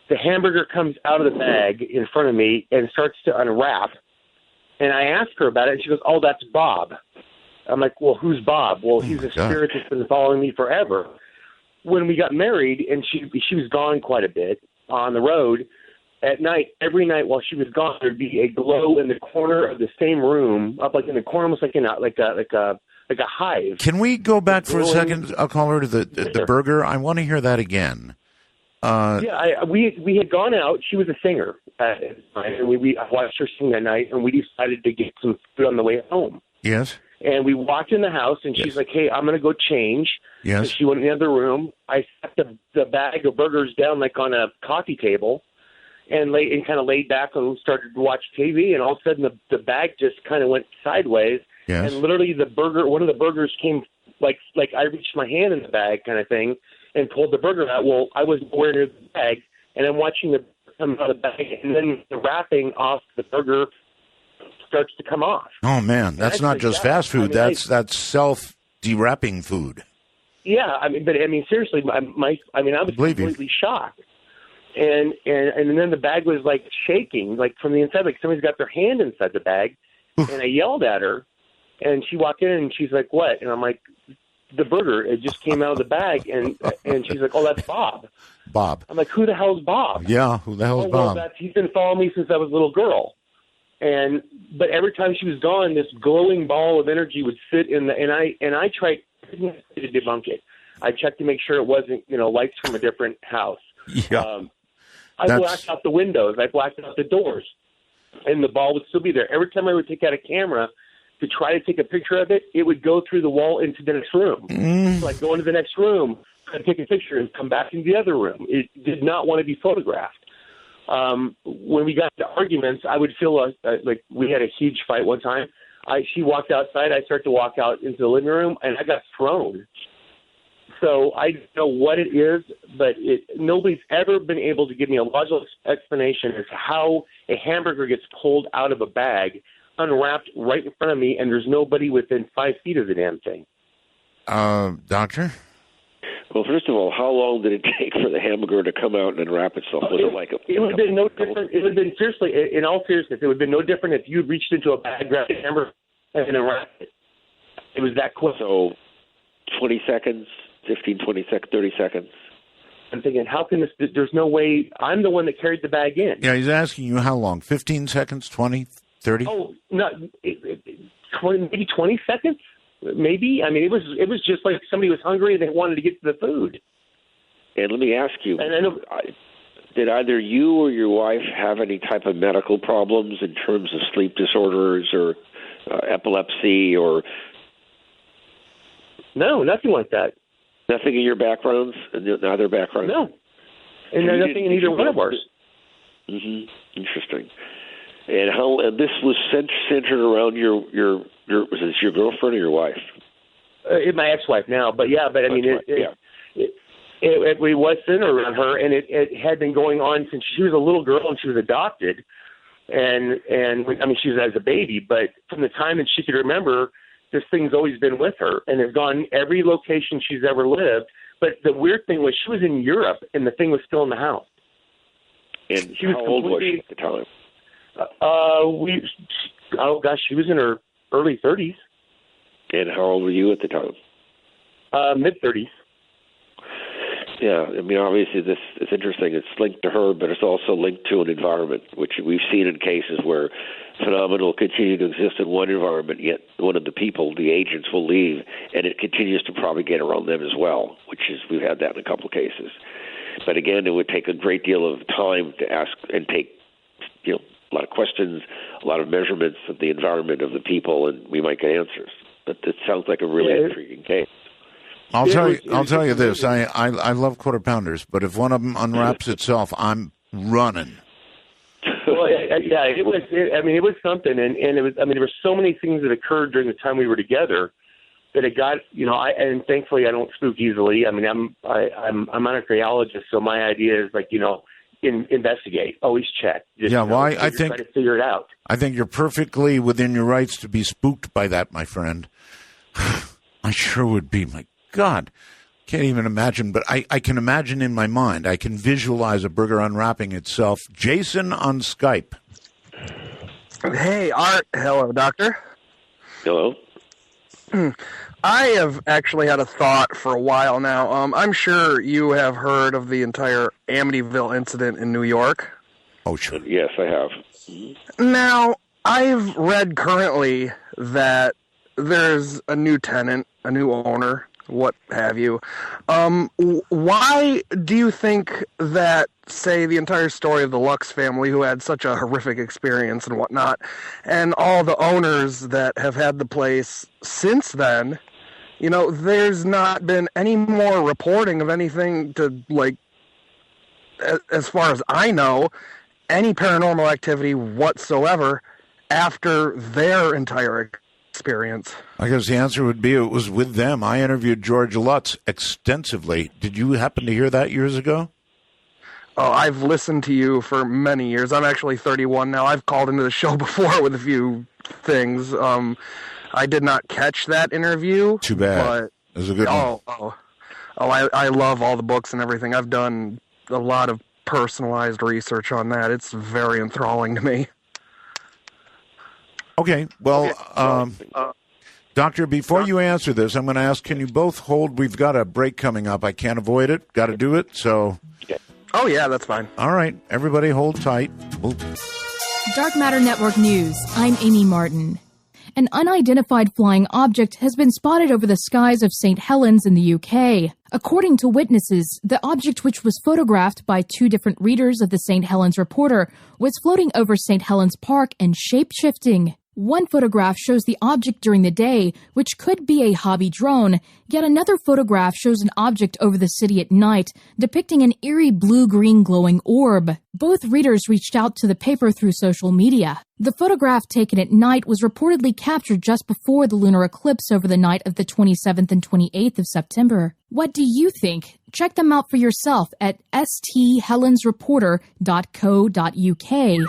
The hamburger comes out of the bag in front of me and starts to unwrap. And I ask her about it, and she goes, "Oh, that's Bob." I'm like, "Well, who's Bob?" "Well, he's a spirit that's been following me forever." When we got married, and she was gone quite a bit on the road, at night, every night while she was gone, there'd be a glow in the corner of the same room, up like in the corner, almost like a hive. Can we go back for a second? I'll call her to the burger. I want to hear that again. We had gone out. She was a singer, and we watched her sing that night, and we decided to get some food on the way home. Yes. And we walked in the house, and she's like, "Hey, I'm going to go change." Yes. So she went in the other room. I set the bag of burgers down like on a coffee table, and kind of laid back and started to watch TV. And all of a sudden, the bag just kind of went sideways. Yes. And literally, one of the burgers came like I reached my hand in the bag, kind of thing, and pulled the burger out. Well, I was nowhere near the bag, and I'm watching the come out of the bag, and then the wrapping off the burger starts to come off. Oh man, that's not just fast food. That's self-dewrapping food. Yeah, seriously, I was completely shocked. And then the bag was like shaking, like from the inside, like somebody's got their hand inside the bag. And I yelled at her, and she walked in and she's like, "What?" And I'm like, the burger. It just came out of the bag, and she's like, "Oh, that's Bob." Bob. I'm like, "Who the hell's Bob?" Yeah, who the hell's Bob? Well, he's been following me since I was a little girl. But every time she was gone, this glowing ball of energy would sit in the, and I tried to debunk it. I checked to make sure it wasn't, lights from a different house. Yeah. I blacked out the windows. I blacked out the doors, and the ball would still be there. Every time I would take out a camera to try to take a picture of it, it would go through the wall into the next room. So I'd go into the next room, try to take a picture, and come back into the other room. It did not want to be photographed. When we got into arguments, I would feel like we had a huge fight one time. She walked outside. I started to walk out into the living room, and I got thrown. So I don't know what it is, but nobody's ever been able to give me a logical explanation as to how a hamburger gets pulled out of a bag, unwrapped right in front of me, and there's nobody within 5 feet of the damn thing. Doctor? Well, first of all, how long did it take for the hamburger to come out and unwrap itself? Was it like it would have been no different. It would have been, seriously, in all seriousness, it would have been no different if you had reached into a bag, grabbed a hamburger, and unwrapped it. It was that quick. So 20 seconds, 15, 20 seconds, 30 seconds. I'm thinking, how can this, there's no way, I'm the one that carried the bag in. Yeah, he's asking you how long, 15 seconds, 20, 30? Oh, maybe 20 seconds? Maybe. I mean, it was just like somebody was hungry and they wanted to get to the food. And let me ask you, and I know, did either you or your wife have any type of medical problems in terms of sleep disorders or epilepsy or? No, nothing like that. Nothing in your backgrounds, neither background? No. And nothing in either one of ours. Mm-hmm. Interesting. And this was centered around your was this your girlfriend or your wife? My ex-wife now, but I mean, it was centered around her, and it had been going on since she was a little girl and she was adopted, and I mean, she was as a baby, but from the time that she could remember, this thing's always been with her, and has gone every location she's ever lived. But the weird thing was, she was in Europe, and the thing was still in the house. And how old was she at the time? She was in her early 30s. And how old were you at the time? Mid-30s. Yeah, I mean, obviously this is interesting. It's linked to her, but it's also linked to an environment, which we've seen in cases where phenomena will continue to exist in one environment, yet one of the people, the agents, will leave, and it continues to propagate around them as well, we've had that in a couple of cases. But again, it would take a great deal of time to ask and take, a lot of questions, a lot of measurements of the environment of the people, and we might get answers. But it sounds like a really intriguing case. I'll tell you this. I love quarter pounders, but if one of them unwraps itself, I'm running. Well, it was something, and it was. I mean, there were so many things that occurred during the time we were together that it got. And thankfully, I don't spook easily. I mean, I'm a cardiologist, so my idea is investigate, always check. I think try to figure it out. I think you're perfectly within your rights to be spooked by that, my friend. I sure would be. My God, can't even imagine, but I can imagine in my mind. I can visualize a burger unwrapping itself. Jason on Skype. Hey, Art. Hello, Doctor. Hello. I have actually had a thought for a while now. I'm sure you have heard of the entire Amityville incident in New York. Oh, sure. Yes, I have. Now, I've read currently that there's a new tenant, a new owner, what have you. Why do you think that, say, the entire story of the Lux family, who had such a horrific experience and whatnot, and all the owners that have had the place since then, there's not been any more reporting of anything to, as far as I know, any paranormal activity whatsoever after their entire experience? I guess the answer would be it was with them. I interviewed George Lutz extensively. Did you happen to hear that years ago? Oh, I've listened to you for many years. I'm actually 31 now. I've called into the show before with a few things. I did not catch that interview. Too bad. But, it was a good one. I love all the books and everything. I've done a lot of personalized research on that. It's very enthralling to me. Okay, well, Doctor, before you answer this, I'm going to ask, can you both hold? We've got a break coming up. I can't avoid it. Got to do it. So. Oh, yeah, that's fine. All right. Everybody hold tight. Dark Matter Network News. I'm Amy Martin. An unidentified flying object has been spotted over the skies of St. Helens in the UK. According to witnesses, the object, which was photographed by two different readers of the St. Helens Reporter, was floating over St. Helens Park and shape-shifting. One photograph shows the object during the day, which could be a hobby drone, yet another photograph shows an object over the city at night, depicting an eerie blue-green glowing orb. Both readers reached out to the paper through social media. The photograph taken at night was reportedly captured just before the lunar eclipse over the night of the 27th and 28th of September. What do you think? Check them out for yourself at sthelensreporter.co.uk.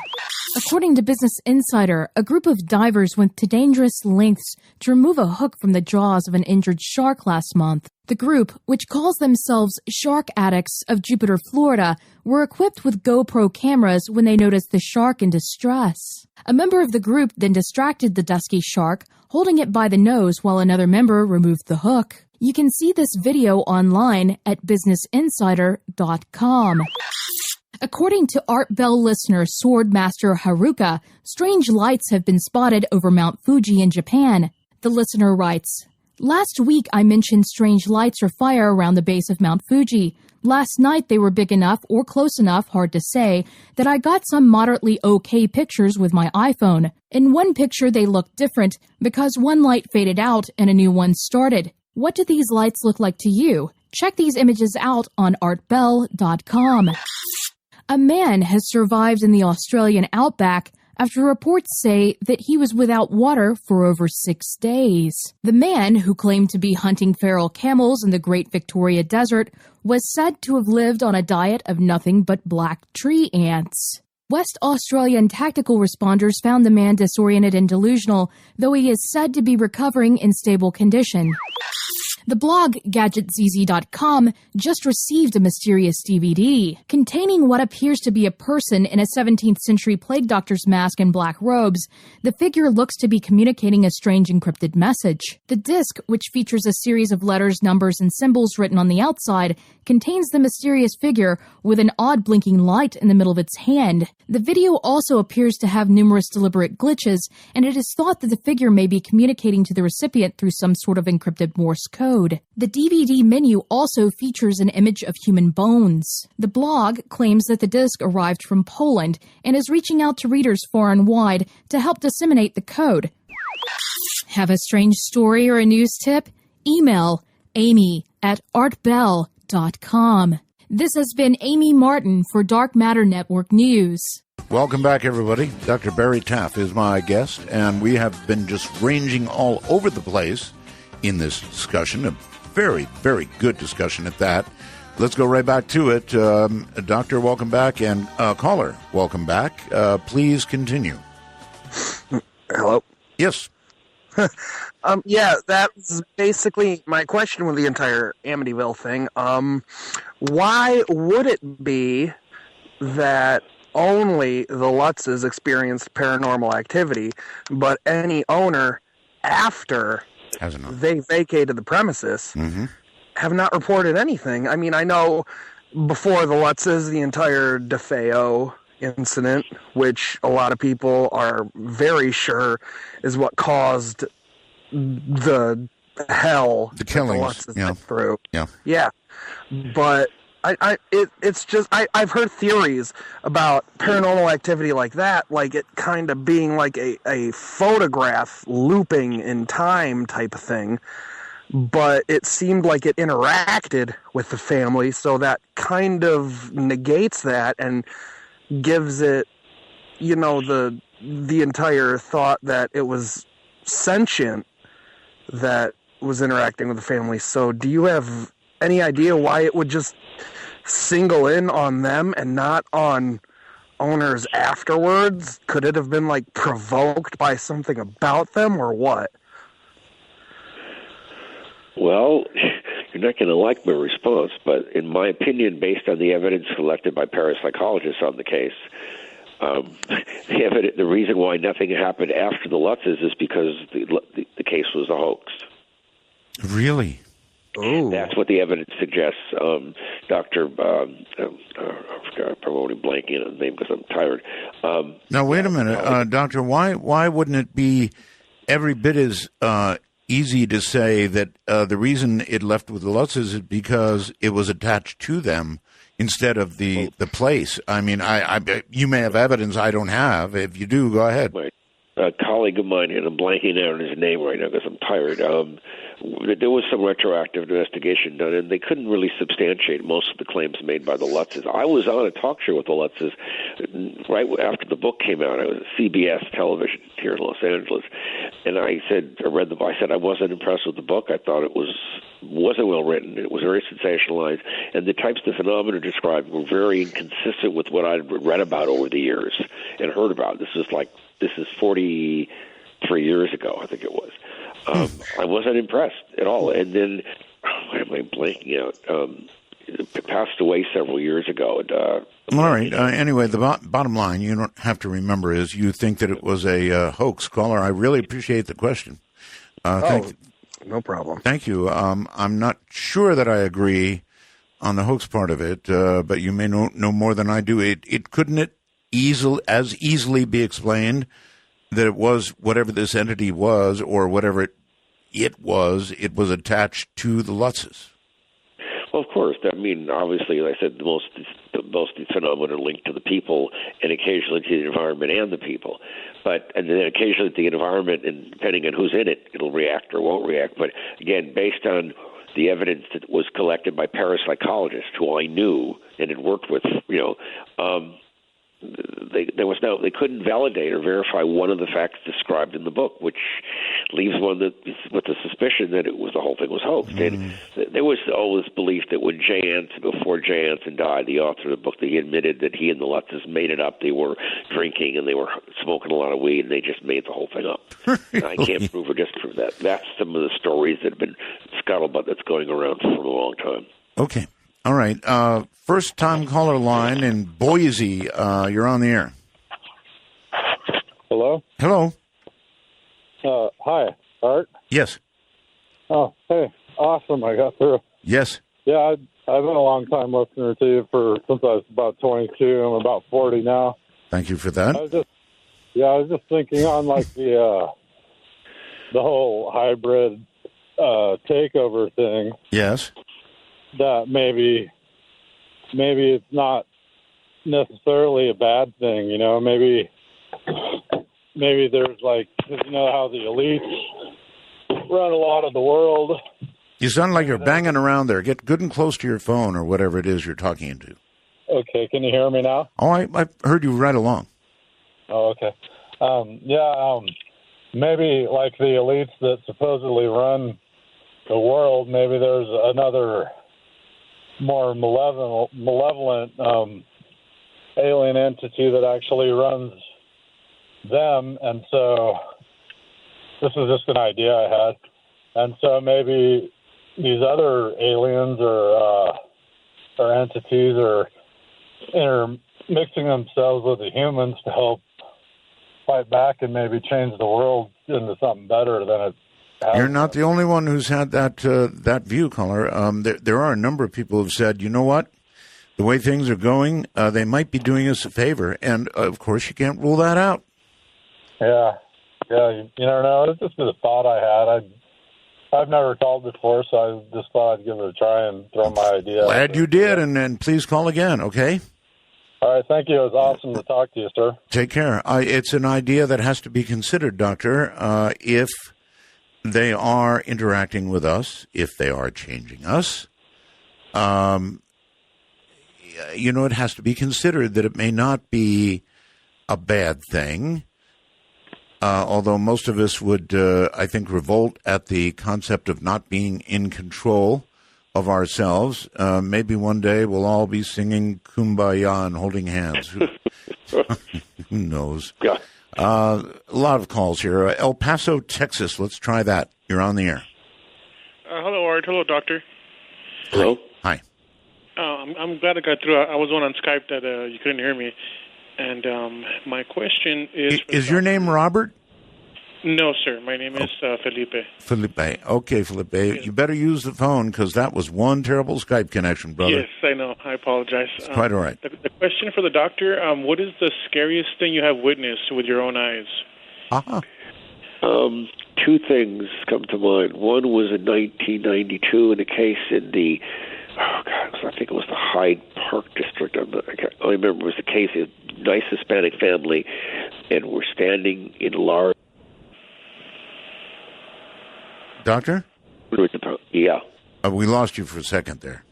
According to Business Insider, a group of divers went to dangerous lengths to remove a hook from the jaws of an injured shark last month. The group, which calls themselves Shark Addicts of Jupiter, Florida, were equipped with GoPro cameras when they noticed the shark in distress. A member of the group then distracted the dusky shark, holding it by the nose while another member removed the hook. You can see this video online at businessinsider.com. According to Art Bell listener Swordmaster Haruka, strange lights have been spotted over Mount Fuji in Japan. The listener writes, "Last week I mentioned strange lights or fire around the base of Mount Fuji. Last night they were big enough or close enough, hard to say, that I got some moderately okay pictures with my iPhone. In one picture they looked different because one light faded out and a new one started. What do these lights look like to you? Check these images out on artbell.com. A man has survived in the Australian outback after reports say that he was without water for over 6 days. The man, who claimed to be hunting feral camels in the Great Victoria Desert, was said to have lived on a diet of nothing but black tree ants. West Australian tactical responders found the man disoriented and delusional, though he is said to be recovering in stable condition. The blog GadgetZZ.com just received a mysterious DVD containing what appears to be a person in a 17th century plague doctor's mask and black robes. The figure looks to be communicating a strange encrypted message. The disc, which features a series of letters, numbers, and symbols written on the outside, contains the mysterious figure with an odd blinking light in the middle of its hand. The video also appears to have numerous deliberate glitches, and it is thought that the figure may be communicating to the recipient through some sort of encrypted Morse code. The DVD menu also features an image of human bones. The blog claims that the disc arrived from Poland and is reaching out to readers far and wide to help disseminate the code. Have a strange story or a news tip? Email amy@artbell.com. This has been Amy Martin for Dark Matter Network News. Welcome back, everybody. Dr. Barry Taff is my guest, and we have been just ranging all over the place in this discussion, a very, very good discussion at that. Let's go right back to it. Doctor, welcome back, and caller, welcome back. Please continue. Hello? Yes. Yeah, that's basically my question with the entire Amityville thing. Why would it be that only the Lutzes experienced paranormal activity, but any owner after they vacated the premises have not reported anything? I mean, I know before the Lutzes, the entire DeFeo incident, which a lot of people are very sure is what caused the hell the killings the Lutzes went through. Yeah. But it's just I've heard theories about paranormal activity like that, like it kind of being like a photograph looping in time type of thing. But it seemed like it interacted with the family, so that kind of negates that and gives it, you know, the entire thought that it was sentient that was interacting with the family. So do you have any idea why it would just single in on them and not on owners afterwards? Could it have been like provoked by something about them or what? Well, you're not going to like my response, but in my opinion, based on the evidence collected by parapsychologists on the case, the reason why nothing happened after the Lutzes is because the case was a hoax. Really? Oh, That's what the evidence suggests. Dr. I forgot, I'm probably blanking on the name because I'm tired. Now, wait a minute, Doctor. Why wouldn't it be every bit as easy to say that the reason it left with the Lutzes is because it was attached to them instead of the place? I mean, you may have evidence I don't have. If you do, go ahead. Right. A colleague of mine, and I'm blanking out on his name right now because I'm tired. There was some retroactive investigation done, and they couldn't really substantiate most of the claims made by the Lutzes. I was on a talk show with the Lutzes right after the book came out. I was at CBS television here in Los Angeles, and I read the book. I said I wasn't impressed with the book. I thought it wasn't well written. It was very sensationalized, and the types of phenomena described were very inconsistent with what I'd read about over the years and heard about. This is 43 years ago, I think it was. I wasn't impressed at all. And then, why am I blanking out? It passed away several years ago. All right. Anyway, the bottom line, you don't have to remember, is you think that it was a hoax. Caller, I really appreciate the question. No problem. Thank you. I'm not sure that I agree on the hoax part of it, but you may know more than I do. Couldn't it easily be explained that it was whatever this entity was, or whatever it was attached to the Lutzes? Well, of course. I mean, obviously, like I said, most of these phenomena are linked to the people, and occasionally to the environment and the people. And then occasionally the environment, and depending on who's in it, it'll react or won't react. But again, based on the evidence that was collected by parapsychologists who I knew and had worked with, they couldn't validate or verify one of the facts described in the book, which leaves one with the suspicion that the whole thing was hoaxed. And there was always belief that when before Jay Anson died, the author of the book, he admitted that he and the Lutzes made it up. They were drinking and they were smoking a lot of weed, and they just made the whole thing up. And I can't prove or disprove that. That's some of the stories that have been scuttlebutt that's going around for a long time. Okay. All right. First time caller line in Boise. You're on the air. Hello? Hello. Hi, Art? Yes. Oh, hey. Awesome. I got through. Yes. Yeah, I've been a long time listener to you since I was about 22. I'm about 40 now. Thank you for that. I was just thinking on like the whole hybrid takeover thing. Yes. That maybe it's not necessarily a bad thing, maybe there's cause you know how the elites run a lot of the world. You sound like you're banging around there. Get good and close to your phone or whatever it is you're talking into. Okay, can you hear me now? Oh, I heard you right along. Oh, okay. Maybe like the elites that supposedly run the world, maybe there's another more malevolent alien entity that actually runs them, and so this is just an idea I had, and so maybe these other aliens or entities are intermixing themselves with the humans to help fight back and maybe change the world into something better than it. You're not the only one who's had that view, caller. There are a number of people who've said, you know what, the way things are going, they might be doing us a favor, and of course you can't rule that out. Yeah, you never know. It's just a thought I had. I've never called before, so I just thought I'd give it a try and throw my idea. Glad you did, and please call again, okay? All right, thank you. It was awesome to talk to you, sir. Take care. It's an idea that has to be considered, Doctor, if they are interacting with us, if they are changing us. It has to be considered that it may not be a bad thing, although most of us would, I think, revolt at the concept of not being in control of ourselves. Maybe one day we'll all be singing Kumbaya and holding hands. Who knows? Yeah. A lot of calls here. El Paso, Texas. Let's try that. You're on the air. Hello, Art. Hello, Doctor. Hello. Hi. I'm glad I got through. I was on Skype that you couldn't hear me. And my question is... Is your name Robert? No, sir. My name is Felipe. Felipe. Okay, Felipe. Yes. You better use the phone because that was one terrible Skype connection, brother. Yes, I know. I apologize. It's quite all right. The question for the doctor, what is the scariest thing you have witnessed with your own eyes? Uh-huh. Two things come to mind. One was in 1992 in a case in the, I think it was the Hyde Park district. I remember it was the case of a nice Hispanic family, and we're standing in large. Doctor? Yeah. We lost you for a second there.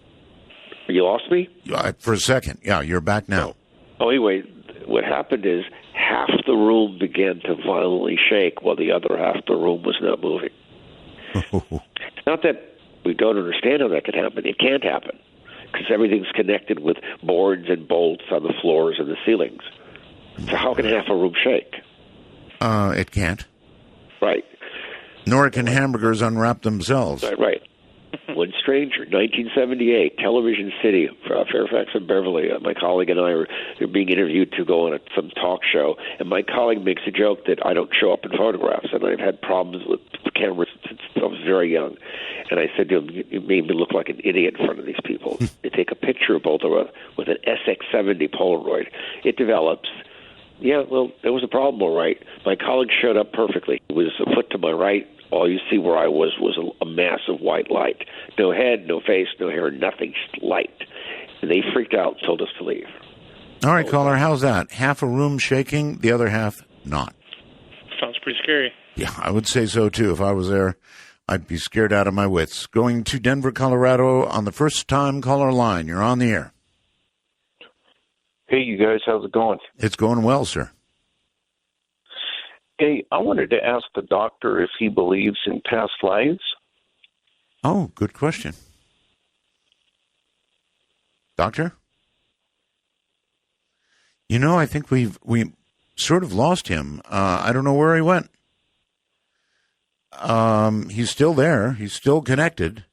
You lost me? For a second. Yeah, you're back now. Oh, anyway, what happened is half the room began to violently shake while the other half of the room was not moving. Not that we don't understand how that can happen. It can't happen because everything's connected with boards and bolts on the floors and the ceilings. So how can half a room shake? It can't. Right. Nor can hamburgers unwrap themselves. Right. One stranger, 1978, Television City, Fairfax and Beverly. My colleague and I are being interviewed to go on some talk show, and my colleague makes a joke that I don't show up in photographs, and I've had problems with cameras since I was very young. And I said to him, "You made me look like an idiot in front of these people." They take a picture of both of us with an SX70 Polaroid. It develops. Yeah, well, there was a problem, all right. My colleague showed up perfectly. He was a foot to my right. All you see where I was a mass of white light. No head, no face, no hair, nothing, just light. And they freaked out and told us to leave. All right, caller, how's that? Half a room shaking, the other half not. Sounds pretty scary. Yeah, I would say so, too. If I was there, I'd be scared out of my wits. Going to Denver, Colorado on the first-time caller line. You're on the air. Hey, you guys, how's it going? It's going well, sir. Hey, I wanted to ask the doctor if he believes in past lives. Oh, good question. Doctor? You know, I think we sort of lost him. I don't know where he went. He's still there. He's still connected,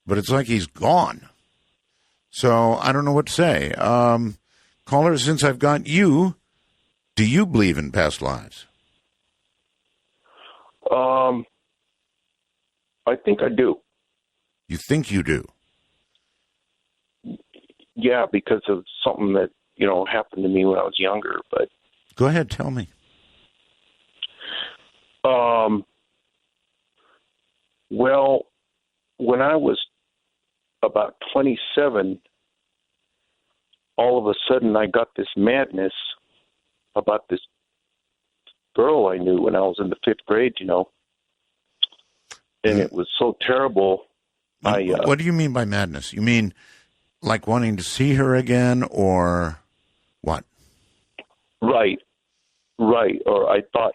but it's like he's gone. So I don't know what to say. Caller, since I've got you, do you believe in past lives? I think I do. You think you do? Yeah, because of something that, happened to me when I was younger, but... Go ahead, tell me. Well, when I was about 27, all of a sudden I got this madness about this girl I knew when I was in the 5th grade, and it was so terrible. What do you mean by madness? You mean like wanting to see her again, or what? Right. Or I thought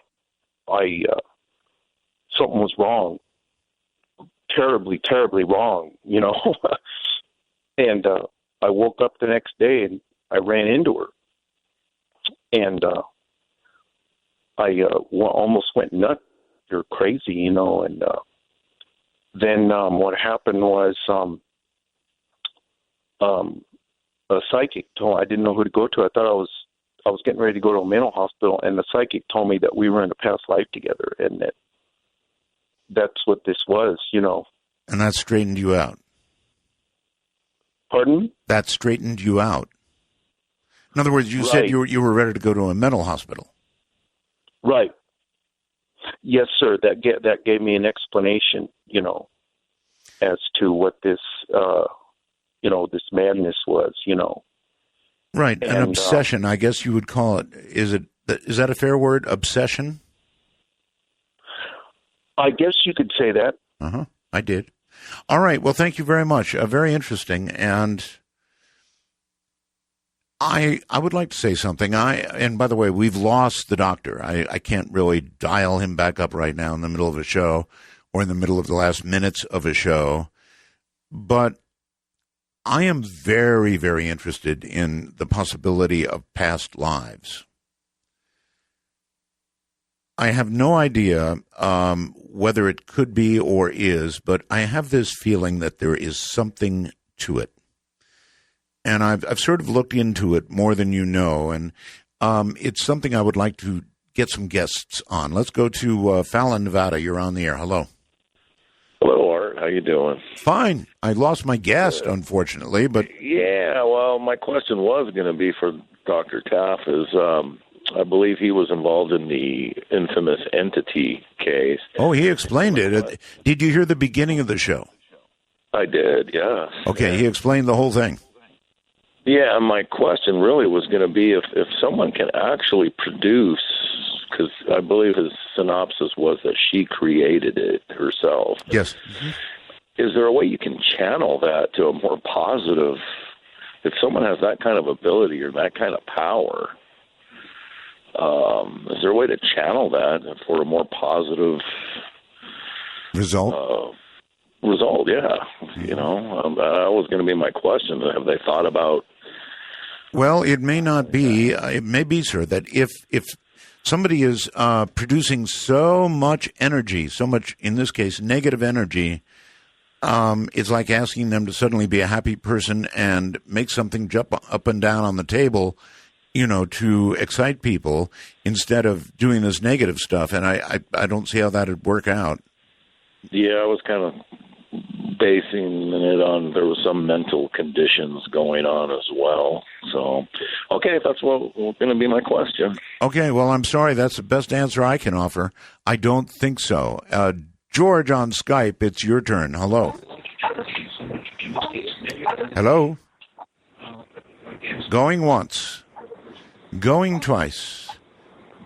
something was wrong, terribly, terribly wrong, And I woke up the next day and I ran into her, and I almost went nuts. You're crazy, and then what happened was a psychic told me, I didn't know who to go to. I thought I was getting ready to go to a mental hospital, and the psychic told me that we were in a past life together, and that's what this was, And that straightened you out. Pardon? That straightened you out. In other words, you said you were ready to go to a mental hospital. Right. Yes, sir. That gave me an explanation, as to what this, this madness was, Right. An obsession, I guess you would call it. Is that a fair word? Obsession? I guess you could say that. Uh-huh. I did. All right. Well, thank you very much. Very interesting. And I would like to say something. And by the way, we've lost the doctor. I can't really dial him back up right now in the middle of a show or in the middle of the last minutes of a show. But I am very, very interested in the possibility of past lives. I have no idea whether it could be or is, but I have this feeling that there is something to it. And I've sort of looked into it more than you know, and it's something I would like to get some guests on. Let's go to Fallon, Nevada. You're on the air. Hello. Hello, Art. How you doing? Fine. I lost my guest, unfortunately, but Yeah, well, my question was going to be for Dr. Taff. I believe he was involved in the infamous entity case. oh, he explained it. Did you hear the beginning of the show? I did, yeah. Okay, he explained the whole thing. Yeah, and my question really was going to be if someone can actually produce, because I believe his synopsis was that she created it herself. Yes. Is there a way you can channel that to a more positive, if someone has that kind of ability or that kind of power, is there a way to channel that for a more positive result? Result, yeah. You know, that was going to be my question. Have they thought about? Well, it may not be. It may be, sir, that if somebody is producing so much energy, so much, in this case, negative energy, it's like asking them to suddenly be a happy person and make something jump up and down on the table, you know, to excite people instead of doing this negative stuff. And I don't see how that would work out. Yeah, I was kind of basing it on there was some mental conditions going on as well. So, okay, that's what going to be my question. Okay, well, I'm sorry. That's the best answer I can offer. I don't think so. George on Skype, it's your turn. Hello. Hello. Going once. Going twice.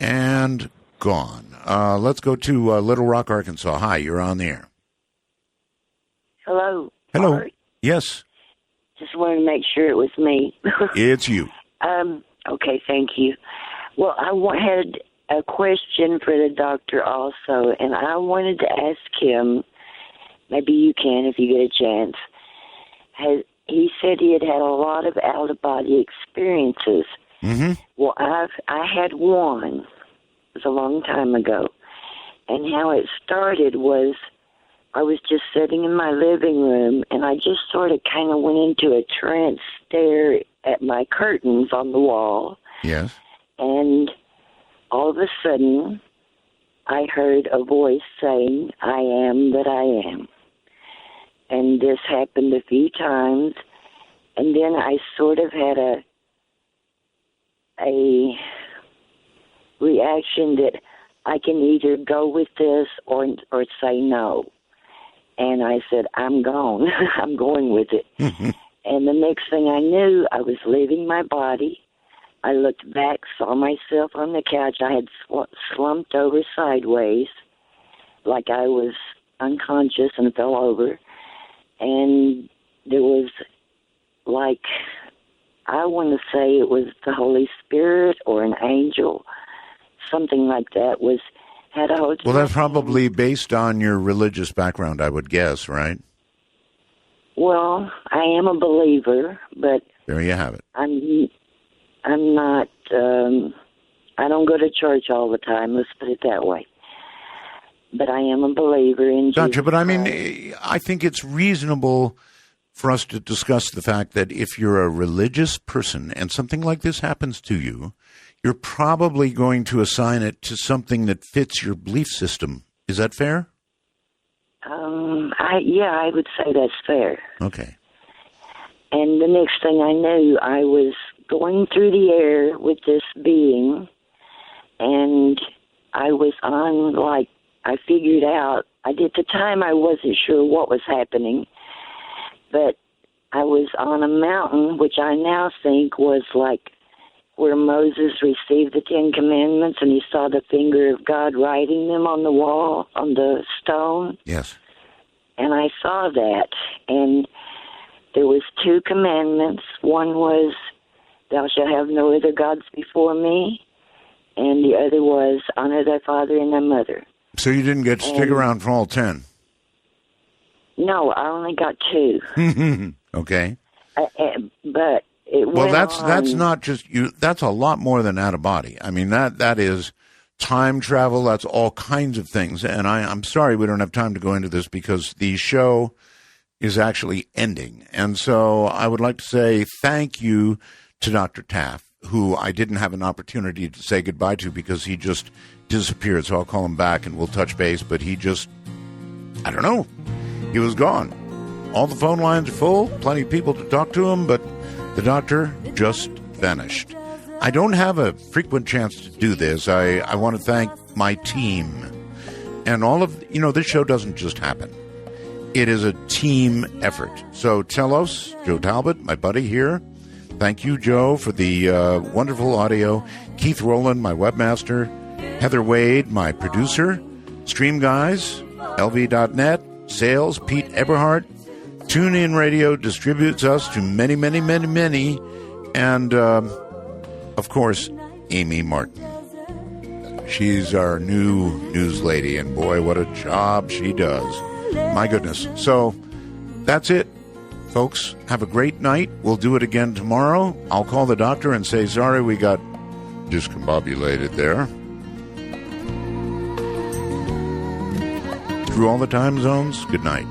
And gone. Let's go to Little Rock, Arkansas. Hi, you're on the air. Hello. Hello. Art. Yes. Just wanted to make sure it was me. It's you. Okay, thank you. Well, had a question for the doctor also, and I wanted to ask him, maybe you can if you get a chance. He said he had a lot of out-of-body experiences. Mm-hmm. Well, I had one. It was a long time ago. And how it started was I was just sitting in my living room, and I just sort of kind of went into a trance stare at my curtains on the wall. Yes. And all of a sudden, I heard a voice saying, I am that I am. And this happened a few times. And then I sort of had a reaction that I can either go with this or say no. And I said, I'm gone. I'm going with it. And the next thing I knew, I was leaving my body. I looked back, saw myself on the couch. I had slumped over sideways like I was unconscious and fell over. And there was like, I want to say it was the Holy Spirit or an angel, something like that, had a hold. Well, that's probably based on your religious background, I would guess, right? Well, I am a believer, but there you have it. I'm not. I don't go to church all the time. Let's put it that way. But I am a believer in Gotcha. Jesus But I mean, Christ. I think it's reasonable for us to discuss the fact that if you're a religious person and something like this happens to you, you're probably going to assign it to something that fits your belief system. Is that fair? I would say that's fair. Okay. And the next thing I knew, I was going through the air with this being, and I was on, like, I figured out, at the time I wasn't sure what was happening, but I was on a mountain, which I now think was like where Moses received the Ten Commandments and he saw the finger of God writing them on the wall, on the stone. Yes. And I saw that, and there was 2 commandments. One was, thou shalt have no other gods before me, and the other was, honor thy father and thy mother. So you didn't get to stick around for all 10? No, I only got 2. Okay. But it went Well, that's on. not just you. That's a lot more than out of body. I mean, that is time travel. That's all kinds of things. And I'm sorry we don't have time to go into this because the show is actually ending. And so I would like to say thank you to Dr. Taff who I didn't have an opportunity to say goodbye to because he just disappeared. So I'll call him back and we'll touch base. But he just, I don't know, he was gone. All the phone lines are full, plenty of people to talk to him, but the doctor just vanished. I don't have a frequent chance to do this. I want to thank my team. And all of, this show doesn't just happen. It is a team effort. So Telos, Joe Talbot, my buddy here. Thank you, Joe, for the wonderful audio. Keith Rowland, my webmaster. Heather Wade, my producer. Stream Guys, LV.net. Sales, Pete Eberhardt. TuneIn Radio distributes us to many, many, many, many. And, of course, Amy Martin. She's our new news lady, and boy, what a job she does. My goodness. So that's it, folks. Have a great night. We'll do it again tomorrow. I'll call the doctor and say, sorry, we got discombobulated there. Through all the time zones, good night.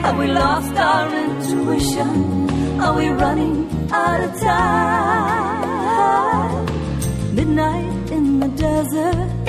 Have we lost our intuition? Are we running out of time? Midnight in the desert.